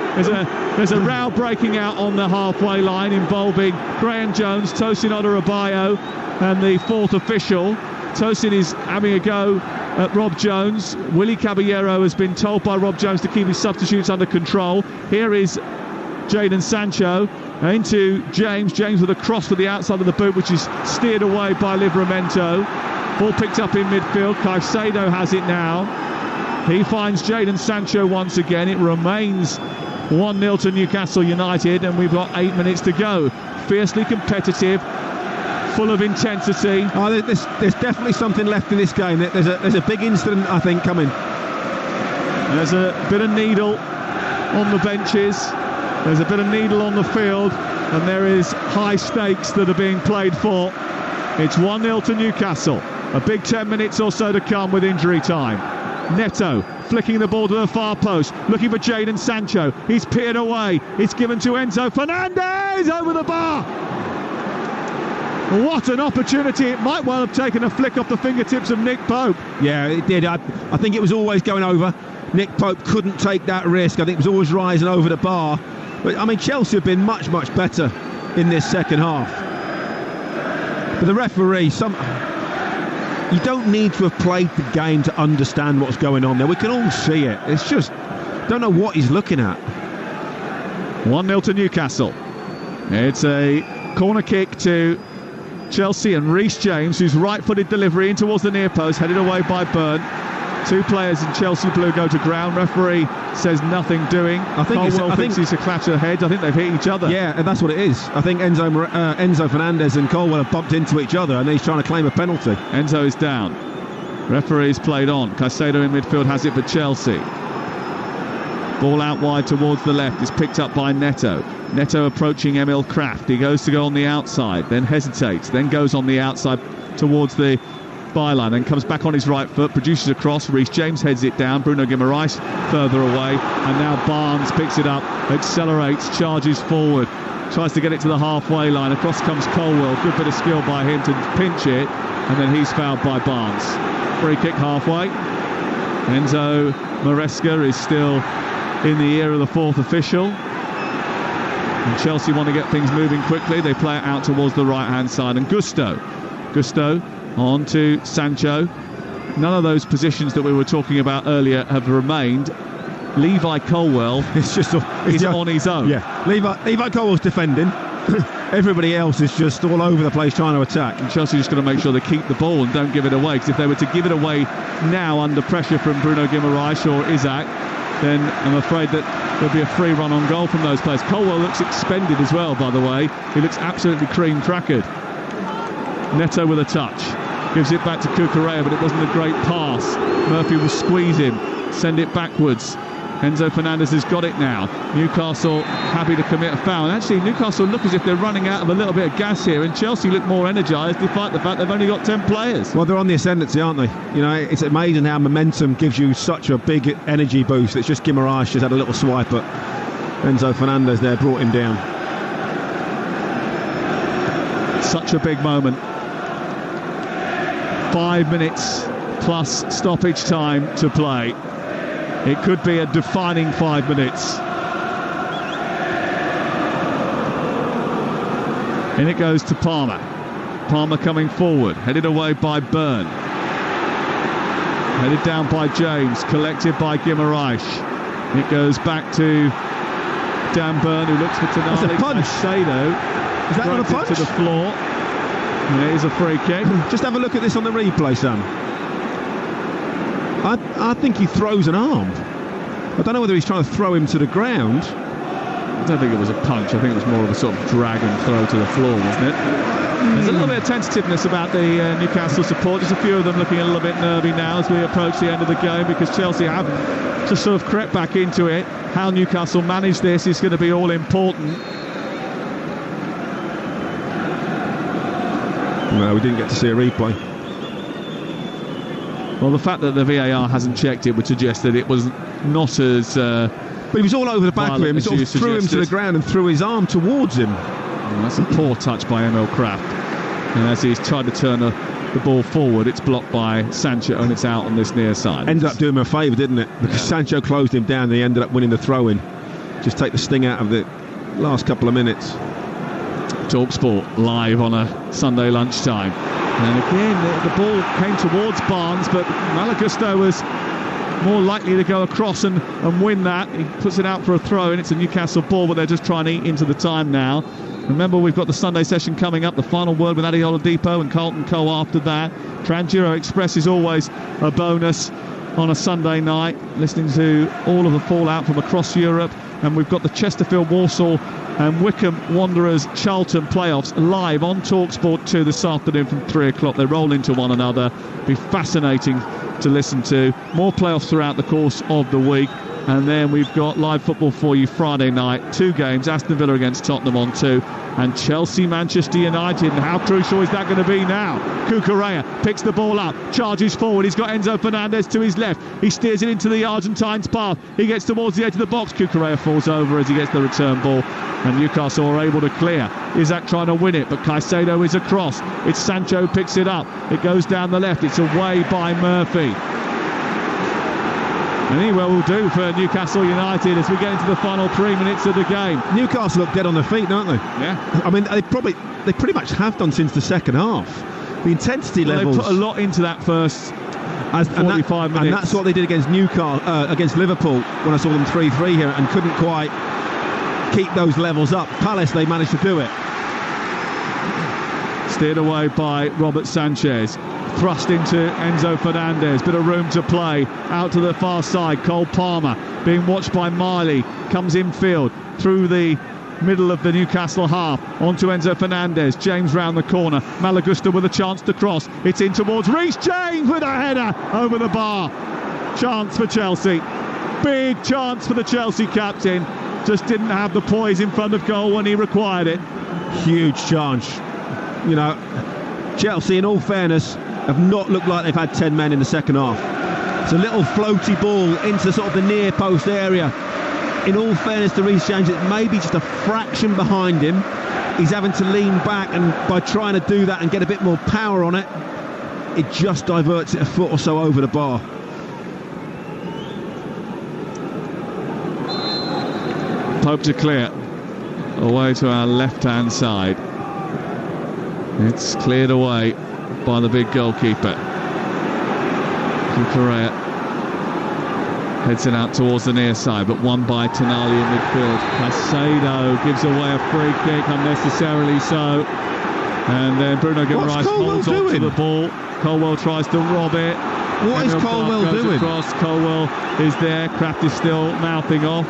There's a row breaking out on the halfway line involving Graham Jones, Tosin Odorabayo, and the fourth official. Tosin is having a go at Rob Jones. Willie Caballero has been told by Rob Jones to keep his substitutes under control. Here is Jadon Sancho into James with a cross to the outside of the boot, which is steered away by Livramento. Ball picked up in midfield. Caicedo has it now. He finds Jadon Sancho once again. It remains 1-0 to Newcastle United, and we've got 8 minutes to go. Fiercely competitive, full of intensity. Oh, there's definitely something left in this game. There's a big incident, I think, coming. There's a bit of needle on the benches. There's a bit of needle on the field, and there is high stakes that are being played for. It's 1-0 to Newcastle. A big 10 minutes or so to come with injury time. Neto flicking the ball to the far post, looking for Jadon Sancho. He's peered away. It's given to Enzo Fernandez over the bar. What an opportunity. It might well have taken a flick off the fingertips of Nick Pope. Yeah, it did. I think it was always going over. Nick Pope couldn't take that risk. I think it was always rising over the bar. But, I mean, Chelsea have been much, much better in this second half. But the referee, you don't need to have played the game to understand what's going on there. We can all see it. It's just, don't know what he's looking at. 1-0 to Newcastle. It's a corner kick to Chelsea, and Reece James, whose right-footed delivery in towards the near post, headed away by Byrne. Two players in Chelsea blue go to ground. Referee says nothing doing. I think it's a clash of heads. I think they've hit each other. Yeah, and that's what it is. I think Enzo Fernandez and Colwell have bumped into each other, and he's trying to claim a penalty. Enzo is down. Referee's played on. Caicedo in midfield has it for Chelsea. Ball out wide towards the left is picked up by Neto. Neto approaching Emil Kraft. He goes to go on the outside, then hesitates, then goes on the outside towards the byline, then comes back on his right foot, produces a cross. Reece James heads it down. Bruno Guimaraes further away, and now Barnes picks it up, accelerates, charges forward, tries to get it to the halfway line. Across comes Colwell. Good bit of skill by him to pinch it, and then he's fouled by Barnes. Free kick halfway. Enzo Maresca is still in the ear of the fourth official, and Chelsea want to get things moving quickly. They play it out towards the right hand side, and Gusto on to Sancho. None of those positions that we were talking about earlier have remained. Levi Colwell is on his own. Yeah, Levi Colwell's defending. Everybody else is just all over the place trying to attack. And Chelsea just got to make sure they keep the ball and don't give it away, because if they were to give it away now under pressure from Bruno Guimaraes or Isaac, then I'm afraid that there'll be a free run on goal from those players. Colwell looks expended as well, by the way. He looks absolutely cream crackered. Neto with a touch, gives it back to Cucurella, but it wasn't a great pass. Murphy will squeeze him, send it backwards. Enzo Fernandez has got it now. Newcastle happy to commit a foul, and actually Newcastle look as if they're running out of a little bit of gas here, and Chelsea look more energised despite the fact they've only got 10 players. Well, they're on the ascendancy, aren't they? You know, it's amazing how momentum gives you such a big energy boost. It's just Guimaraes just had a little swipe at Enzo Fernandez there, brought him down. Such a big moment. 5 minutes plus stoppage time to play. It could be a defining 5 minutes. In it goes to Palmer. Palmer coming forward, headed away by Byrne. Headed down by James, collected by Guimaraes. It goes back to Dan Burn, who looks for Tonali. That's a punch. Sado Is that not a punch? to the floor. And it is a free kick. Just have a look at this on the replay, Sam. I think he throws an arm. I don't know whether he's trying to throw him to the ground. I don't think it was a punch. I think it was more of a sort of drag and throw to the floor, wasn't it? There's a little bit of tentativeness about the Newcastle support. There's a few of them looking a little bit nervy now as we approach the end of the game, because Chelsea have just sort of crept back into it. How Newcastle manage this is going to be all important. No, we didn't get to see a replay. Well, the fact that the VAR hasn't checked it would suggest that it was not as... but he was all over the back of him. He sort of threw him to the ground and threw his arm towards him. Well, that's a poor touch by Emil Kraft. And as he's tried to turn the ball forward, it's blocked by Sancho and it's out on this near side. Ended up doing him a favour, didn't it? Because Sancho closed him down and he ended up winning the throw-in. Just take the sting out of the last couple of minutes. TalkSport live on a Sunday lunchtime. And again, the ball came towards Barnes, but Malagusto was more likely to go across and win that. He puts it out for a throw, and it's a Newcastle ball, but they're just trying to eat into the time now. Remember, we've got the Sunday session coming up, the final word with Adi Oladipo and Carlton Co after that. Transgiro Express is always a bonus on a Sunday night, listening to all of the fallout from across Europe. And we've got the Chesterfield, Walsall and Wycombe Wanderers Charlton playoffs live on TalkSport 2 this afternoon from 3 o'clock. They roll into one another. Be fascinating to listen to. More playoffs throughout the course of the week. And then we've got live football for you Friday night. 2 games, Aston Villa against Tottenham on 2. And Chelsea-Manchester United. And how crucial is that going to be now? Cucurella picks the ball up, charges forward. He's got Enzo Fernandez to his left. He steers it into the Argentine's path. He gets towards the edge of the box. Cucurella falls over as he gets the return ball. And Newcastle are able to clear. Isaac trying to win it, but Caicedo is across. It's Sancho picks it up. It goes down the left. It's away by Murphy. And he will do for Newcastle United as we get into the final 3 minutes of the game. Newcastle look dead on their feet, don't they? Yeah. I mean, they pretty much have done since the second half. The intensity levels. They put a lot into that first 45 minutes. And that's what they did against against Liverpool when I saw them 3-3 here and couldn't quite keep those levels up. Palace, they managed to do it. Steered away by Robert Sanchez. Thrust into Enzo Fernandez, bit of room to play, out to the far side. Cole Palmer being watched by Miley, comes infield through the middle of the Newcastle half, onto Enzo Fernandez. James round the corner, Malagusta with a chance to cross, it's in towards Reece James with a header over the bar. Chance for Chelsea, big chance for the Chelsea captain, just didn't have the poise in front of goal when he required it. Huge chance. You know, Chelsea, in all fairness, have not looked like they've had 10 men in the second half. It's a little floaty ball into sort of the near post area. In all fairness to Reece James, it's maybe just a fraction behind him. He's having to lean back, and by trying to do that and get a bit more power on it, it just diverts it a foot or so over the bar. Pope to clear away to our left-hand side. It's cleared away by the big goalkeeper. Cucurella heads it out towards the near side, but won by Tonali in midfield. Caicedo gives away a free kick, unnecessarily so. And then Bruno Guimaraes holds on to the ball. Colwell tries to rob it. What is Colwell doing? Across. Colwell is there. Kraft is still mouthing off.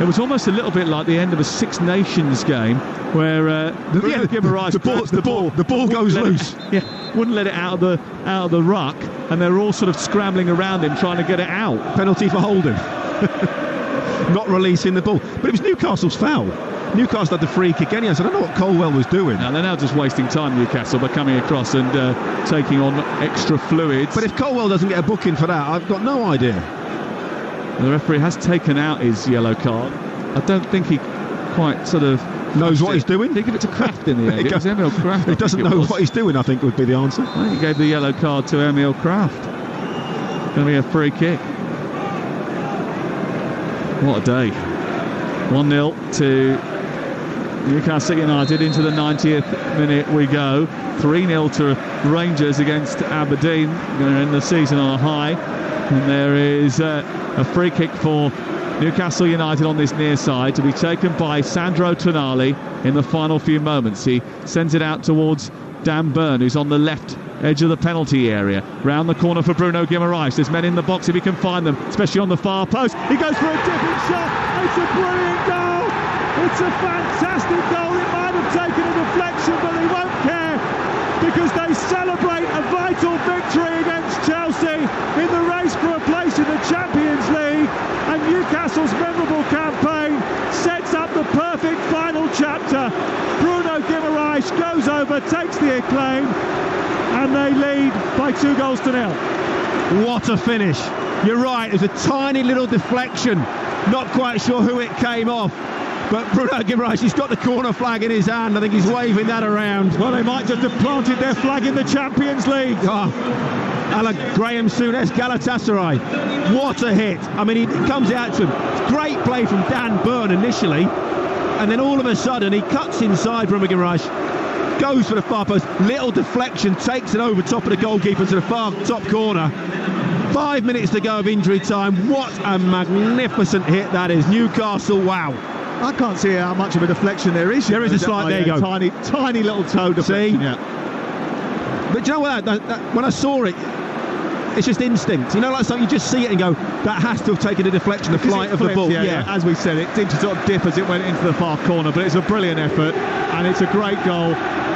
It was almost a little bit like the end of a Six Nations game where Bruno Guimaraes the ball goes loose. Wouldn't let it out of the ruck, and they're all sort of scrambling around him trying to get it out. Penalty for holding. Not releasing the ball. But it was Newcastle's foul. Newcastle had the free kick anyhow, so I don't know what Colwell was doing. Now they're just wasting time, Newcastle, by coming across and taking on extra fluids. But if Colwell doesn't get a booking for that, I've got no idea. The referee has taken out his yellow card. I don't think he quite sort of knows what he's doing. They give it to Kraft in the end. It was Emil Kraft. He doesn't know what he's doing, I think, would be the answer. I think he gave the yellow card to Emil Kraft. Going to be a free kick. What a day. 1-0 to Newcastle United into the 90th minute we go. 3-0 to Rangers against Aberdeen. They're in the season on a high. And there is a free kick for Newcastle United on this near side to be taken by Sandro Tonali in the final few moments. He sends it out towards Dan Burn, who's on the left edge of the penalty area. Round the corner for Bruno Guimaraes. There's men in the box if he can find them, especially on the far post. He goes for a dipping shot. It's a brilliant goal. It's a fantastic goal. It might have taken a deflection, but they won't care because they celebrate a vital victory against Chelsea in the race for a place in the Champions League. And Newcastle's memorable campaign sets up the perfect final chapter. Bruno Guimaraes goes over, takes the acclaim, and they lead by 2-0. What a finish. You're right, it was a tiny little deflection. Not quite sure who it came off. But Bruno Guimaraes, he's got the corner flag in his hand. I think he's waving that around. Well, they might just have planted their flag in the Champions League. Graham Souness, Galatasaray. What a hit. I mean, he comes out to him. Great play from Dan Burn initially. And then all of a sudden, he cuts inside Bruno Guimaraes. Goes for the far post. Little deflection. Takes it over top of the goalkeeper to the far top corner. 5 minutes to go of injury time. What a magnificent hit that is. Newcastle, wow. I can't see how much of a deflection there is. There is a slight, there you go. Tiny little toe deflection. See? Yeah. But do you know what? When I saw it, it's just instinct. You know, like something you just see it and go, that has to have taken a deflection, the flight of the ball. Yeah. As we said, it did sort of dip as it went into the far corner, but it's a brilliant effort and it's a great goal.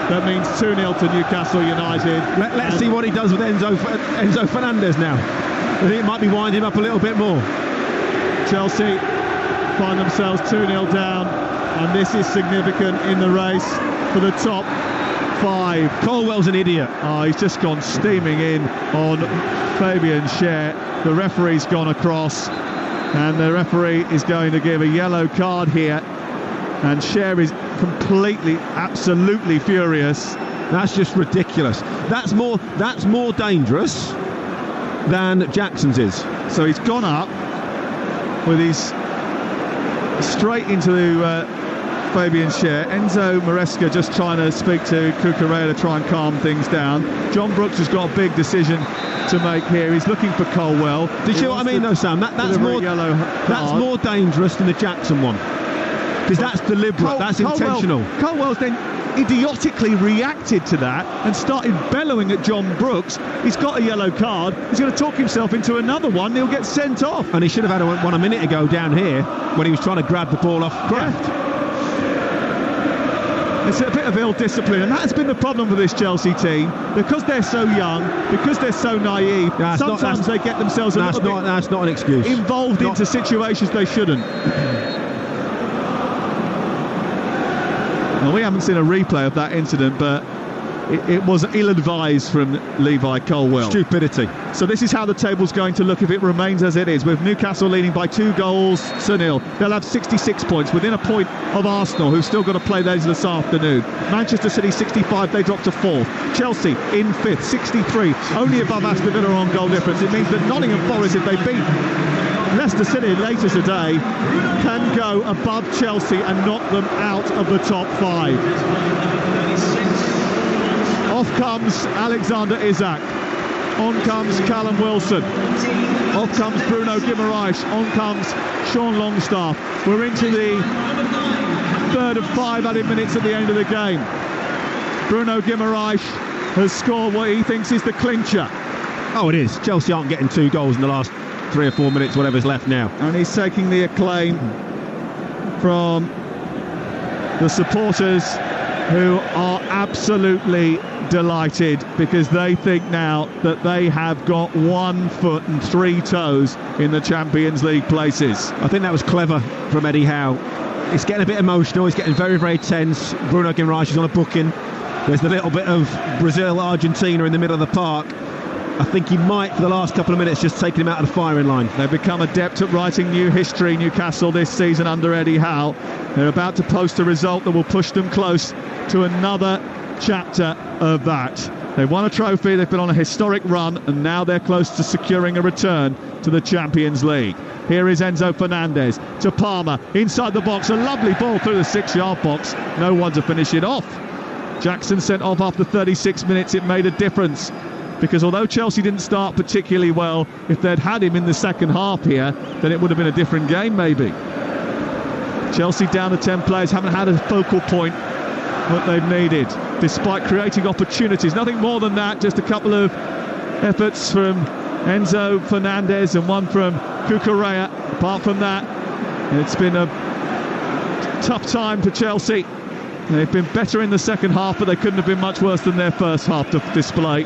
That means 2-0 to Newcastle United. Let's see what he does with Enzo Fernandez now. I think it might be winding him up a little bit more. Chelsea find themselves 2-0 down, and this is significant in the race for the top 5. Colwell's an idiot. Oh, he's just gone steaming in on Fabian Schär. The referee's gone across, and the referee is going to give a yellow card here, and Schär is completely, absolutely furious. That's just ridiculous. That's more dangerous than Jackson's is. So he's gone up with his straight into Fabian Schär. Enzo Maresca just trying to speak to Cucurella to try and calm things down. John Brooks has got a big decision to make here. He's looking for Colwell. Do you see what I mean though, Sam? That's more dangerous than the Jackson one. Because that's deliberate, that's intentional. Colwell's then idiotically reacted to that and started bellowing at John Brooks. He's got a yellow card. He's going to talk himself into another one. He'll get sent off. And he should have had one a minute ago down here when he was trying to grab the ball off Kraft. Yeah. It's a bit of ill discipline, and that's been the problem for this Chelsea team. Because they're so young, because they're so naive, sometimes they get themselves that's not an excuse. Involved into situations they shouldn't. Well, we haven't seen a replay of that incident, but it was ill-advised from Levi Colwell. Stupidity. So this is how the table's going to look if it remains as it is, with Newcastle leading by 2-0. They'll have 66 points, within a point of Arsenal, who've still got to play those this afternoon. Manchester City 65, they drop to 4th. Chelsea in 5th, 63, only above Aston Villa on goal difference. It means that Nottingham Forest, if they beat Leicester City later today, can go above Chelsea and knock them out of the top 5. Off comes Alexander Isak. On comes Callum Wilson. Off comes Bruno Guimaraes. On comes Sean Longstaff. We're into the third of 5 added minutes at the end of the game. Bruno Guimaraes has scored what he thinks is the clincher. Oh, it is. Chelsea aren't getting 2 goals in the last 3 or 4 minutes, whatever's left now. And he's taking the acclaim from the supporters, who are absolutely delighted because they think now that they have got 1 foot and 3 toes in the Champions League places. I think that was clever from Eddie Howe. It's getting a bit emotional, it's getting very, very tense. Bruno Guimaraes is on a booking. There's a little bit of Brazil-Argentina in the middle of the park. I think he might, for the last couple of minutes, just taken him out of the firing line. They've become adept at writing new history, Newcastle, this season under Eddie Howe. They're about to post a result that will push them close to another chapter of that. They won a trophy, they've been on a historic run, and now they're close to securing a return to the Champions League. Here is Enzo Fernandez to Palmer, inside the box, a lovely ball through the 6-yard box, no one to finish it off. Jackson sent off after 36 minutes. It made a difference, because although Chelsea didn't start particularly well, if they'd had him in the second half here, then it would have been a different game maybe. Chelsea down to 10 players, haven't had a focal point that they've needed, despite creating opportunities. Nothing more than that, just a couple of efforts from Enzo Fernandez and one from Cucurella. Apart from that, it's been a tough time for Chelsea. They've been better in the second half, but they couldn't have been much worse than their first half display.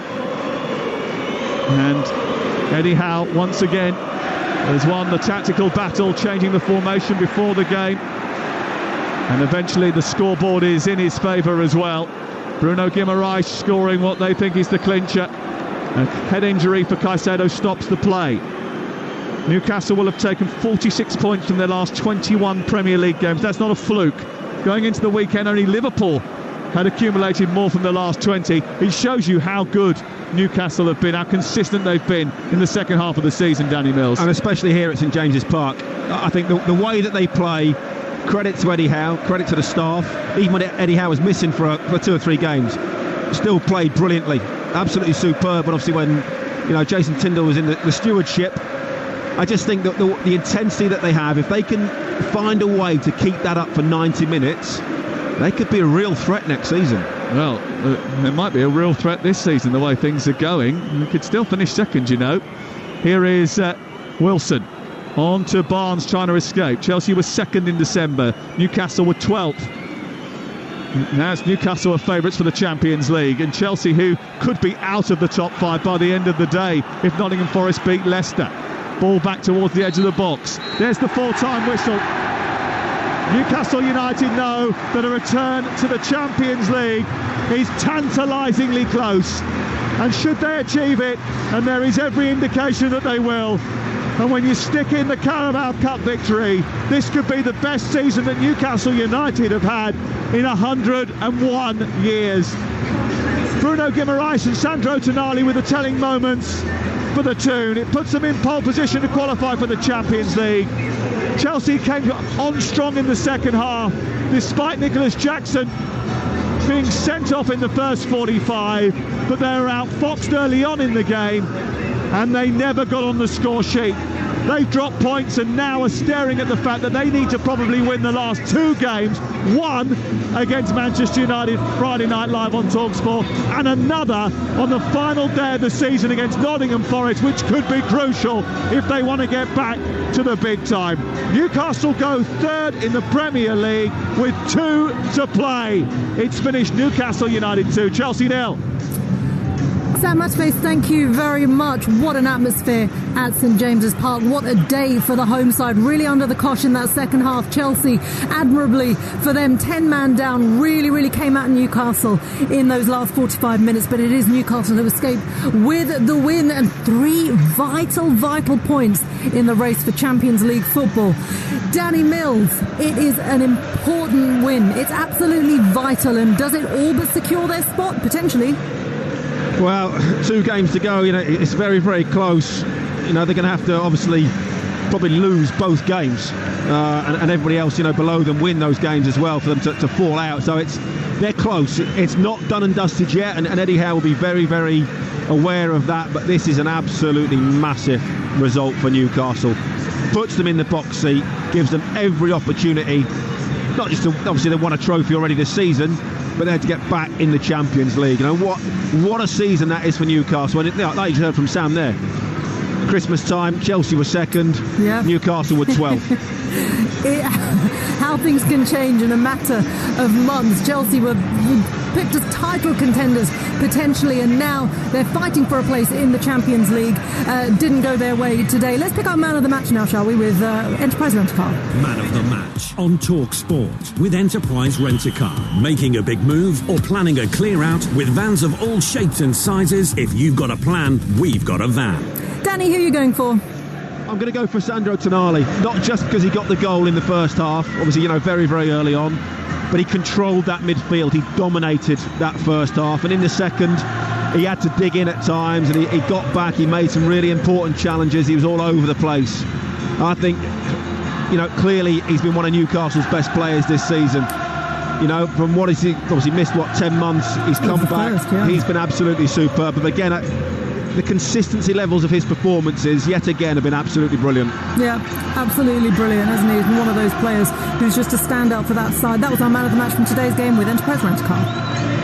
And Eddie Howe once again has won the tactical battle, changing the formation before the game, and eventually the scoreboard is in his favour as well. Bruno Guimaraes scoring what they think is the clincher. A head injury for Caicedo stops the play. Newcastle will have taken 46 points from their last 21 Premier League games. That's not a fluke. Going into the weekend, only Liverpool had accumulated more from the last 20. It shows you how good Newcastle have been, how consistent they've been in the second half of the season, Danny Mills. And especially here at St James's Park. I think the way that they play, credit to Eddie Howe, credit to the staff. Even when Eddie Howe was missing for 2 or 3 games, still played brilliantly. Absolutely superb. But obviously when Jason Tindall was in the stewardship, I just think that the intensity that they have, if they can find a way to keep that up for 90 minutes, they could be a real threat next season. Well, there might be a real threat this season, the way things are going. They could still finish second, Here is Wilson. On to Barnes trying to escape. Chelsea was second in December. Newcastle were 12th. Now it's Newcastle are favourites for the Champions League, and Chelsea, who could be out of the top 5 by the end of the day if Nottingham Forest beat Leicester. Ball back towards the edge of the box. There's the full-time whistle. Newcastle United know that a return to the Champions League is tantalisingly close, and should they achieve it, and there is every indication that they will, and when you stick in the Carabao Cup victory, this could be the best season that Newcastle United have had in 101 years. Bruno Guimaraes and Sandro Tonali with the telling moments for the tune. It puts them in pole position to qualify for the Champions League. Chelsea came on strong in the second half, despite Nicholas Jackson being sent off in the first 45, but they were outfoxed early on in the game, and they never got on the score sheet. They've dropped points and now are staring at the fact that they need to probably win the last 2 games. One against Manchester United Friday Night Live on TalkSport, and another on the final day of the season against Nottingham Forest, which could be crucial if they want to get back to the big time. Newcastle go 3rd in the Premier League with 2 to play. It's finished Newcastle United 2, Chelsea 0. Sam Matchface, thank you very much. What an atmosphere at St James's Park. What a day for the home side. Really under the cosh in that second half. Chelsea, admirably for them, 10-man down, really came at Newcastle in those last 45 minutes. But it is Newcastle who escaped with the win, and 3 vital points in the race for Champions League football. Danny Mills, it is an important win. It's absolutely vital. And does it all but secure their spot, potentially? Well, 2 games to go, it's very close. They're going to have to obviously probably lose both games, and everybody else below them win those games as well for them to fall out. So they're close. It's not done and dusted yet, and Eddie Howe will be very aware of that. But this is an absolutely massive result for Newcastle. Puts them in the box seat, gives them every opportunity. Not just to, obviously they won a trophy already this season, but they had to get back in the Champions League. What a season that is for Newcastle. And like you heard from Sam there, Christmas time, Chelsea were 2nd, yeah. Newcastle were 12th. How things can change in a matter of months. Chelsea were picked as title contenders potentially, and now they're fighting for a place in the Champions League. Didn't go their way today. Let's pick our man of the match now, shall we, with Enterprise Rent-A-Car. Man of the match on TalkSport with Enterprise Rent-A-Car. Making a big move or planning a clear out with vans of all shapes and sizes? If you've got a plan, we've got a van. Danny, who are you going for? I'm going to go for Sandro Tonali, not just because he got the goal in the first half, obviously, very early on, but he controlled that midfield. He dominated that first half, and in the second, he had to dig in at times, and he got back. He made some really important challenges. He was all over the place. I think, clearly he's been one of Newcastle's best players this season. From what he obviously missed 10 months. He's come back. He's been absolutely superb. But again, the consistency levels of his performances yet again have been absolutely brilliant. Yeah, absolutely brilliant, hasn't he? He's one of those players who's just a standout for that side. That was our man of the match from today's game with Enterprise Rent-A-Car.